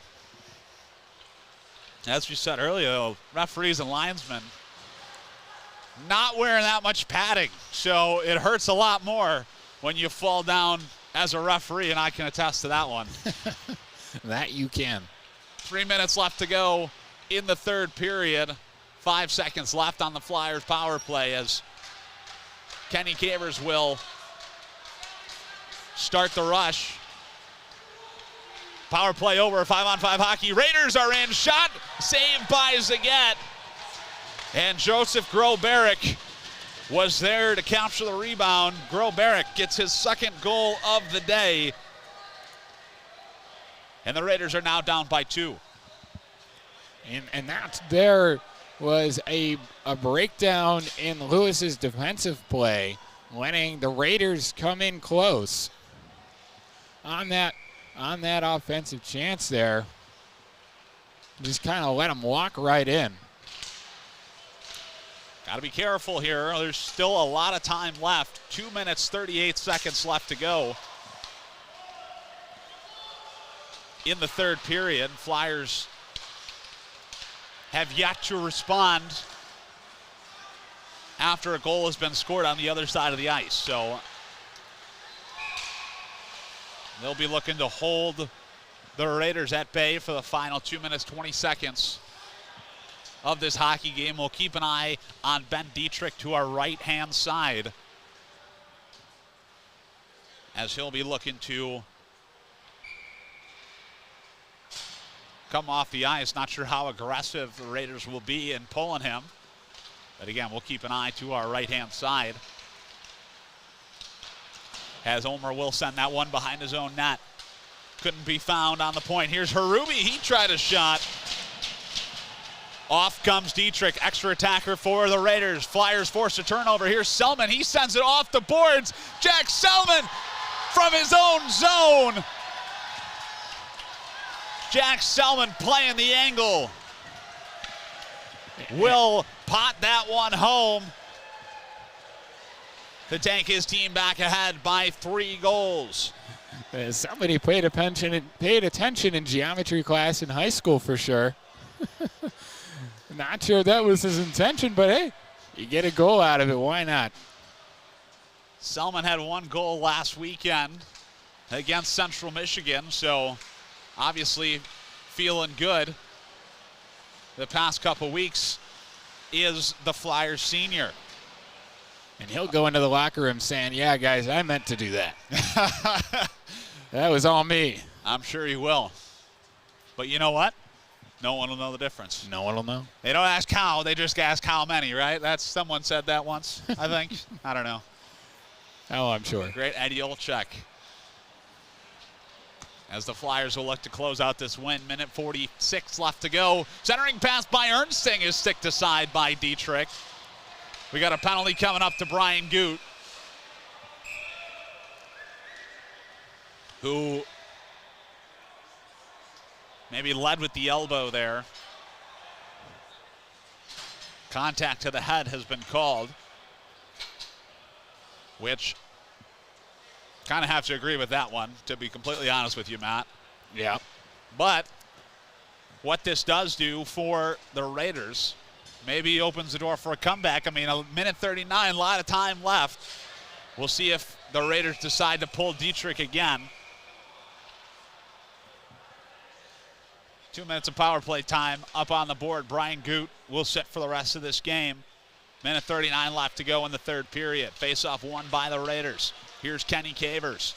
As we said earlier, though, referees and linesmen not wearing that much padding, so it hurts a lot more when you fall down as a referee, and I can attest to that one. That you can. 3 minutes left to go in the third period. 5 seconds left on the Flyers power play, as Kenny Cavers will start the rush. Power play over, 5-on-5 hockey. Raiders are in, shot saved by Zagat. And Joseph Groberek was there to capture the rebound. Groberek gets his second goal of the day. And the Raiders are now down by 2. And that there was a breakdown in Lewis's defensive play, letting the Raiders come in close. on that offensive chance there. Just kind of let him walk right in. Got to be careful here. There's still a lot of time left. 2 minutes, 38 seconds left to go in the third period. Flyers have yet to respond after a goal has been scored on the other side of the ice. So they'll be looking to hold the Raiders at bay for the final 2 minutes, 20 seconds of this hockey game. We'll keep an eye on Ben Dietrich to our right-hand side, as he'll be looking to come off the ice. Not sure how aggressive the Raiders will be in pulling him. But again, we'll keep an eye to our right-hand side, as Omer will send that one behind his own net. Couldn't be found on the point. Here's Harubi. He tried a shot. Off comes Dietrich. Extra attacker for the Raiders. Flyers force a turnover. Here's Selman. He sends it off the boards. Jack Selman from his own zone. Jack Selman playing the angle. Will pot that one home to take his team back ahead by 3 goals. Somebody paid attention in geometry class in high school for sure. Not sure that was his intention, but hey, you get a goal out of it. Why not? Selman had 1 goal last weekend against Central Michigan, so obviously feeling good the past couple weeks is the Flyers senior. And he'll go into the locker room saying, yeah, guys, I meant to do that. That was all me. I'm sure he will. But you know what? No one will know the difference. No one will know. They don't ask how, they just ask how many, right? That's someone said that once, I think. I don't know. Oh, I'm sure. Great Eddie Olczyk. As the Flyers will look to close out this win. Minute 46 left to go. Centering pass by Ernsting is sticked aside by Dietrich. We got a penalty coming up to Brian Goot, who maybe led with the elbow there. Contact to the head has been called, which kind of have to agree with that one, to be completely honest with you, Matt. Yeah. But what this does do for the Raiders, maybe opens the door for a comeback. I mean, a minute 39, a lot of time left. We'll see if the Raiders decide to pull Dietrich again. 2 minutes of power play time up on the board. Brian Goot will sit for the rest of this game. Minute 39 left to go in the third period. Face-off won by the Raiders. Here's Kenny Cavers.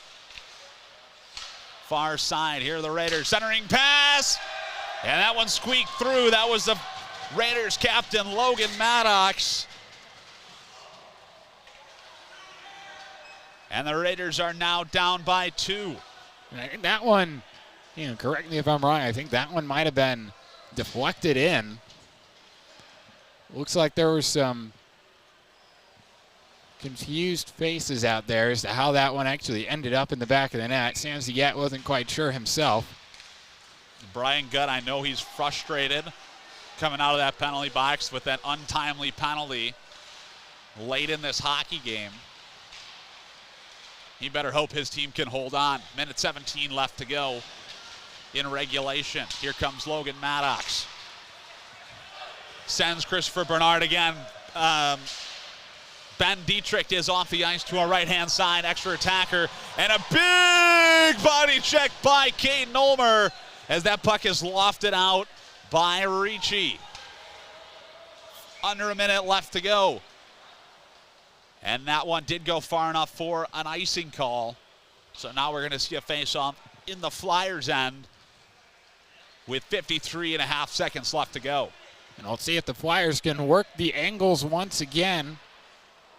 Far side, here are the Raiders. Centering pass, and that one squeaked through. That was the Raiders captain, Logan Maddox. And the Raiders are now down by 2. That one, correct me if I'm wrong, I think that one might have been deflected in. Looks like there were some confused faces out there as to how that one actually ended up in the back of the net. Sam Ziget wasn't quite sure himself. Brian Gutt, I know he's frustrated coming out of that penalty box with that untimely penalty late in this hockey game. He better hope his team can hold on. Minute 17 left to go in regulation. Here comes Logan Maddox. Sends Christopher Bernard again. Ben Dietrich is off the ice to our right-hand side, extra attacker, and a big body check by Caden Ulmer as that puck is lofted out by Ricci. Under a minute left to go. And that one did go far enough for an icing call. So now we're going to see a face-off in the Flyers' end with 53.5 seconds left to go. And let's see if the Flyers can work the angles once again.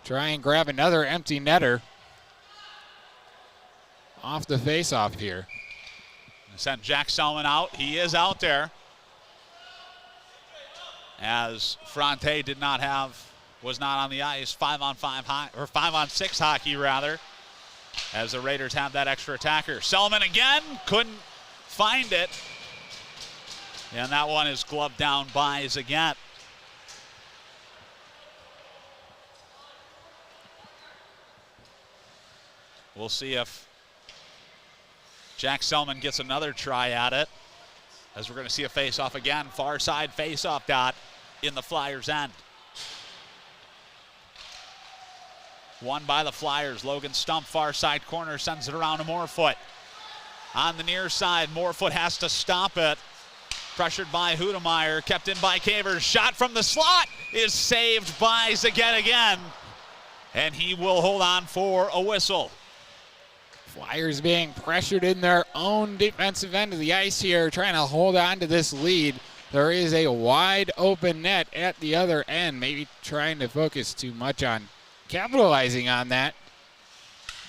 Try and grab another empty netter off the face-off here. Sent Jack Selman out. He is out there, as Fronte was not on the ice. 5-on-5 or 5-on-6 hockey rather. as the Raiders have that extra attacker. Selman again, couldn't find it. And that one is gloved down by Zagat. We'll see if Jack Selman gets another try at it, as we're going to see a face-off again. Far side face-off dot in the Flyers' end. Won by the Flyers. Logan Stump, far side corner, sends it around to Morefoot. On the near side, Morefoot has to stop it. Pressured by Hudemeyer, kept in by Cavers. Shot from the slot is saved by Zagat again. And he will hold on for a whistle. Flyers being pressured in their own defensive end of the ice here, trying to hold on to this lead. There is a wide open net at the other end, maybe trying to focus too much on capitalizing on that.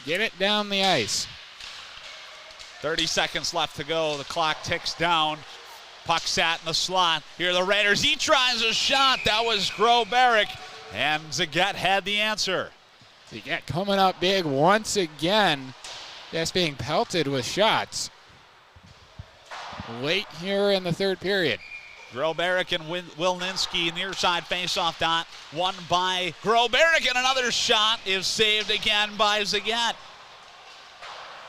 Get it down the ice. 30 seconds left to go. The clock ticks down. Puck sat in the slot. Here are the Raiders. He tries a shot. That was Groh-Barrick, and Zagat had the answer. Zagat coming up big once again. Just being pelted with shots late here in the third period. Groh-Barrick and Wilninski near side faceoff dot. Won by Groh-Barrick, and another shot is saved again by Zagat.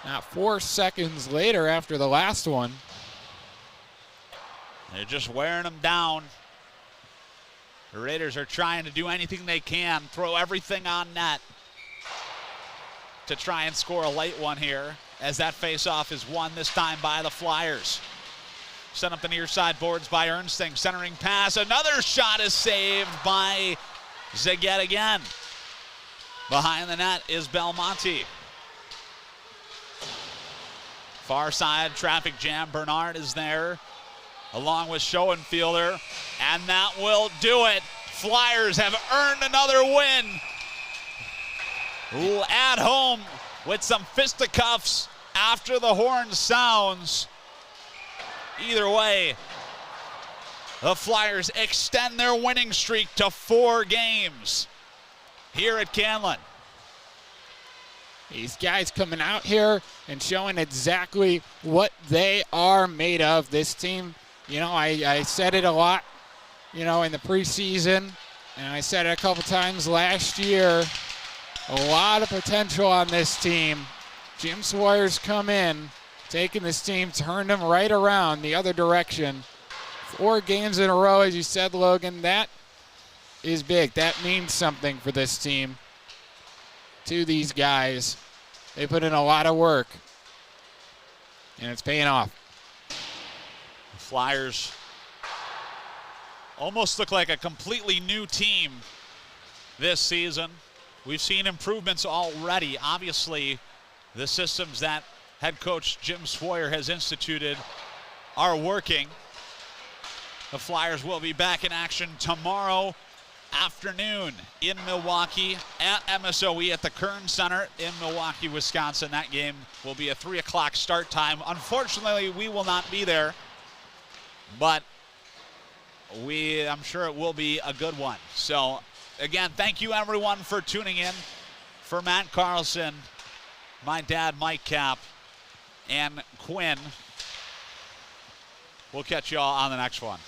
Now 4 seconds later after the last one. They're just wearing them down. The Raiders are trying to do anything they can, throw everything on net to try and score a late one here, as that faceoff is won this time by the Flyers. Sent up the near side boards by Ernsting. Centering pass. Another shot is saved by Zagat again. Behind the net is Belmonte. Far side traffic jam. Bernard is there along with Schoenfielder, and that will do it. Flyers have earned another win. At home with some fisticuffs after the horn sounds. Either way, the Flyers extend their winning streak to 4 games here at Canlan. These guys coming out here and showing exactly what they are made of. This team, you know, I said it a lot, you know, in the preseason, and I said it a couple times last year. A lot of potential on this team. Jim Sawyer's come in, taking this team, turned them right around the other direction. 4 games in a row, as you said, Logan. That is big. That means something for this team. To these guys, they put in a lot of work, and it's paying off. The Flyers almost look like a completely new team this season. We've seen improvements already. Obviously, the systems that head coach Jim Sawyer has instituted are working. The Flyers will be back in action tomorrow afternoon in Milwaukee at MSOE at the Kern Center in Milwaukee, Wisconsin. That game will be a 3 o'clock start time. Unfortunately, we will not be there, but I'm sure it will be a good one. So again, thank you everyone for tuning in. For Matt Carlson, my dad Mike Cap, and Quinn, we'll catch you all on the next one.